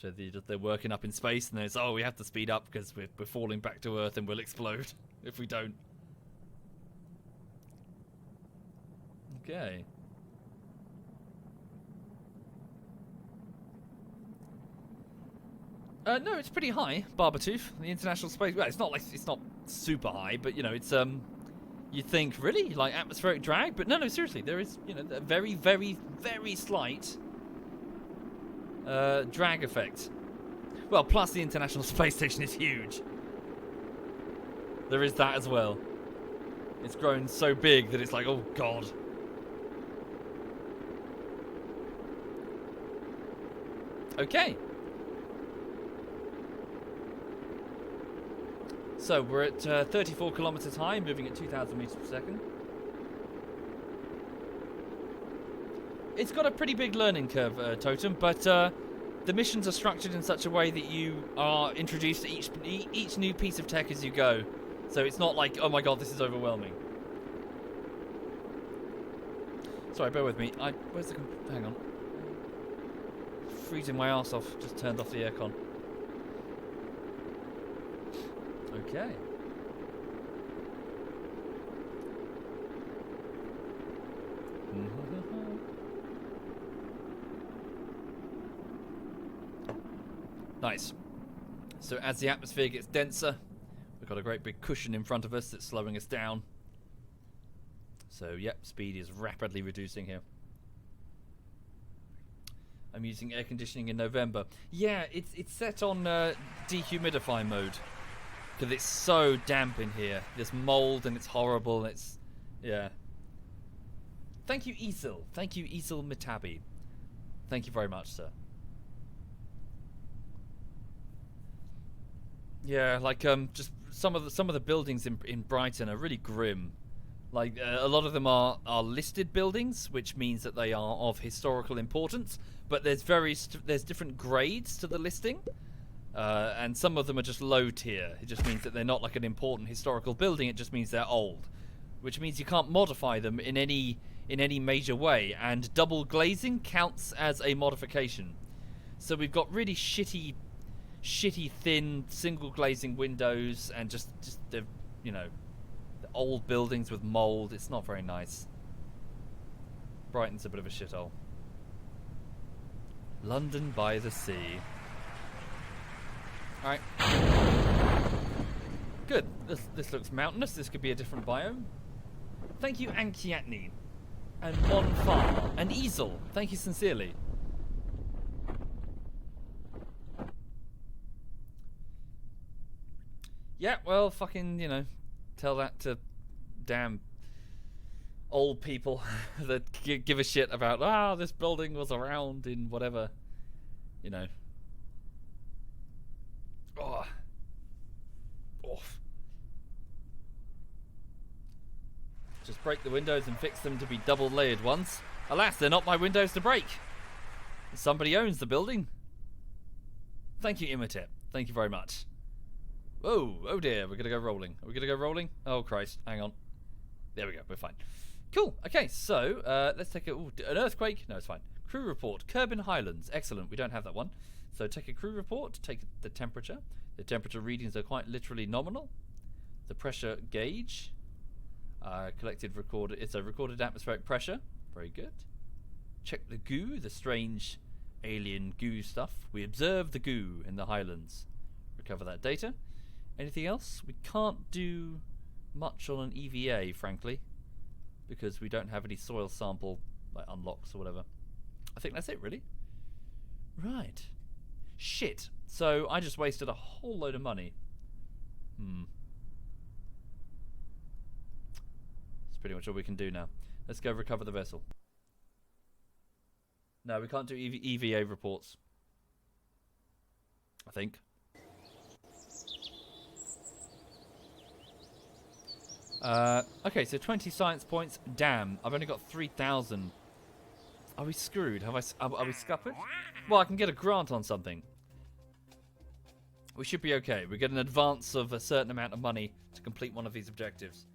So they're working up in space, and there's we have to speed up because we're falling back to Earth and we'll explode if we don't. Okay. No, it's pretty high, Barbertooth. The International Space... Well, it's not super high, but, it's, you'd think, really? Like, atmospheric drag? But no, seriously, there is, a very, very, very slight drag effect. Well, plus the International Space Station is huge. There is that as well. It's grown so big that it's like, oh, God. Okay. So we're at 34 kilometers high, moving at 2,000 meters per second. It's got a pretty big learning curve, Totem, but the missions are structured in such a way that you are introduced to each new piece of tech as you go. So it's not like, oh my god, this is overwhelming. Sorry, bear with me. Where's the... Hang on. Freezing my arse off. Just turned off the aircon. Okay. Nice. So as the atmosphere gets denser, we've got a great big cushion in front of us that's slowing us down. So, yep, speed is rapidly reducing here. I'm using air conditioning in November. Yeah, it's set on dehumidify mode. Because it's so damp in here. There's mold and it's horrible. And it's... Yeah. Thank you, Easel. Thank you, Easel Mitabi. Thank you very much, sir. Yeah, like just some of the buildings in Brighton are really grim. Like a lot of them are listed buildings, which means that they are of historical importance. But there's there's different grades to the listing, and some of them are just low tier. It just means that they're not like an important historical building. It just means they're old, which means you can't modify them in any major way. And double glazing counts as a modification. So we've got really shitty thin single glazing windows and just the the old buildings with mold. It's not very nice. Brighton's a bit of a shithole. London by the sea. Alright. Good. This looks mountainous. This could be a different biome. Thank you, Ankiatni. And Monfar. And Easel. Thank you sincerely. Yeah, well, fucking, tell that to damn old people that give a shit about, this building was around in whatever, Oh. Just break the windows and fix them to be double layered ones. Alas, they're not my windows to break. Somebody owns the building. Thank you, Imitate. Thank you very much. Whoa, oh dear, we're gonna go rolling. Are we gonna go rolling? Oh Christ, hang on. There we go, we're fine. Cool, okay, so, let's take an earthquake. No, it's fine. Crew report, Kerbal Highlands. Excellent, we don't have that one. So take a crew report, take the temperature. The temperature readings are quite literally nominal. The pressure gauge, it's a recorded atmospheric pressure. Very good. Check the goo, the strange alien goo stuff. We observe the goo in the Highlands. Recover that data. Anything else? We can't do much on an EVA, frankly, because we don't have any soil sample unlocks or whatever. I think that's it, really. Right. Shit. So I just wasted a whole load of money. That's pretty much all we can do now. Let's go recover the vessel. No, we can't do EVA reports, I think. Okay, so 20 science points. Damn, I've only got 3,000. Are we screwed? Are we scuppered? Well, I can get a grant on something. We should be okay. We get an advance of a certain amount of money to complete one of these objectives.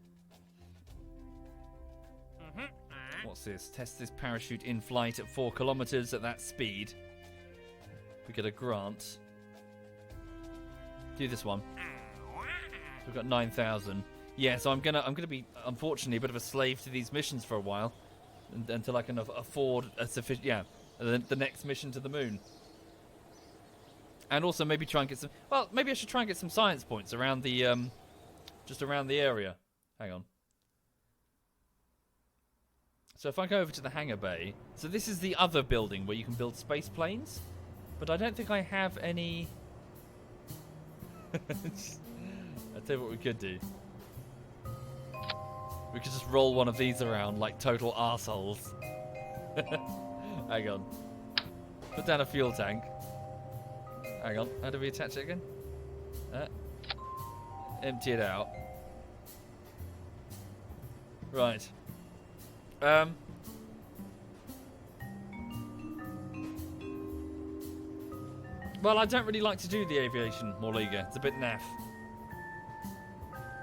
What's this? Test this parachute in flight at 4 kilometers at that speed. We get a grant. Do this one. We've got 9,000. Yeah, so I'm gonna be, unfortunately, a bit of a slave to these missions for a while, until I can afford a sufficient, the next mission to the moon. And also maybe try and get some. Well, maybe I should try and get some science points around the, just around the area. Hang on. So if I go over to the hangar bay, so this is the other building where you can build space planes, but I don't think I have any. I'll tell you what we could do. We could just roll one of these around like total arseholes. Hang on. Put down a fuel tank. Hang on. How do we attach it again? Empty it out. Right. Well, I don't really like to do the aviation, Morliga. It's a bit naff.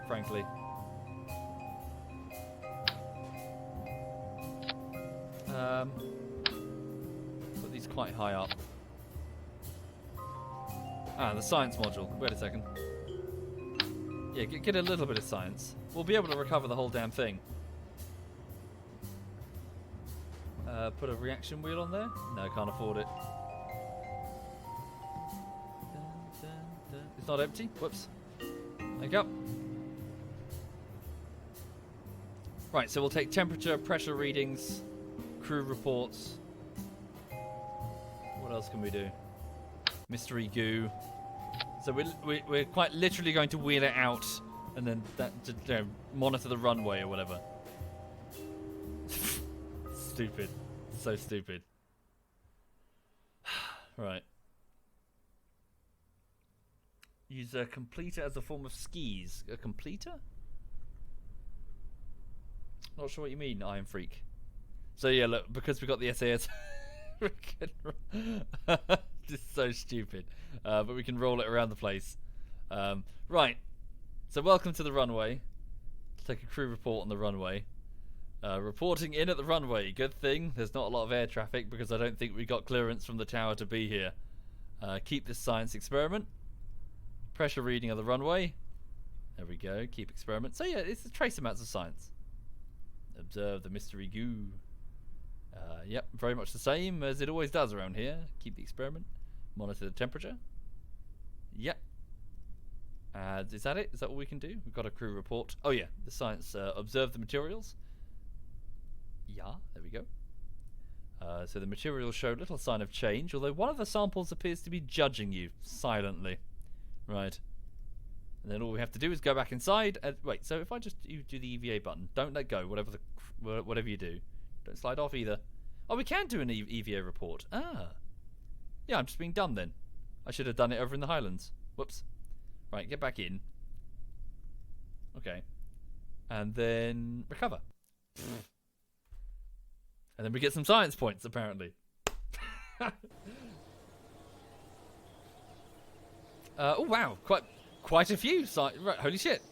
Frankly. Put these quite high up. The science module. Wait a second. Yeah, get a little bit of science. We'll be able to recover the whole damn thing. Put a reaction wheel on there? No, can't afford it. It's not empty. Whoops. There you go. Right, so we'll take temperature, pressure readings, crew reports. What else can we do? Mystery goo. So we're quite literally going to wheel it out and then monitor the runway or whatever. Stupid. So stupid. Right. Use a completer as a form of skis. A completer? Not sure what you mean, Iron Freak. So yeah, look, because we got the SAS, just so stupid. But we can roll it around the place. Right. So welcome to the runway. Let's take a crew report on the runway. Reporting in at the runway. Good thing there's not a lot of air traffic because I don't think we got clearance from the tower to be here. Keep this science experiment. Pressure reading of the runway. There we go. Keep experiment. So yeah, it's the trace amounts of science. Observe the mystery goo. Yep, very much the same as it always does around here. Keep the experiment. Monitor the temperature. Yep. Is that it? Is that all we can do? We've got a crew report. Oh yeah, the science. Observe the materials. Yeah, there we go. So the materials show little sign of change, although one of the samples appears to be judging you silently. Right. And then all we have to do is go back inside. Wait, so if I just do the EVA button, don't let go, whatever you do. Don't slide off either. Oh, we can do an EVA report. Ah. Yeah, I'm just being dumb then. I should have done it over in the Highlands. Whoops. Right, get back in. Okay. And then recover. And then we get some science points, apparently. Oh, wow. Quite a few. Right, holy shit.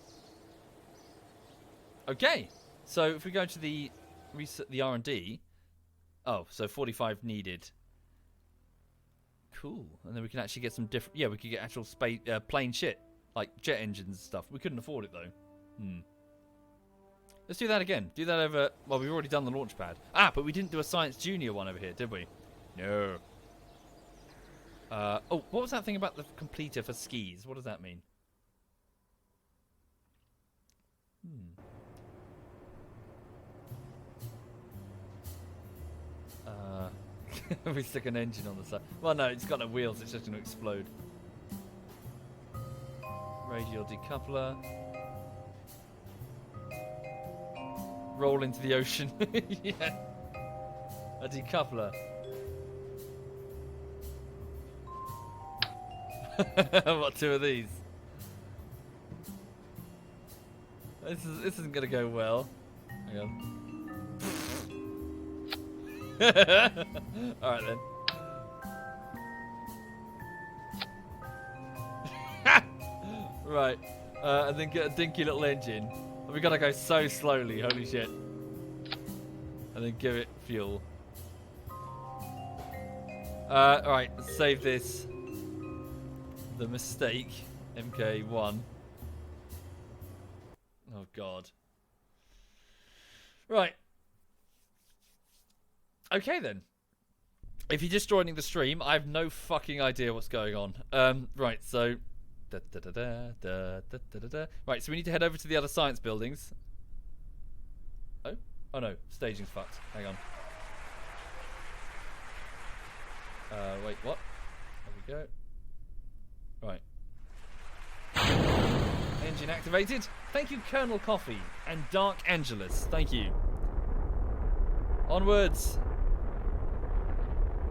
Okay. So if we go to the R&D. Oh, so 45 needed. Cool. And then we can actually get some different... Yeah, we could get actual plane shit. Like jet engines and stuff. We couldn't afford it, though. Let's do that again. Do that over... Well, we've already done the launch pad. Ah, but we didn't do a Science Junior one over here, did we? No. Oh, what was that thing about the completer for skis? What does that mean? We stick an engine on the side. Well, no, it's got no wheels. It's just going to explode. Radial decoupler. Roll into the ocean. Yeah. A decoupler. What, two of these? This isn't going to go well. Hang on. Alright then. Right. And then get a dinky little engine. We gotta go so slowly, holy shit. And then give it fuel. Alright, let's save this. The mistake. MK1. Oh god. Right. Okay then. If you're just joining the stream, I have no fucking idea what's going on. Right, so... Right, so we need to head over to the other science buildings. Oh? Oh no, staging's fucked. Hang on. Wait, what? There we go. Right. Engine activated. Thank you, Colonel Coffee and Dark Angelus. Thank you. Onwards.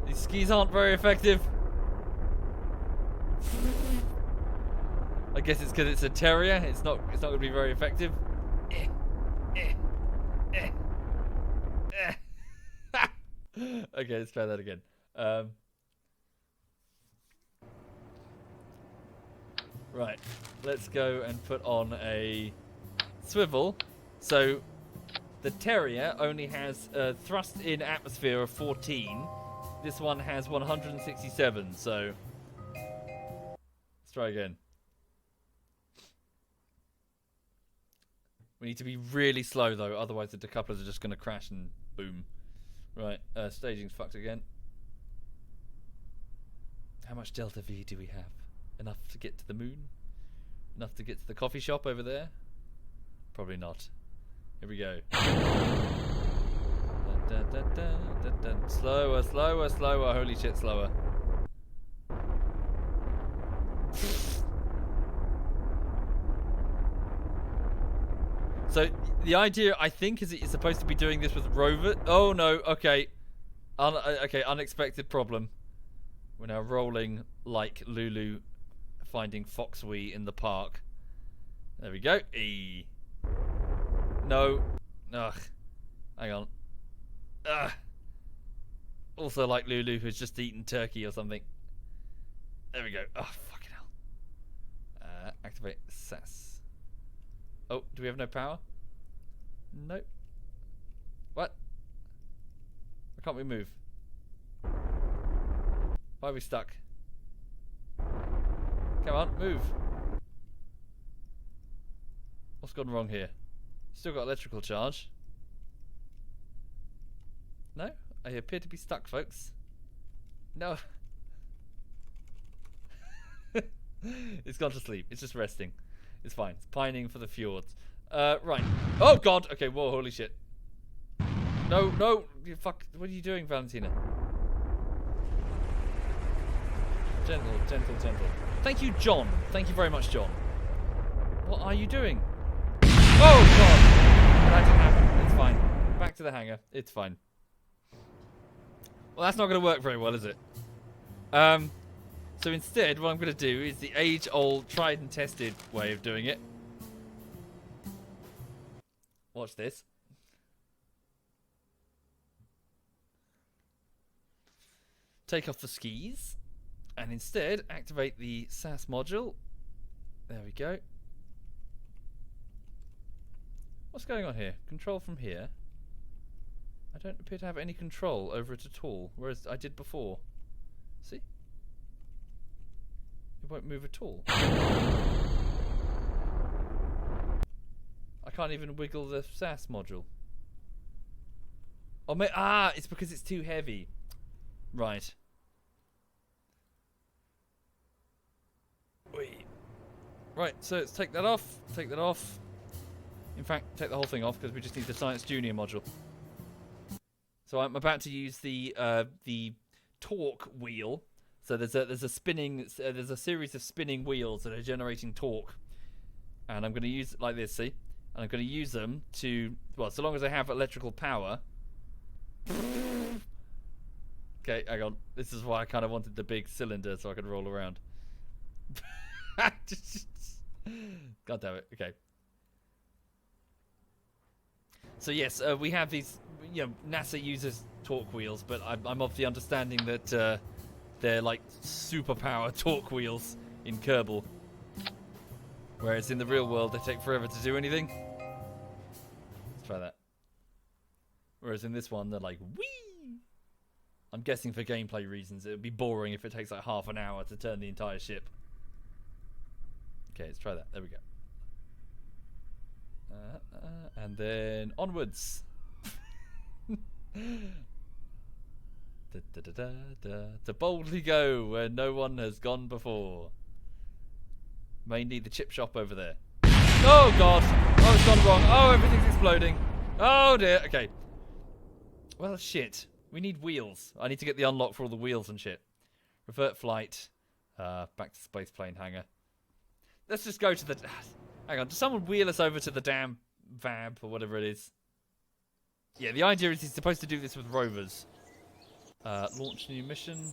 These skis aren't very effective. I guess it's because it's a terrier. It's not going to be very effective. Okay, let's try that again. Right, let's go and put on a swivel. So the terrier only has a thrust in atmosphere of 14. This one has 167, so let's try again. We need to be really slow though, otherwise the decouplers are just going to crash and boom. Right, staging's fucked again. How much Delta V do we have? Enough to get to the moon? Enough to get to the coffee shop over there? Probably not. Here we go. Slower, slower, slower. Holy shit, slower. So the idea, I think, is that you're supposed to be doing this with rover. Oh no, okay. Okay, unexpected problem. We're now rolling like Lulu finding Foxwee in the park. There we go. E. No. Ugh. Hang on. Ugh. Also like Lulu who's just eaten turkey or something. There we go. Oh, fucking hell. Activate SAS. Oh, do we have no power? Nope. What? Why can't we move? Why are we stuck? Come on, move. What's gone wrong here? Still got electrical charge. No? I appear to be stuck, folks. No. It's gone to sleep. It's just resting. It's fine. It's pining for the fjords. Right. Oh, God. Okay, whoa, holy shit. No, no. You fuck. What are you doing, Valentina? Gentle, gentle, gentle. Thank you, John. Thank you very much, John. What are you doing? Oh, God. That didn't happen. It's fine. Back to the hangar. It's fine. Well, that's not going to work very well, is it? So instead, what I'm going to do is the age-old, tried and tested way of doing it. Watch this. Take off the skis. And instead, activate the SAS module. There we go. What's going on here? Control from here. I don't appear to have any control over it at all, whereas I did before. See? It won't move at all. I can't even wiggle the SAS module. Oh, it's because it's too heavy. Right. Wait. Right, so let's take that off. Take that off. In fact, take the whole thing off because we just need the Science Junior module. So I'm about to use the torque wheel. So there's a series of spinning wheels that are generating torque, and I'm going to use it like this. See, and I'm going to use them to, well, so long as I have electrical power. Okay, hang on. This is why I kind of wanted the big cylinder so I could roll around. God damn it. Okay. So yes, we have these. You know, NASA uses torque wheels, but I'm of the understanding that they're like superpower torque wheels in Kerbal, whereas in the real world they take forever to do anything. Let's try that. Whereas in this one they're like whee. I'm guessing for gameplay reasons it would be boring if it takes like half an hour to turn the entire ship. Okay, let's try that. There we go. And then onwards. To boldly go where no one has gone before. Mainly the chip shop over there. Oh God! Oh, it's gone wrong. Oh, everything's exploding. Oh dear. Okay. Well, shit. We need wheels. I need to get the unlock for all the wheels and shit. Revert flight. Back to space plane hangar. Let's just go to the. Hang on. Does someone wheel us over to the damn VAB or whatever it is? Yeah, the idea is he's supposed to do this with rovers. Launch new mission.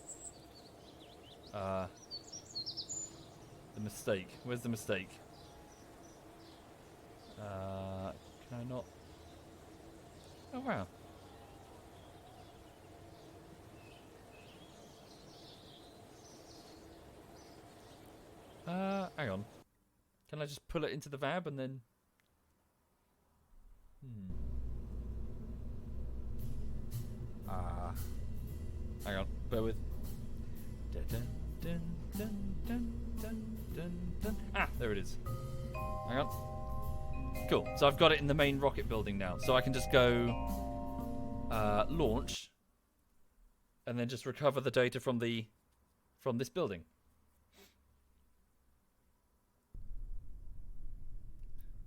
The mistake. Where's the mistake? Can I not? Oh, wow. Hang on. Can I just pull it into the VAB and then... Hang on, bear with. Ah, there it is. Hang on. Cool. So I've got it in the main rocket building now. So I can just go launch and then just recover the data from this building.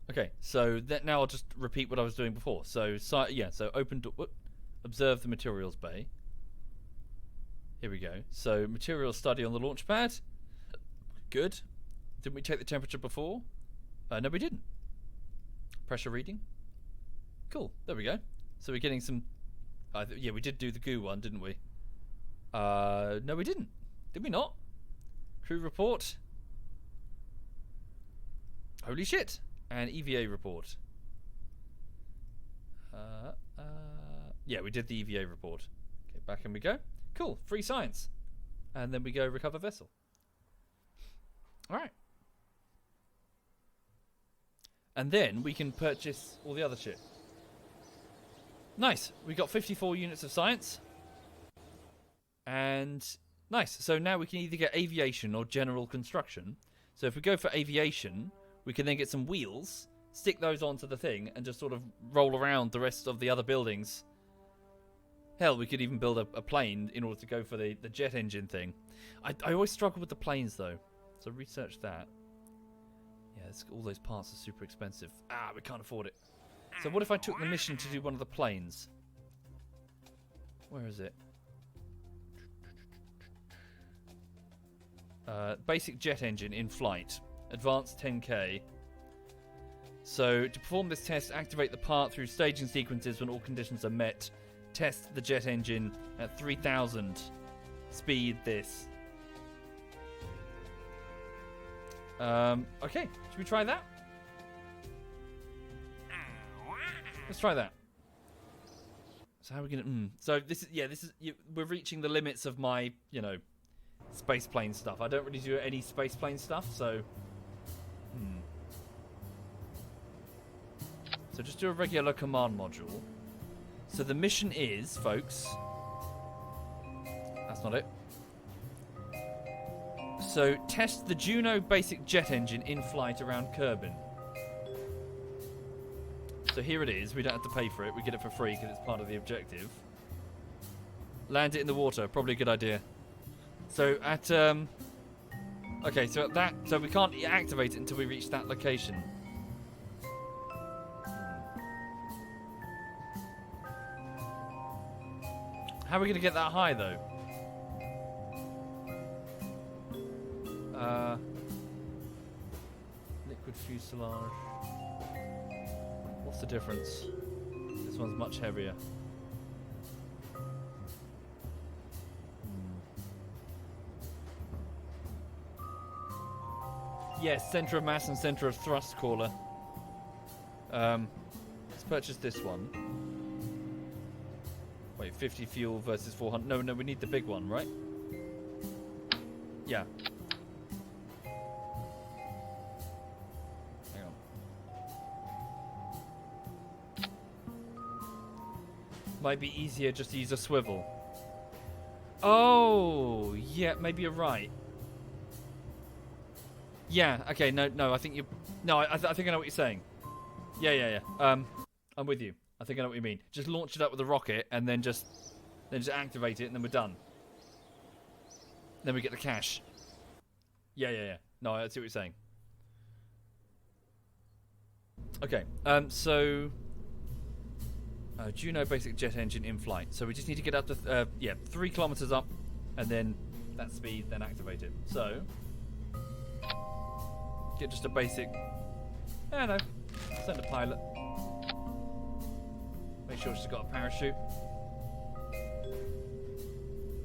Okay, so now I'll just repeat what I was doing before. So open door, observe the materials bay. Here we go. So materials study on the launch pad. Good. Didn't we take the temperature before? No, we didn't. Pressure reading. Cool. There we go. So we're getting some... yeah, we did do the goo one, didn't we? No, we didn't. Did we not? Crew report. Holy shit. And EVA report. Yeah, we did the EVA report. Okay, back and we go. Cool. Free science. And then we go recover vessel. Alright. And then we can purchase all the other shit. Nice. We got 54 units of science. And nice. So now we can either get aviation or general construction. So if we go for aviation, we can then get some wheels, stick those onto the thing, and just sort of roll around the rest of the other buildings. Hell, we could even build a plane in order to go for the jet engine thing. I always struggle with the planes, though. So research that. Yeah, all those parts are super expensive. Ah, we can't afford it. So what if I took the mission to do one of the planes? Where is it? Basic jet engine in flight. Advanced 10k. So to perform this test, activate the part through staging sequences when all conditions are met. Test the jet engine at 3000. Speed this. Okay, should we try that? Let's try that. So how are we gonna? So this is we're reaching the limits of my space plane stuff. I don't really do any space plane stuff, so. So just do a regular command module. So the mission is, folks. That's not it. So test the Juno basic jet engine in flight around Kerbal. So here it is. We don't have to pay for it. We get it for free because it's part of the objective. Land it in the water. Probably a good idea. So at okay, so at that, so we can't activate it until we reach that location. How are we going to get that high, though? Liquid fuselage. What's the difference? This one's much heavier. Yes, center of mass and center of thrust caller. Let's purchase this one. Wait, 50 fuel versus 400. No, we need the big one, right? Yeah. Hang on. Might be easier just to use a swivel. Oh, yeah, maybe you're right. Yeah, okay, no, I think you... No, I think I know what you're saying. Yeah. I'm with you. I think I know what you mean. Just launch it up with a rocket and then just activate it and then we're done. Then we get the cash. Yeah. No, I see what you're saying. Okay, so... Juno basic jet engine in flight. So we just need to get up to, 3 kilometers up and then that speed, then activate it. So... Get just a basic... no. Send a pilot. Make sure she's got a parachute.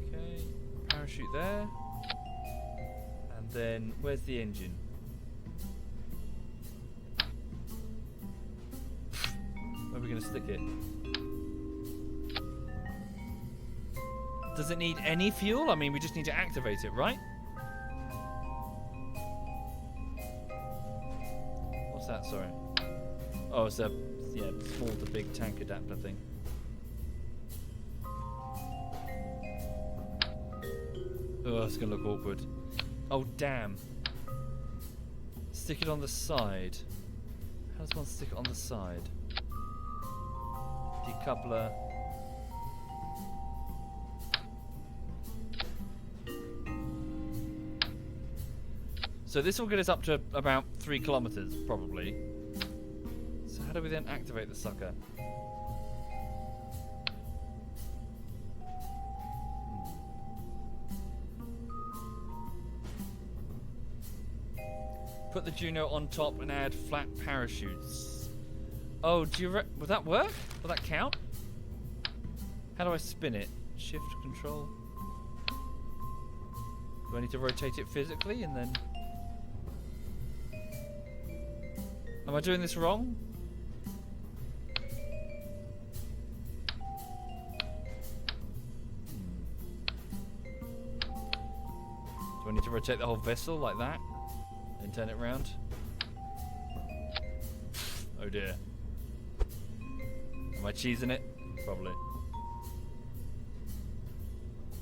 Okay. Parachute there. And then, where's the engine? Where are we going to stick it? Does it need any fuel? I mean, we just need to activate it, right? What's that, sorry? Oh, it's a small to big tank adapter thing. Oh, it's gonna look awkward. Oh, damn. Stick it on the side. How does one stick it on the side? Decoupler. So this will get us up to about 3 kilometers, probably. So how do we then activate the sucker? Put the Juno on top and add flat parachutes. Oh, would that work? Will that count? How do I spin it? Shift control. Do I need to rotate it physically and then... Am I doing this wrong? Do I need to rotate the whole vessel like that? And turn it around? Oh dear. Am I cheesing it? Probably.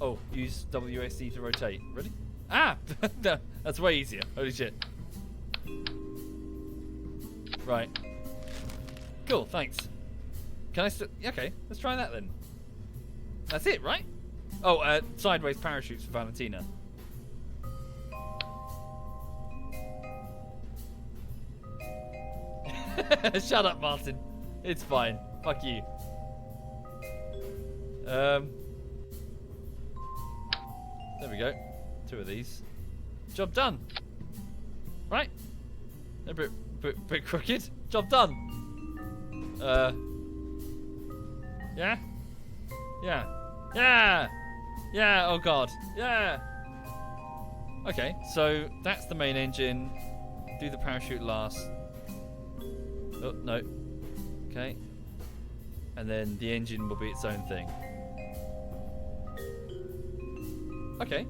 Oh, use WSD to rotate. Really? Ah! That's way easier. Holy shit. Right. Cool, thanks. Can I still... Okay, let's try that then. That's it, right? Oh, sideways parachutes for Valentina. Shut up, Martin. It's fine. Fuck you. There we go. 2 of these. Job done. Right? A bit crooked. Job done. Yeah? Yeah. Yeah! Yeah, oh god. Yeah! Okay, so that's the main engine. Do the parachute last. Oh, no. Okay. And then the engine will be its own thing. Okay.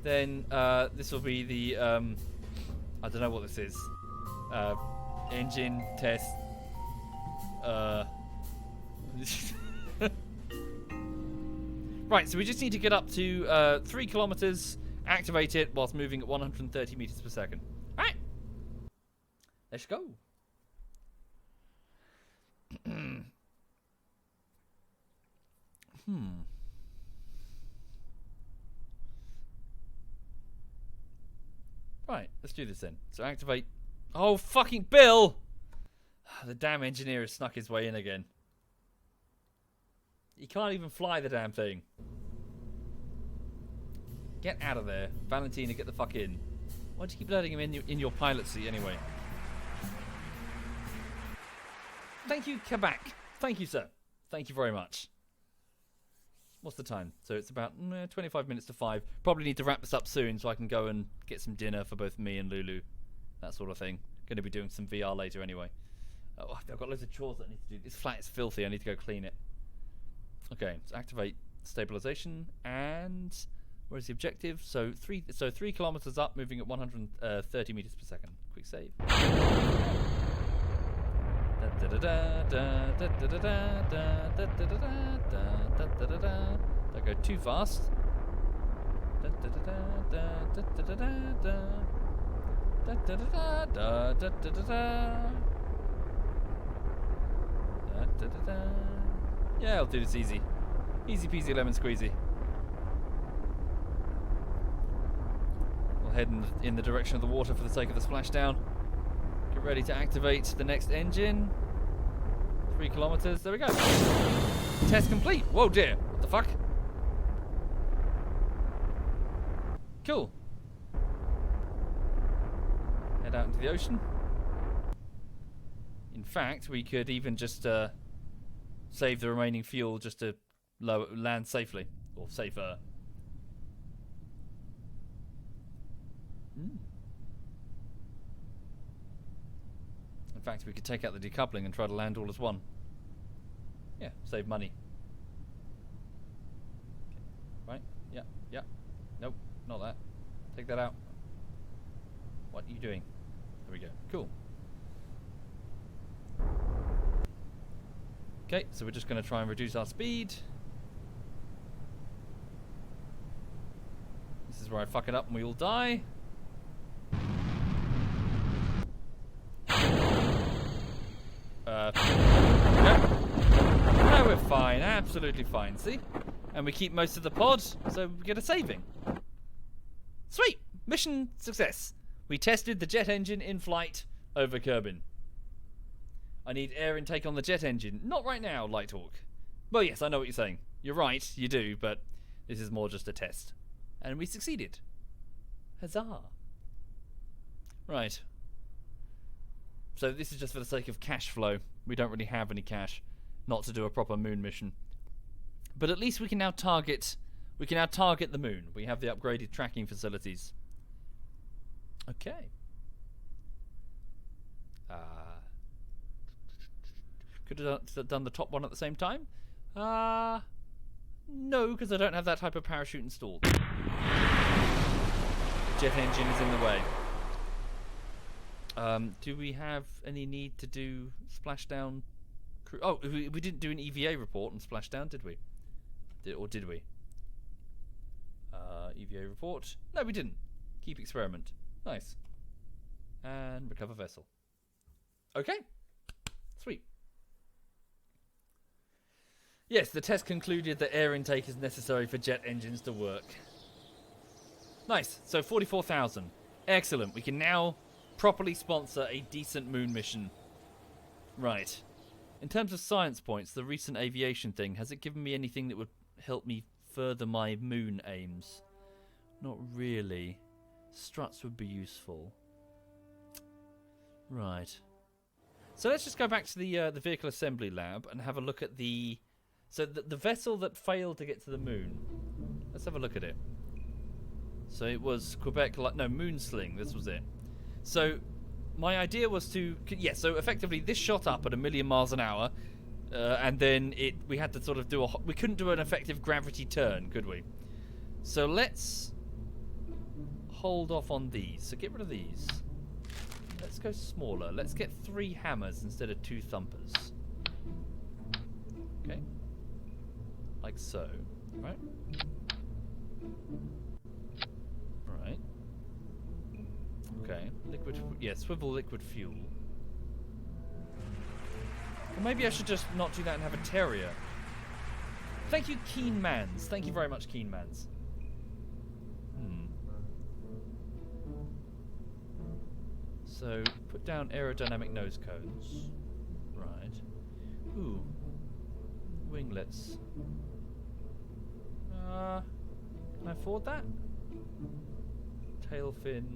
Then this will be the I don't know what this is. Engine test. Right, so we just need to get up to 3 kilometers, activate it whilst moving at 130 meters per second. Alright. Let's go. Right, let's do this then. So activate. Oh, fucking Bill! The damn engineer has snuck his way in again. He can't even fly the damn thing. Get out of there. Valentina, get the fuck in. Why'd you keep letting him in your pilot seat anyway? Thank you, Quebec. Thank you, sir. Thank you very much. What's the time? So it's about 25 minutes to 5. Probably need to wrap this up soon so I can go and get some dinner for both me and Lulu. That sort of thing. Going to be doing some VR later anyway. Oh, I've got loads of chores that I need to do. This flat is filthy. I need to go clean it. Okay, so activate stabilization and where's the objective? So 3 kilometers up, moving at 130 meters per second. Quick save. Don't go too fast. Yeah, I'll do this easy. Easy peasy lemon squeezy. We'll head in the direction of the water for the sake of the splashdown. Get ready to activate the next engine. 3 kilometers. There we go. Test complete. Whoa, dear. What the fuck? Cool. Head out into the ocean. In fact, we could even just save the remaining fuel just to land safely. Or safer. In fact, we could take out the decoupling and try to land all as one. Yeah, save money. Okay. Right? Yeah, yeah. Nope, not that. Take that out. What are you doing? There we go. Cool. Okay, so we're just going to try and reduce our speed. This is where I fuck it up and we all die. No, we're fine. Absolutely fine. See? And we keep most of the pod, so we get a saving. Sweet! Mission success. We tested the jet engine in flight over Kerbal. I need air intake on the jet engine. Not right now, Light Hawk. Well, yes, I know what you're saying. You're right, you do, but this is more just a test. And we succeeded. Huzzah. Right. So this is just for the sake of cash flow. We don't really have any cash, not to do a proper moon mission. But at least we can now target. We can now target the moon. We have the upgraded tracking facilities. Okay. Could have done the top one at the same time. No, because I don't have that type of parachute installed. The jet engine is in the way. Do we have any need to do splashdown? Oh, we didn't do an EVA report on splashdown, did we? Or did we? EVA report. No, we didn't. Keep experiment. Nice. And recover vessel. Okay. Sweet. Yes, the test concluded that air intake is necessary for jet engines to work. Nice. So 44,000. Excellent. We can now properly sponsor a decent moon mission. Right. In terms of science points, the recent aviation thing, has it given me anything that would help me further my moon aims? Not really. Struts would be useful. Right. So let's just go back to the vehicle assembly lab and have a look at the... So the vessel that failed to get to the moon. Let's have a look at it. So it was Quebec... No, Moonsling. This was it. So my idea was to... Yeah, so effectively this shot up at 1,000,000 miles an hour. And then we had to sort of do a... We couldn't do an effective gravity turn, could we? So let's hold off on these. So get rid of these. Let's go smaller. Let's get 3 hammers instead of 2 thumpers. Okay. Like so. Right? Right. Okay. Liquid... Yeah, swivel liquid fuel. Well, maybe I should just not do that and have a Terrier. Thank you, Keen Mans. Thank you very much, Keen Mans. So, put down aerodynamic nose cones. Right. Ooh. Winglets. Can I afford that? Tail fin.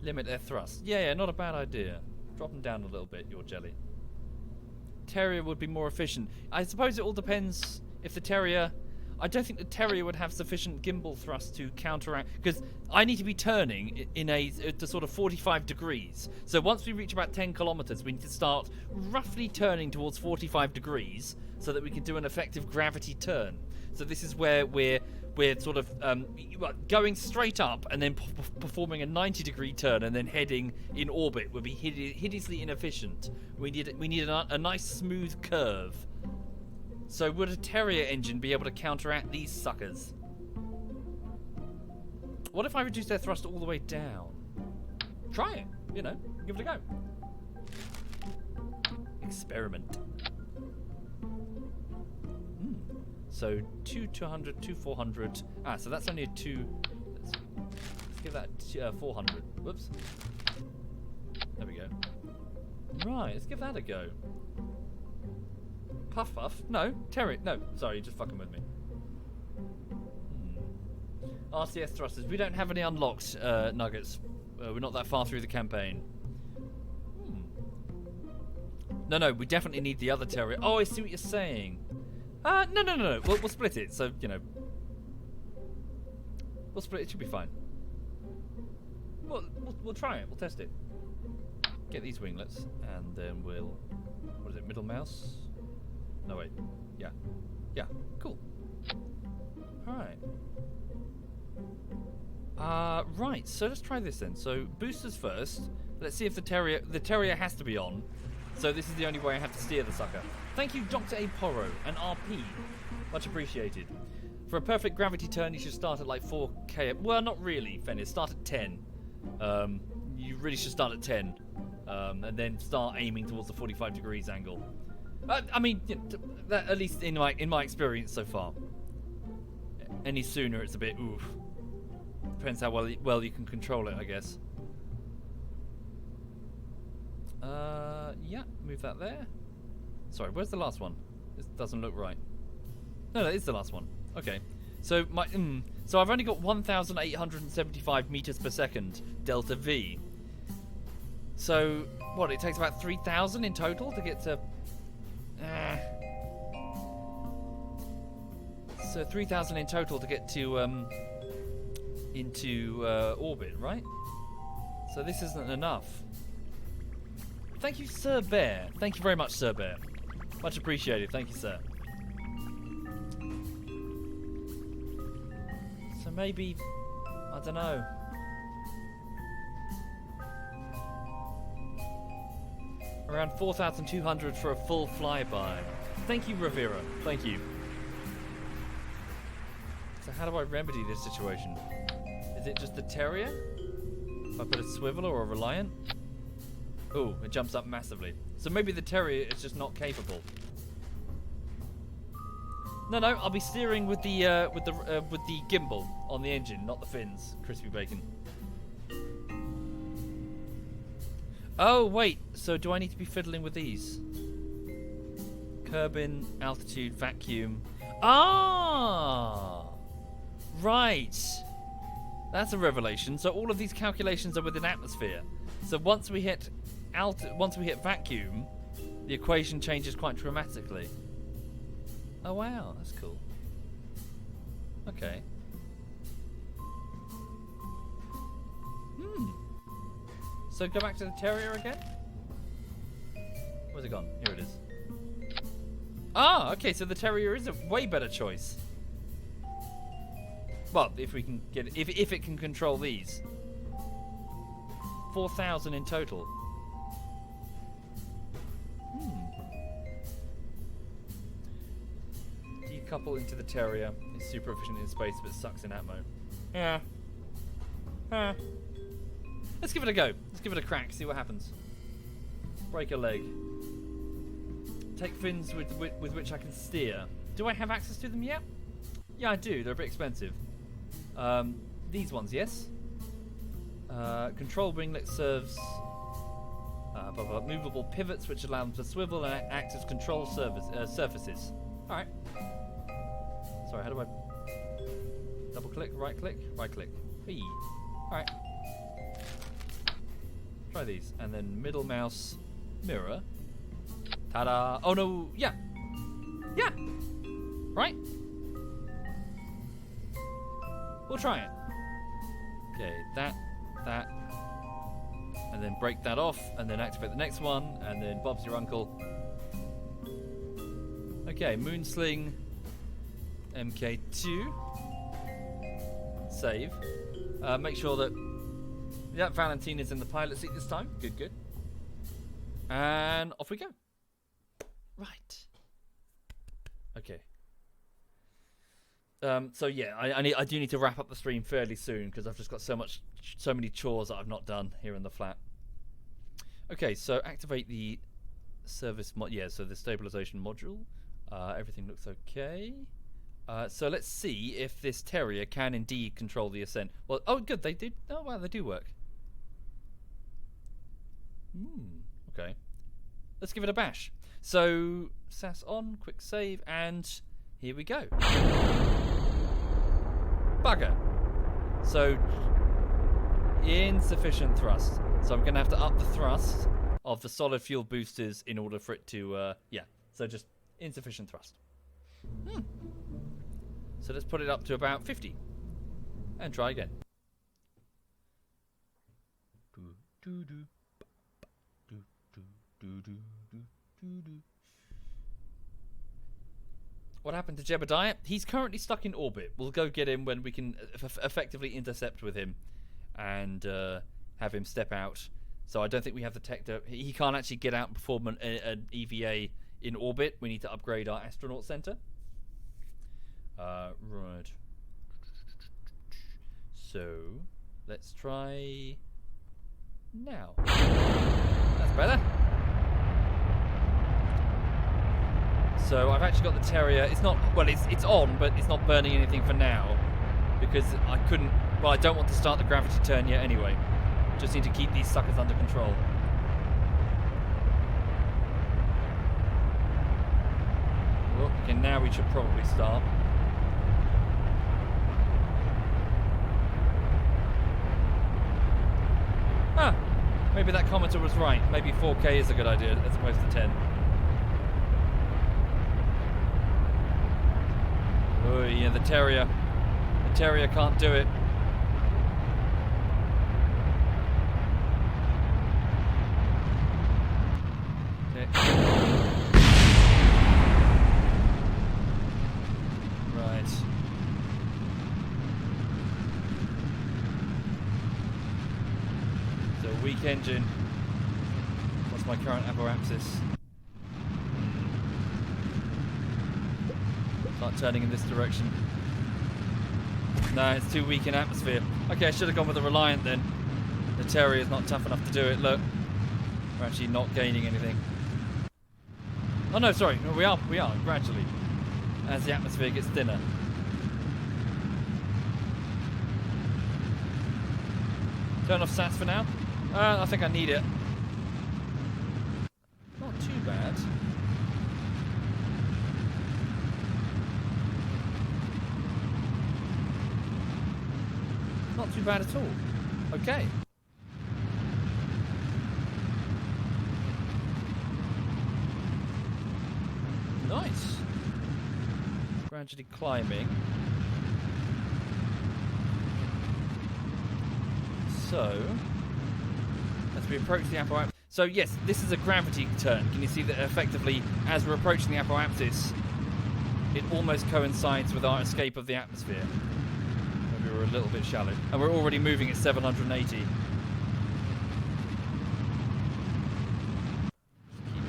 Limit their thrust. Yeah, not a bad idea. Drop them down a little bit, your jelly. Terrier would be more efficient. I suppose it all depends if the Terrier... I don't think the Terrier would have sufficient gimbal thrust to counteract... Because I need to be turning in to sort of 45 degrees. So once we reach about 10 kilometers, we need to start roughly turning towards 45 degrees so that we can do an effective gravity turn. So this is where we're sort of going straight up and then performing a 90-degree turn and then heading in orbit would be hideously inefficient. We need a nice smooth curve. So would a Terrier engine be able to counteract these suckers? What if I reduce their thrust all the way down? Try it, give it a go. Experiment. So 200, 400. So that's only a 2. Let's give that 400. Whoops. There we go. Right, let's give that a go. Puff puff? No. Terrier. No. Sorry, you're just fucking with me. RCS thrusters. We don't have any unlocked nuggets. We're not that far through the campaign. No. We definitely need the other Terrier. Oh, I see what you're saying. No. We'll split it. So, we'll split it. Should be fine. We'll try it. We'll test it. Get these winglets. And then we'll... What is it? Middle mouse? No, wait. Yeah. Cool. Alright. Right. So let's try this then. So, boosters first. Let's see if the Terrier has to be on. So this is the only way I have to steer the sucker. Thank you, Dr. A. Porro and RP. Much appreciated. For a perfect gravity turn, you should start at like 4k. Well, not really, Fennis. Start at 10. You really should start at 10. And then start aiming towards the 45 degrees angle. I mean, that, at least in my experience so far. Any sooner, it's a bit oof. Depends how well you can control it, I guess. Yeah, move that there. Sorry, where's the last one? This doesn't look right. No, that is the last one. Okay. So So I've only got 1,875 meters per second delta V. So, what, it takes about 3,000 in total to get to... So 3,000 in total to get to, into orbit, right? So this isn't enough. Thank you, Sir Bear. Thank you very much, Sir Bear. Much appreciated. Thank you, sir. So maybe... I don't know. Around 4,200 for a full flyby. Thank you, Rivera. Thank you. So how do I remedy this situation? Is it just the Terrier? If I put a Swiveler or a Reliant? Oh, it jumps up massively. So maybe the Terrier is just not capable. No, I'll be steering with the gimbal on the engine, not the fins. Crispy bacon. Oh wait, so do I need to be fiddling with these? Kerbin, altitude, vacuum. Ah, right. That's a revelation. So all of these calculations are within atmosphere. So once we hit vacuum, the equation changes quite dramatically. Oh wow, that's cool. Okay. So go back to the Terrier again? Where's it gone? Here it is. Ah, okay, so the Terrier is a way better choice. Well, if we can get it, if it can control these. 4,000 in total. Decouple into the Terrier. It's super efficient in space, but sucks in atmo. Yeah. Let's give it a go. Let's give it a crack. See what happens. Break a leg. Take fins with which I can steer. Do I have access to them yet? Yeah, I do. They're a bit expensive. These ones, yes. Control winglet serves movable pivots, which allow them to swivel and act as control surfaces. All right. Sorry, how do I double click, right click, right click? Hey. All right. Try these, and then middle mouse mirror. Ta-da! Oh no! Yeah, yeah. Right. We'll try it. Okay, that, and then break that off, and then activate the next one, and then Bob's your uncle. Okay, Moonsling, MK2. Save. Make sure that. Yeah, Valentine is in the pilot seat this time. Good, good. And off we go. Right. Okay. So yeah, I do need to wrap up the stream fairly soon because I've just got so many chores that I've not done here in the flat. Okay, so activate the service mod. Yeah, so the stabilization module. Everything looks okay. So let's see if this Terrier can indeed control the ascent. Well, oh good, they did. Oh wow, they do work. Okay. Let's give it a bash. So, SAS on, quick save, and here we go. Bugger. So, insufficient thrust. So I'm going to have to up the thrust of the solid fuel boosters in order for it to, yeah. So just insufficient thrust. So let's put it up to about 50. And try again. What happened to Jebediah? He's currently stuck in orbit. We'll go get him when we can effectively intercept with him and have him step out. So I don't think we have the tech to... He can't actually get out and perform an EVA in orbit. We need to upgrade our astronaut center. Right. So, let's try... now. That's better. So I've actually got the Terrier. It's not, well, it's on, but it's not burning anything for now because I couldn't. Well, I don't want to start the gravity turn yet anyway. Just need to keep these suckers under control. Well, okay, now we should probably start. Maybe that commenter was right. Maybe 4K is a good idea as opposed to 10. Oh yeah, the Terrier. The Terrier can't do it. Right. So weak engine. What's my current apoapsis? Start turning in this direction. No, it's too weak in atmosphere. Okay, I should have gone with the Reliant then. The Terrier's not tough enough to do it. Look, we're actually not gaining anything. Oh no, sorry. No, we are gradually as the atmosphere gets thinner. Turn off sats for now. I think I need it. Not too bad. Not too bad at all. Okay. Nice. Gradually climbing. So, as we approach the apoapsis. So yes, this is a gravity turn. Can you see that effectively, as we're approaching the apoapsis, it almost coincides with our escape of the atmosphere. Maybe we're a little bit shallow. And we're already moving at 780. Keep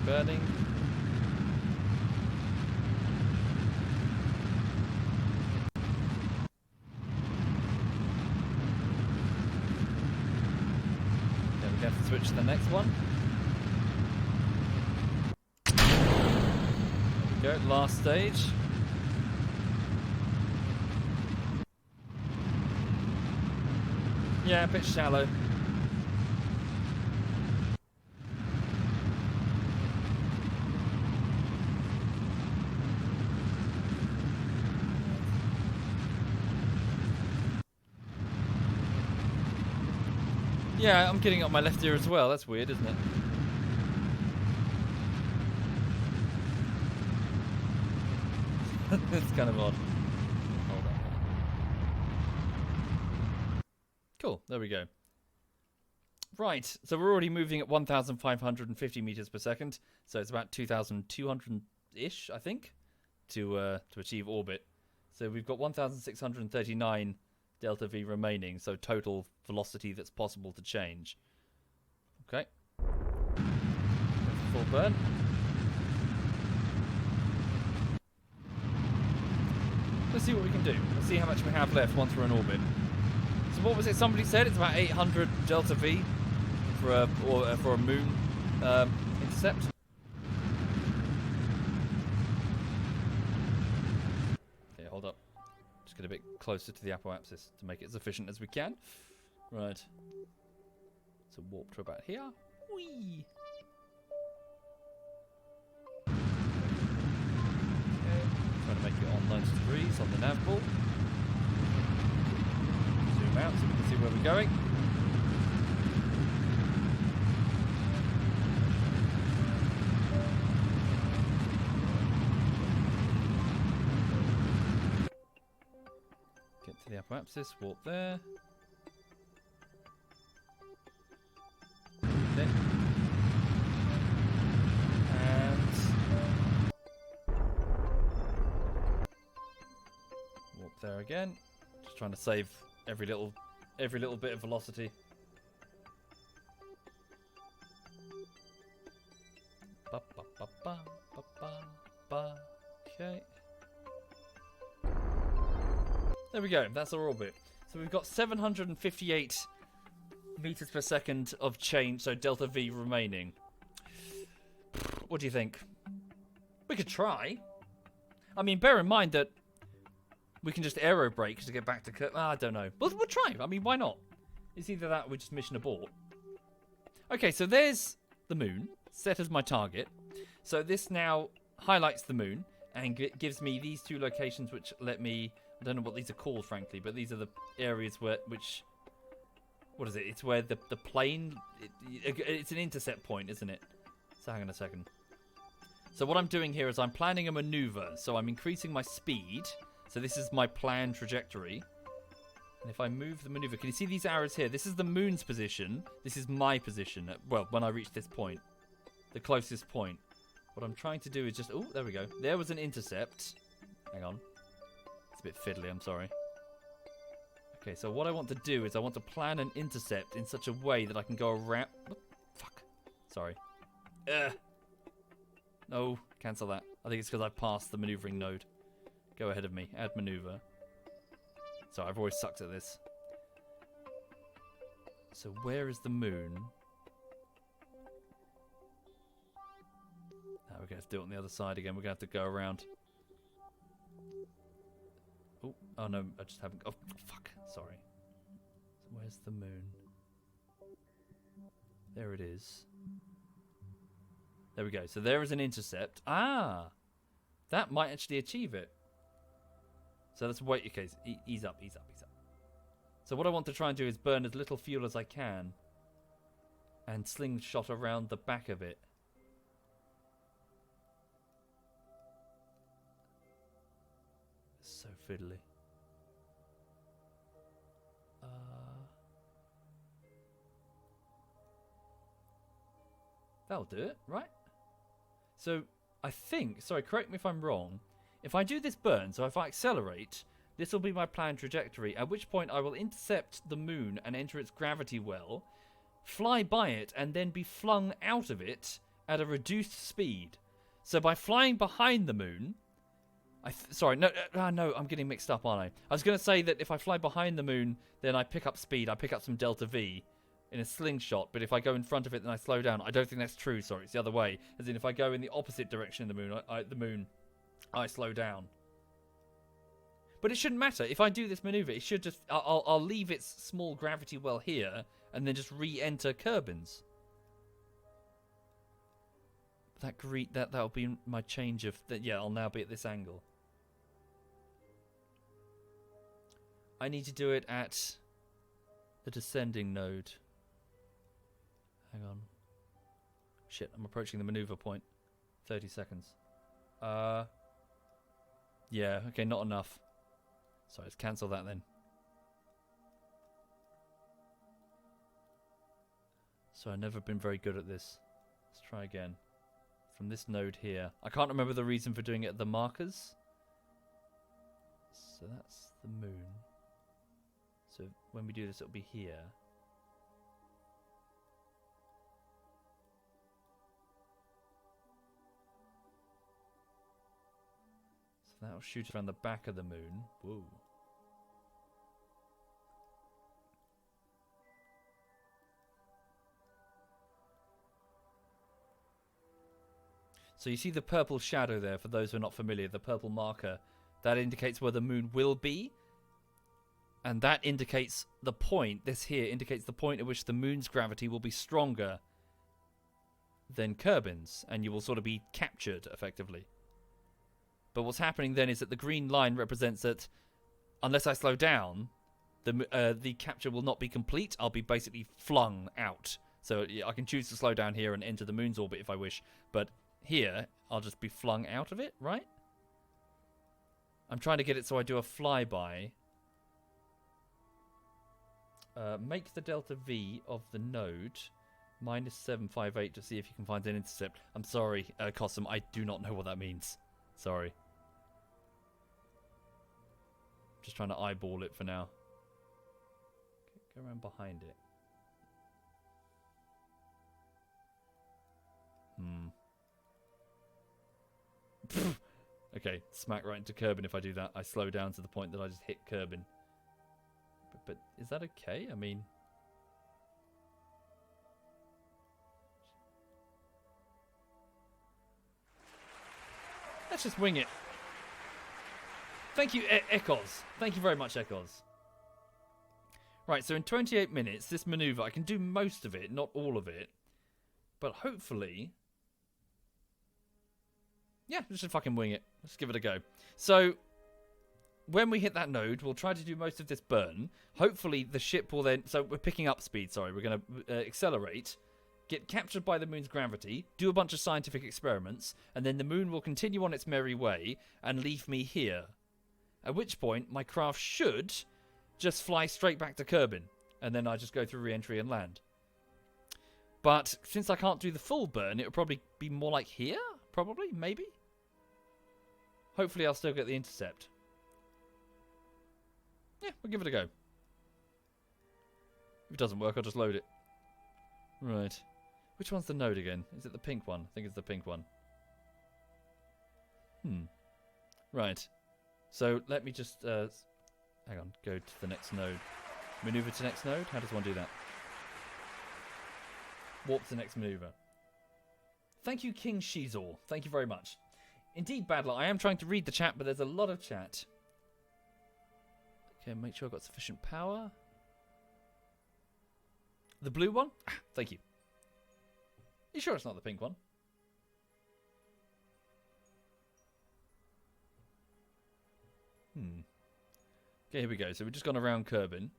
burning. Then we have to switch to the next one. There we go, last stage. Yeah, a bit shallow. Yeah, I'm getting up my left ear as well. That's weird, isn't it? It's kind of odd. Hold on. Cool, there we go. Right, so we're already moving at 1,550 meters per second. So it's about 2,200-ish, I think, to achieve orbit. So we've got 1,639 delta V remaining, so total velocity that's possible to change. Okay. Full burn. Let's see what we can do. Let's see how much we have left once we're in orbit. So what was it? Somebody said it's about 800 delta V for a moon intercept. Okay, hold up. Just get a bit closer to the apoapsis to make it as efficient as we can. Right. So warp to about here. Whee! Okay. Trying to make it on 90 degrees on the nav ball. Zoom out so we can see where we're going. Get to the apoapsis, warp there. Then. And warp there again. Just trying to save every little bit of velocity. Ba, ba, ba, ba, ba, ba, ba. Okay. There we go. That's our orbit. So we've got 758 meters per second of change, so delta V remaining. What do you think? We could try. I mean, bear in mind that we can just aero brake to get back to I don't know. We'll try. I mean, why not? It's either that or we just mission abort. Okay, so there's the moon, set as my target. So this now highlights the moon and gives me these two locations which let me... I don't know what these are called, frankly, but these are the areas which What is it? It's where the plane... It's an intercept point, isn't it? So hang on a second. So what I'm doing here is I'm planning a maneuver. So I'm increasing my speed. So this is my planned trajectory. And if I move the maneuver... Can you see these arrows here? This is the moon's position. This is my position. Well, when I reach this point. The closest point. What I'm trying to do is just... Oh, there we go. There was an intercept. Hang on. It's a bit fiddly, I'm sorry. Okay, so what I want to do is I want to plan an intercept in such a way that I can go around... Oh, fuck. Sorry. No, cancel that. I think it's because I've passed the maneuvering node. Go ahead of me. Add maneuver. Sorry, I've always sucked at this. So where is the moon? Now we're going to have to do it on the other side again. We're going to have to go around. Oh no, I just haven't... Oh, fuck. Sorry. So where's the moon? There it is. There we go. So there is an intercept. Ah! That might actually achieve it. So let's wait. Okay, so ease up, ease up, ease up. So what I want to try and do is burn as little fuel as I can. And slingshot around the back of it. So fiddly. That'll do it, right? So, I think... Sorry, correct me if I'm wrong. If I do this burn, so if I accelerate, this will be my planned trajectory, at which point I will intercept the moon and enter its gravity well, fly by it, and then be flung out of it at a reduced speed. So by flying behind the moon... Sorry, no, I'm getting mixed up, aren't I? I was going to say that if I fly behind the moon, then I pick up speed, I pick up some delta V in a slingshot, but if I go in front of it, then I slow down. I don't think that's true, sorry, it's the other way. As in, if I go in the opposite direction of the moon, I slow down. But it shouldn't matter. If I do this maneuver, it should just... I'll leave its small gravity well here, and then just re-enter Kerbin's. That'll be my change of... Yeah, I'll now be at this angle. I need to do it at the descending node. Hang on. Shit, I'm approaching the maneuver point. 30 seconds. Yeah, okay, not enough. So let's cancel that then. So I've never been very good at this. Let's try again. From this node here. I can't remember the reason for doing it at the markers. So that's the moon. So when we do this, it'll be here. So that'll shoot around the back of the moon. Whoa. So you see the purple shadow there, for those who are not familiar, the purple marker. That indicates where the moon will be. And that indicates the point, this here indicates the point at which the moon's gravity will be stronger than Kerbin's. And you will sort of be captured, effectively. But what's happening then is that the green line represents that unless I slow down, the capture will not be complete. I'll be basically flung out. So I can choose to slow down here and enter the moon's orbit if I wish. But here, I'll just be flung out of it, right? I'm trying to get it so I do a flyby. Make the delta V of the node -758 to see if you can find an intercept. I'm sorry, Cosm, I do not know what that means. Sorry. Just trying to eyeball it for now. Go around behind it. Okay, smack right into Kerbin if I do that. I slow down to the point that I just hit Kerbin. But is that okay? I mean... Let's just wing it. Thank you, Ekos. Thank you very much, Ekos. Right, so in 28 minutes, this maneuver, I can do most of it, not all of it. But hopefully... Yeah, let's just fucking wing it. Let's give it a go. So, when we hit that node, we'll try to do most of this burn. Hopefully, the ship will then... So we're picking up speed, sorry. We're going to accelerate, get captured by the moon's gravity, do a bunch of scientific experiments, and then the moon will continue on its merry way and leave me here. At which point, my craft should just fly straight back to Kerbin, and then I just go through re-entry and land. But since I can't do the full burn, it'll probably be more like here? Probably? Maybe? Hopefully I'll still get the intercept. Yeah, we'll give it a go. If it doesn't work, I'll just load it. Right. Which one's the node again? Is it the pink one? I think it's the pink one. Right. So let me just... hang on. Go to the next node. Maneuver to next node? How does one do that? Warp to the next maneuver. Thank you, King Shizor. Thank you very much. Indeed, Badler, I am trying to read the chat, but there's a lot of chat. Okay, make sure I've got sufficient power. The blue one? Ah, thank you. You sure it's not the pink one? Okay, here we go. So we've just gone around Kerbin.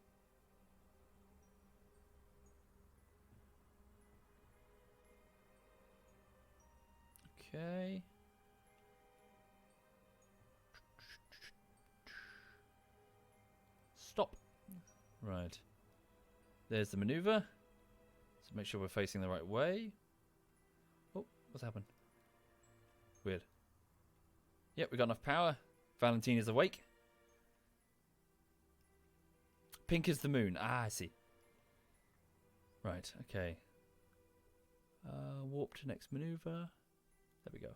Okay. Stop. Right. There's the maneuver. So make sure we're facing the right way. Oh, what's happened? Weird. Yep, we got enough power. Valentine is awake. Pink is the moon. Ah, I see. Right, okay. Warp to next maneuver. There we go.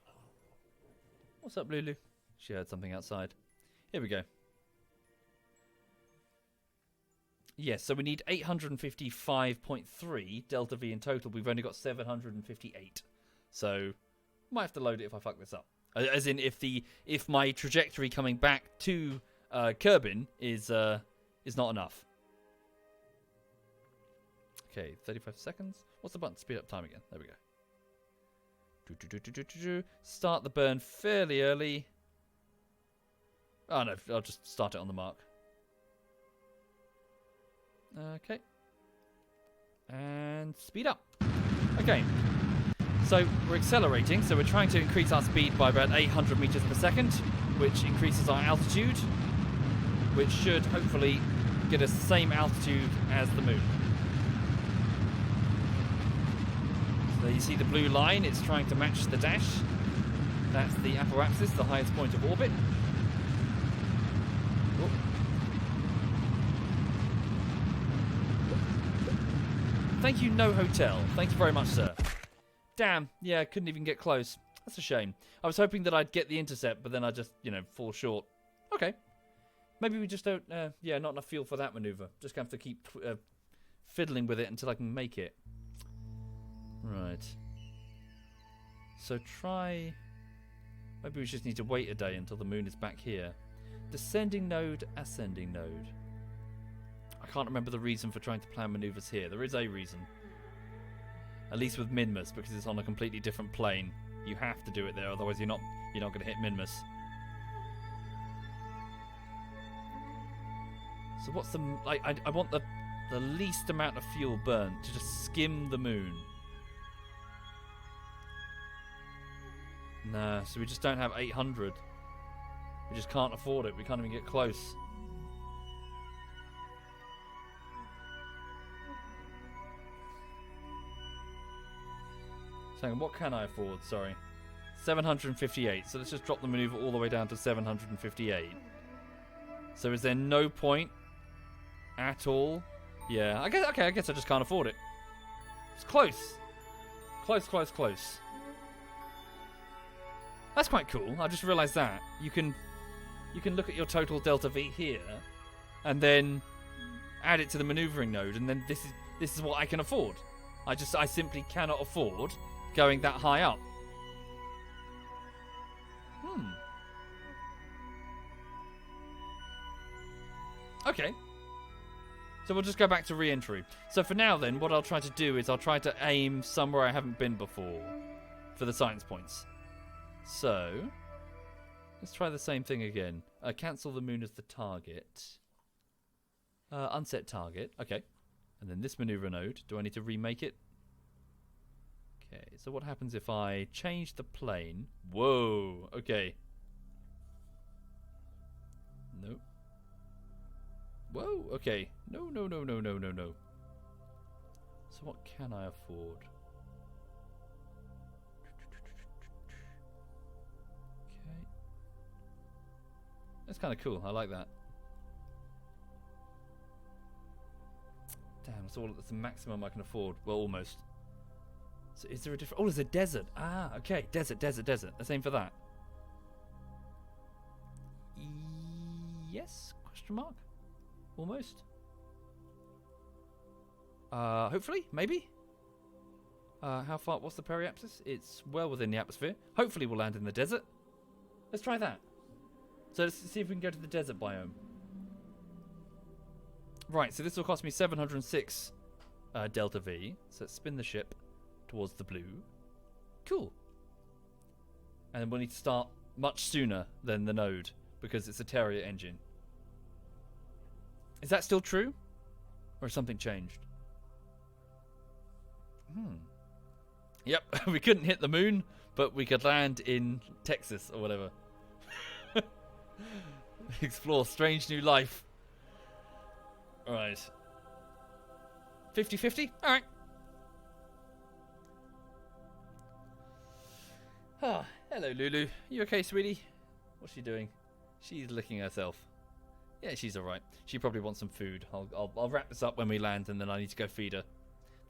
What's up, Lulu? She heard something outside. Here we go. Yes, so we need 855.3 delta V in total. We've only got 758. So, might have to load it if I fuck this up. As in, if my trajectory coming back to Kerbin is not enough. Okay, 35 seconds. What's the button? Speed up time again. There we go. Start the burn fairly early. Oh no, I'll just start it on the mark. Okay. And speed up. Okay. So we're accelerating, so we're trying to increase our speed by about 800 meters per second, which increases our altitude, which should hopefully get us the same altitude as the moon. So there you see the blue line, it's trying to match the dash. That's the apoapsis, the highest point of orbit. Oh. Thank you, No Hotel. Thank you very much, sir. Damn, yeah, couldn't even get close. That's a shame. I was hoping that I'd get the intercept, but then I just, fall short. Okay. Maybe we just don't, not enough fuel for that maneuver. Just gonna have to keep fiddling with it until I can make it. Right. So try... Maybe we just need to wait a day until the moon is back here. Descending node, ascending node. I can't remember the reason for trying to plan maneuvers here. There is a reason. At least with Minmus, because it's on a completely different plane. You have to do it there, otherwise you're not going to hit Minmus. So what's the... I want the least amount of fuel burnt to just skim the moon. Nah, so we just don't have 800. We just can't afford it. We can't even get close. So what can I afford? Sorry. 758. So let's just drop the maneuver all the way down to 758. So is there no point at all? Yeah, I guess I just can't afford it. It's close. Close. That's quite cool. I just realised that. You can look at your total delta V here and then add it to the maneuvering node, and then this is what I can afford. I simply cannot afford going that high up. Okay. So we'll just go back to re-entry. So for now then, what I'll try to do is I'll try to aim somewhere I haven't been before for the science points. So, let's try the same thing again. Cancel the moon as the target. Unset target. Okay. And then this maneuver node. Do I need to remake it? Okay. So what happens if I change the plane? Whoa. Okay. No. Whoa. Okay. No, no, no, no, no, no, no. So what can I afford? Okay. That's kind of cool. I like that. Damn, that's the maximum I can afford. Well, almost. So is there a different... Oh, there's a desert. Ah, okay. Desert. Let's aim for that. Yes? Question mark? Almost. Hopefully? Maybe? How far? What's the periapsis? It's well within the atmosphere. Hopefully we'll land in the desert. Let's try that. So let's see if we can go to the desert biome. Right, so this will cost me 706 Delta V. So let's spin the ship towards the blue. Cool. And then we'll need to start much sooner than the node because it's a Terrier engine. Is that still true? Or has something changed? Yep, we couldn't hit the moon, but we could land in Texas or whatever. Explore strange new life. Alright. 50-50? Alright. Ah, hello Lulu. You okay, sweetie? What's she doing? She's licking herself. Yeah, she's alright. She probably wants some food. I'll wrap this up when we land and then I need to go feed her.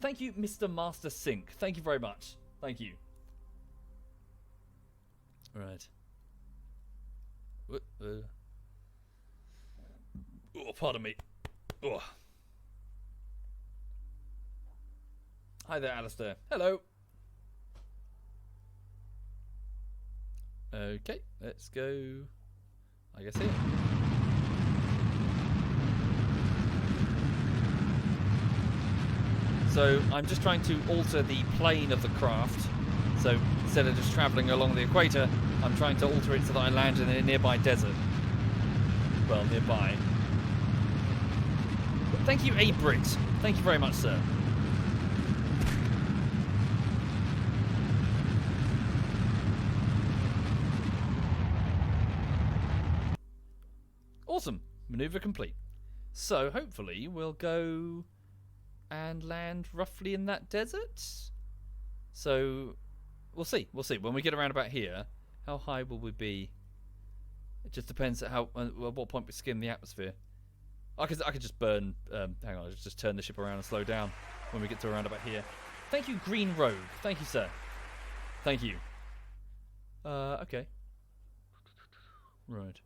Thank you, Mr. Master Sink. Thank you very much. Thank you. Right. Oh, pardon me. Oh. Hi there, Alistair. Hello. Okay, let's go. I guess here. So I'm just trying to alter the plane of the craft. So instead of just travelling along the equator, I'm trying to alter it so that I land in a nearby desert. Well, nearby. Thank you, A. Briggs. Thank you very much, sir. Awesome. Maneuver complete. So hopefully we'll go and land roughly in that desert. So we'll see. We'll see. When we get around about here, how high will we be? It just depends at what point we skim the atmosphere. I could just burn. Hang on, I'll just turn the ship around and slow down when we get to around about here. Thank you, Green Rogue. Thank you, sir. Thank you. Okay. Right.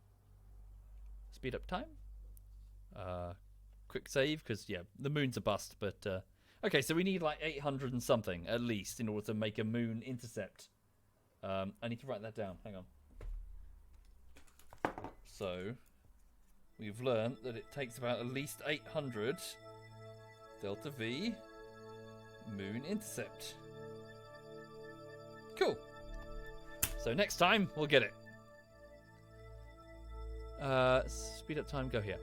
Speed up time. Quick save, because, yeah, the moon's a bust, but... okay, so we need like 800 and something, at least, in order to make a moon intercept. I need to write that down. Hang on. So, we've learned that it takes about at least 800 Delta V moon intercept. Cool. So next time, we'll get it. Speed up time, go here.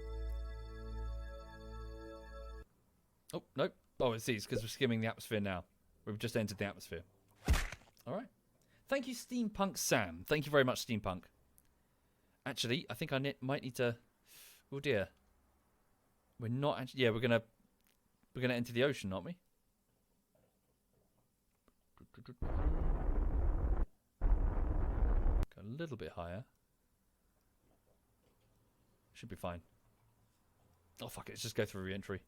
Oh, nope. Oh, it's these, because we're skimming the atmosphere now. We've just entered the atmosphere. Alright. Thank you, Steampunk Sam. Thank you very much, Steampunk. Actually, I think I might need to... Oh, dear. We're not actually... Yeah, we're gonna enter the ocean, aren't we? Go a little bit higher. Should be fine. Oh, fuck it. Let's just go through re-entry.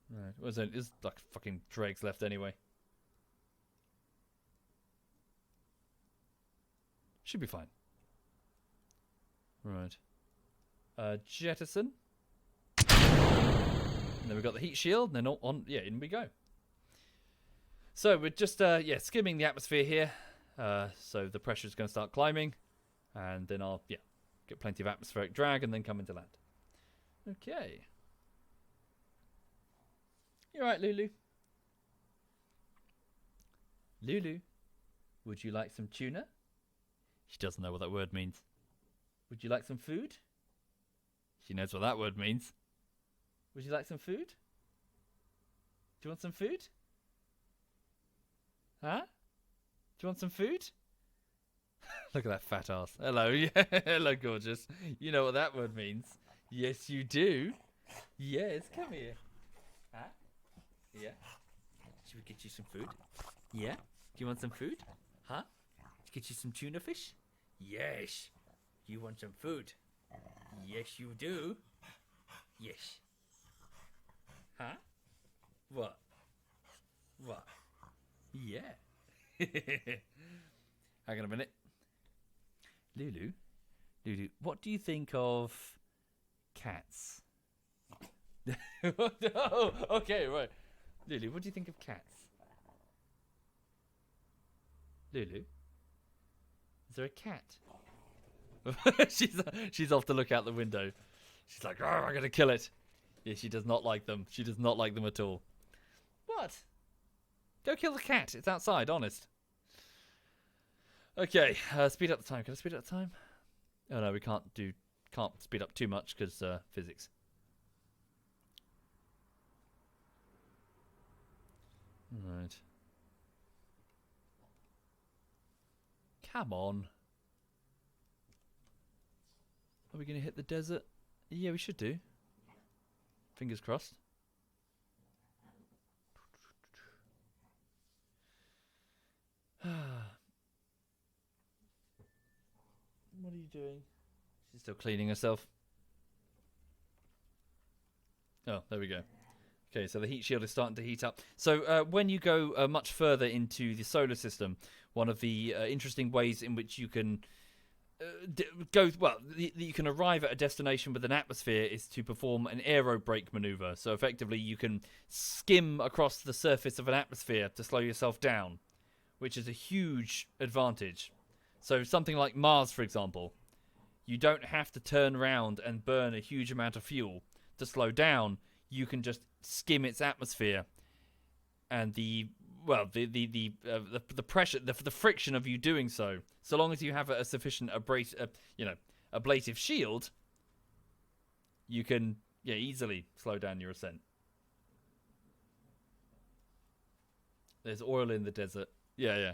Right. Well, there's like fucking dregs left anyway. Should be fine. Right. Jettison. And then we've got the heat shield, and then on, yeah, in we go. So we're just, yeah, skimming the atmosphere here. So the pressure's going to start climbing, and then I'll, yeah, get plenty of atmospheric drag, and then come into land. Okay. You alright, Lulu? Lulu, would you like some tuna? She doesn't know what that word means. Would you like some food? She knows what that word means. Would you like some food? Do you want some food? Huh? Do you want some food? Look at that fat ass. Hello, yeah, hello, gorgeous. You know what that word means. Yes, you do. Yes, come here. Huh? Yeah. Should we get you some food? Yeah? Do you want some food? Huh? Get you some tuna fish? Yes. You want some food? Yes, you do. Yes. Huh? What? What? Yeah. Hang on a minute. Lulu, what do you think of cats? Oh, okay, right. Lulu, what do you think of cats? Lulu, is there a cat? she's off to look out the window. She's like, oh, I'm gonna kill it. Yeah, she does not like them. She does not like them at all. What? Go kill the cat. It's outside, honest. Okay, speed up the time. Can I speed up the time? Oh no, we can't speed up too much because physics. Right. Come on. Are we going to hit the desert? Yeah, we should do. Fingers crossed. What are you doing? She's still cleaning herself. Oh, there we go. Okay, so the heat shield is starting to heat up. So when you go much further into the solar system, one of the interesting ways in which you can you can arrive at a destination with an atmosphere is to perform an aero brake maneuver. So effectively, you can skim across the surface of an atmosphere to slow yourself down, which is a huge advantage. So something like Mars, for example, you don't have to turn around and burn a huge amount of fuel to slow down. You can just skim its atmosphere, and the pressure, the friction of you doing so long as you have a sufficient ablative shield, you can easily slow down your ascent. There's oil in the desert. Yeah.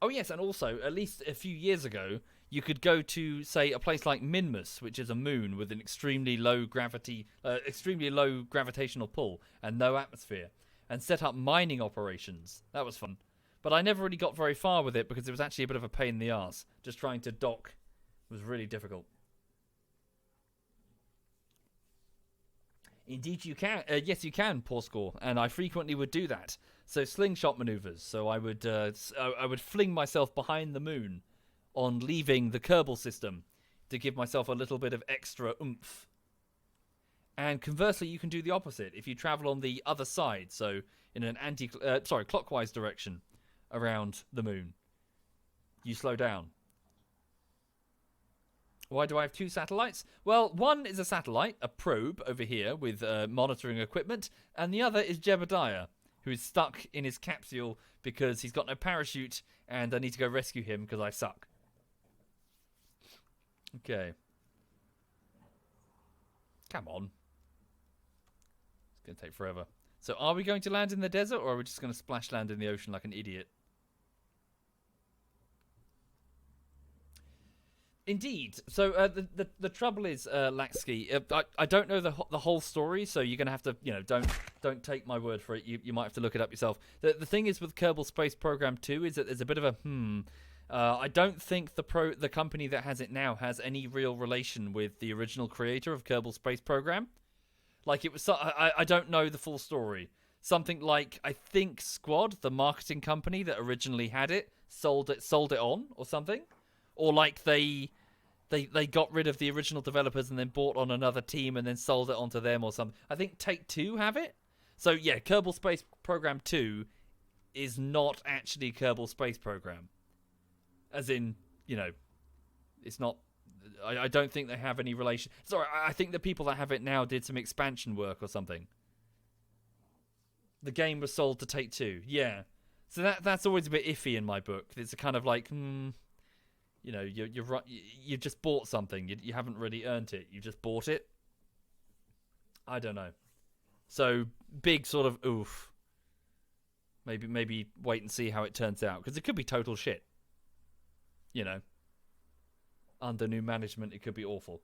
Oh yes, and also at least a few years ago, you could go to, say, a place like Minmus, which is a moon with an extremely low gravitational pull and no atmosphere, and set up mining operations. That was fun. But I never really got very far with it because it was actually a bit of a pain in the arse. Just trying to dock was really difficult. Indeed you can. Yes, you can, poor score. And I frequently would do that. So slingshot maneuvers. So I would fling myself behind the moon on leaving the Kerbal system to give myself a little bit of extra oomph. And conversely, you can do the opposite. If you travel on the other side, so in an clockwise direction around the moon, you slow down. Why do I have two satellites? Well, one is a satellite, a probe over here with monitoring equipment, and the other is Jebediah, who is stuck in his capsule because he's got no parachute, and I need to go rescue him because I suck. Okay. Come on. It's going to take forever. So are we going to land in the desert, or are we just going to splash land in the ocean like an idiot? Indeed. So the trouble is, Laxky, I don't know the whole story, so you're going to have to, don't take my word for it. You might have to look it up yourself. The thing is with Kerbal Space Program 2 is that there's a bit of a I don't think the company that has it now has any real relation with the original creator of Kerbal Space Program. Like, it was, I don't know the full story. Something like, I think Squad, the marketing company that originally had it, sold it on or something. Or like they got rid of the original developers and then bought on another team and then sold it onto them or something. I think Take-Two have it. So yeah, Kerbal Space Program 2 is not actually Kerbal Space Program. As in, it's not... I don't think they have any relation... Sorry, I think the people that have it now did some expansion work or something. The game was sold to Take-Two, yeah. So that's always a bit iffy in my book. It's a kind of like, you know, you just bought something. You haven't really earned it. You just bought it. I don't know. So big sort of oof. Maybe wait and see how it turns out, because it could be total shit. You know, under new management, it could be awful.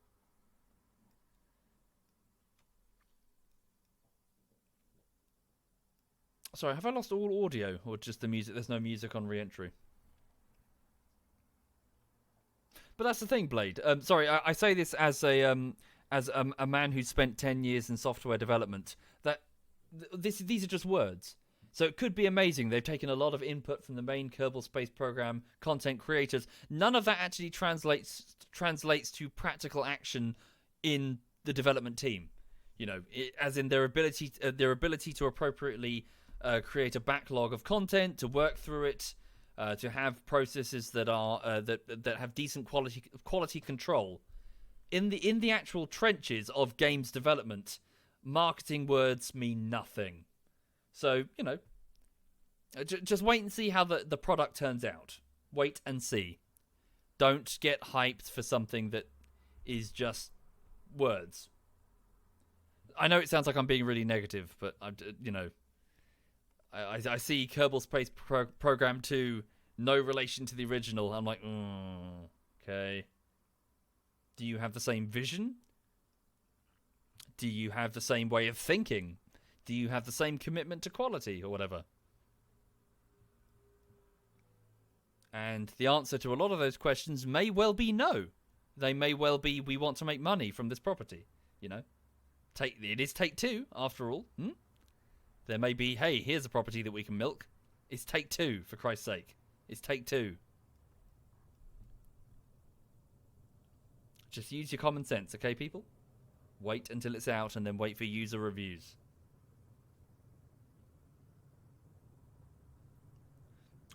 Sorry, have I lost all audio or just the music? There's no music on re-entry. But that's the thing, Blade. Sorry, I say this as a man who spent 10 years in software development. That these are just words. So it could be amazing. They've taken a lot of input from the main Kerbal Space Program content creators. None of that actually translates to practical action in the development team. You know, as in their ability to appropriately create a backlog of content, to work through it, to have processes that are that have decent quality control. In the actual trenches of games development, marketing words mean nothing. So, you know, just wait and see how the product turns out. Wait and see. Don't get hyped for something that is just words. I know it sounds like I'm being really negative, but you know, I see Kerbal Space Program 2, no relation to the original. I'm like, okay. Do you have the same vision? Do you have the same way of thinking? Do you have the same commitment to quality or whatever? And the answer to a lot of those questions may well be no. They may well be, we want to make money from this property. You know, it is Take Two after all. There may be, hey, here's a property that we can milk. It's Take Two, for Christ's sake. It's Take Two. Just use your common sense, okay, people? Wait until it's out and then wait for user reviews.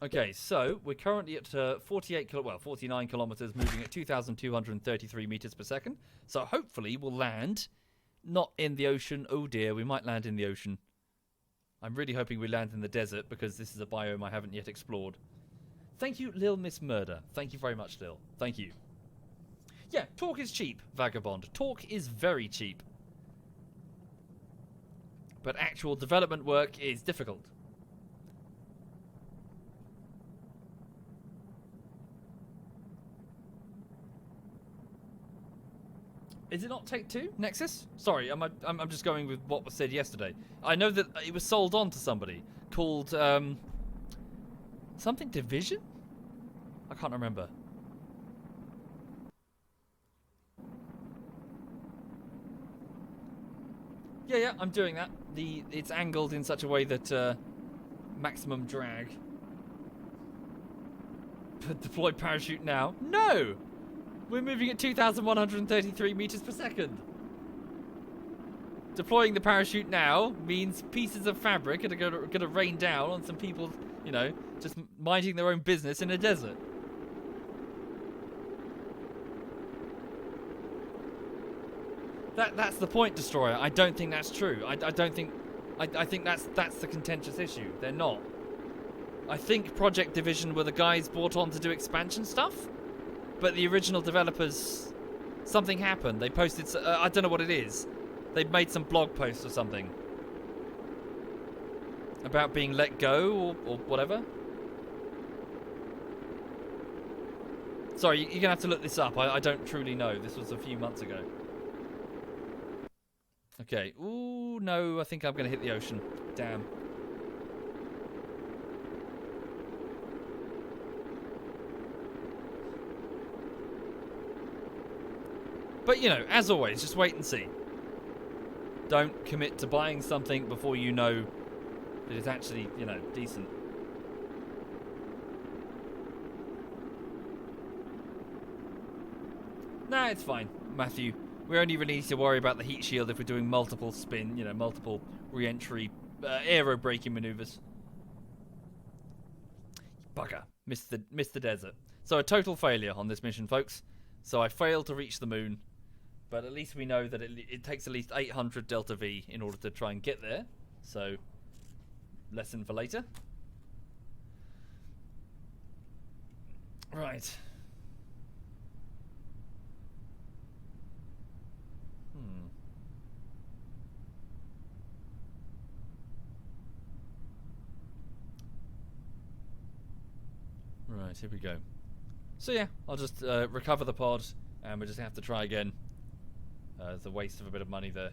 Okay, so we're currently at 49 kilometers, moving at 2,233 meters per second. So hopefully we'll land not in the ocean. Oh dear, we might land in the ocean. I'm really hoping we land in the desert, because this is a biome I haven't yet explored. Thank you, Lil Miss Murder. Thank you very much, Lil. Thank you. Yeah, talk is cheap, Vagabond. Talk is very cheap. But actual development work is difficult. Is it not Take Two, Nexus? Sorry, I'm just going with what was said yesterday. I know that it was sold on to somebody called something Division. I can't remember. Yeah, I'm doing that. It's angled in such a way that maximum drag. Deploy parachute now. No! We're moving at 2,133 meters per second. Deploying the parachute now means pieces of fabric are going to rain down on some people, you know, just minding their own business in a desert. That's the point, Destroyer. I don't think that's true. I don't think... I think that's the contentious issue. They're not. I think Project Division were the guys brought on to do expansion stuff. But the original developers... Something happened. They posted... I don't know what it is. They made some blog post or something. About being let go or whatever. Sorry, you're going to have to look this up. I don't truly know. This was a few months ago. Okay. Ooh, no. I think I'm going to hit the ocean. Damn. But, you know, as always, just wait and see. Don't commit to buying something before you know that it's actually, you know, decent. Nah, it's fine, Matthew. We only really need to worry about the heat shield if we're doing multiple spin, you know, multiple re-entry aero braking maneuvers. Bugger. Missed the desert. So a total failure on this mission, folks. So I failed to reach the moon. But at least we know that it takes at least 800 Delta V in order to try and get there. So, lesson for later. Right. Right, here we go. So yeah, I'll just recover the pod, and we'll just have to try again. It's a waste of a bit of money there.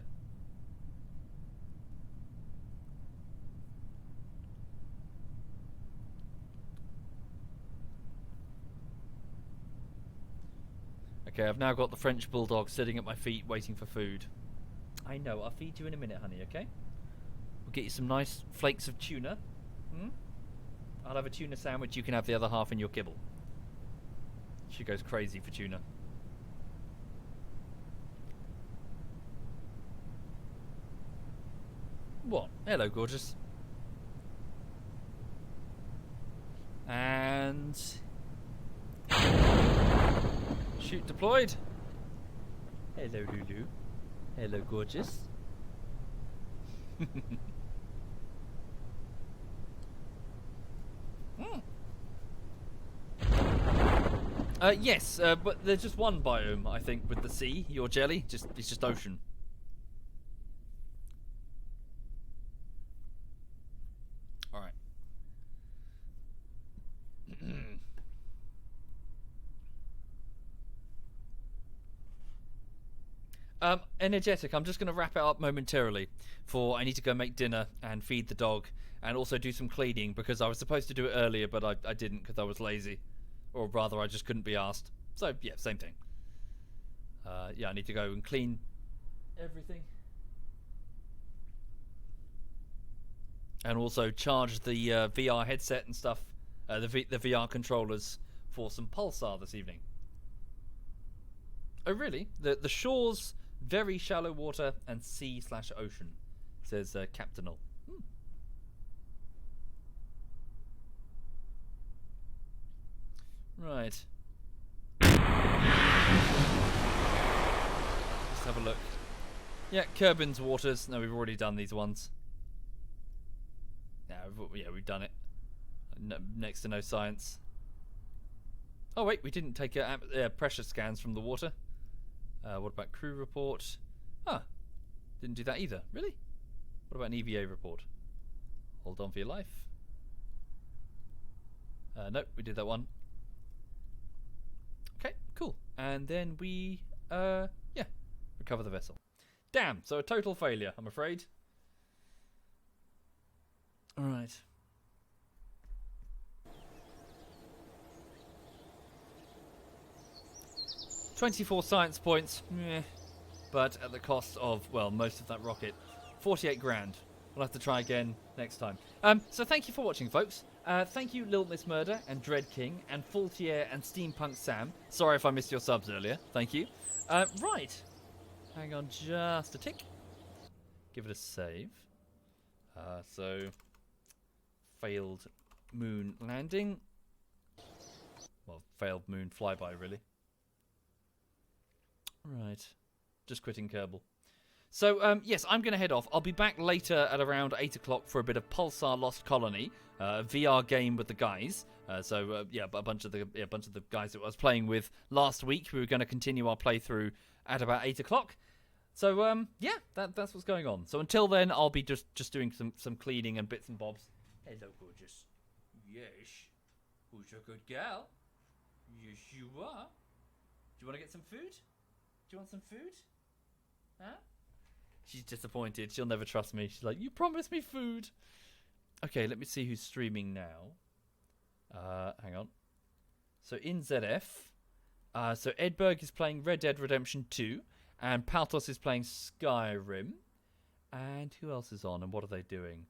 Okay, I've now got the French bulldog sitting at my feet waiting for food. I know, I'll feed you in a minute, honey, okay? We'll get you some nice flakes of tuna. I'll have a tuna sandwich, you can have the other half in your kibble. She goes crazy for tuna. What? Hello, gorgeous. And... shoot deployed. Hello, Lulu. Hello, gorgeous. Yes, but there's just one biome, I think, with the sea. Your jelly, it's just ocean. All right. Energetic. I'm just going to wrap it up momentarily. For I need to go make dinner and feed the dog, and also do some cleaning because I was supposed to do it earlier, but I didn't because I was lazy. Or rather, I just couldn't be asked. So, yeah, same thing. Yeah, I need to go and clean everything. And also charge the VR headset and stuff. The VR controllers for some Pulsar this evening. Oh, really? The shores, very shallow water, and sea/ocean, says Captainal. Right. Let's have a look. Yeah, Kerbin's waters. No, we've already done these ones. Yeah, we've done it. No, next to no science. Oh wait, we didn't take pressure scans from the water. What about crew report? Didn't do that either. Really? What about an EVA report? Hold on for your life. Nope, we did that one. Okay, cool. And then we, recover the vessel. Damn, so a total failure, I'm afraid. Alright. "24 science points, but at the cost of, well, most of that rocket. 48 grand. We'll have to try again next time. So thank you for watching, folks. Thank you, Lil Miss Murder and Dread King and Faultier and Steampunk Sam. Sorry if I missed your subs earlier. Thank you. Right. Hang on just a tick. Give it a save. So, failed moon landing. Well, failed moon flyby, really. Right. Just quitting Kerbal. So, yes, I'm going to head off. I'll be back later at around 8 o'clock for a bit of Pulsar Lost Colony, a VR game with the guys. Yeah, a bunch of the guys that I was playing with last week. We were going to continue our playthrough at about 8 o'clock. So, yeah, that's what's going on. So until then, I'll be just doing some cleaning and bits and bobs. Hello, gorgeous. Yes. Who's a good gal? Yes, you are. Do you want to get some food? Do you want some food? Huh? She's disappointed. She'll never trust me. She's like, you promised me food. Okay, let me see who's streaming now. Hang on. So in ZF, so Edberg is playing Red Dead Redemption 2, and Paltos is playing Skyrim. And who else is on, and what are they doing?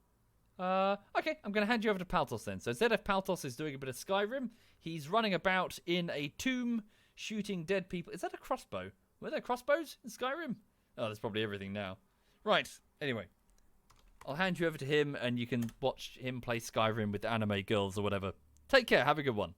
Okay, I'm going to hand you over to Paltos then. So ZF Paltos is doing a bit of Skyrim. He's running about in a tomb, shooting dead people. Is that a crossbow? Were there crossbows in Skyrim? Oh, there's probably everything now. Right, anyway. I'll hand you over to him, and you can watch him play Skyrim with anime girls or whatever. Take care, have a good one.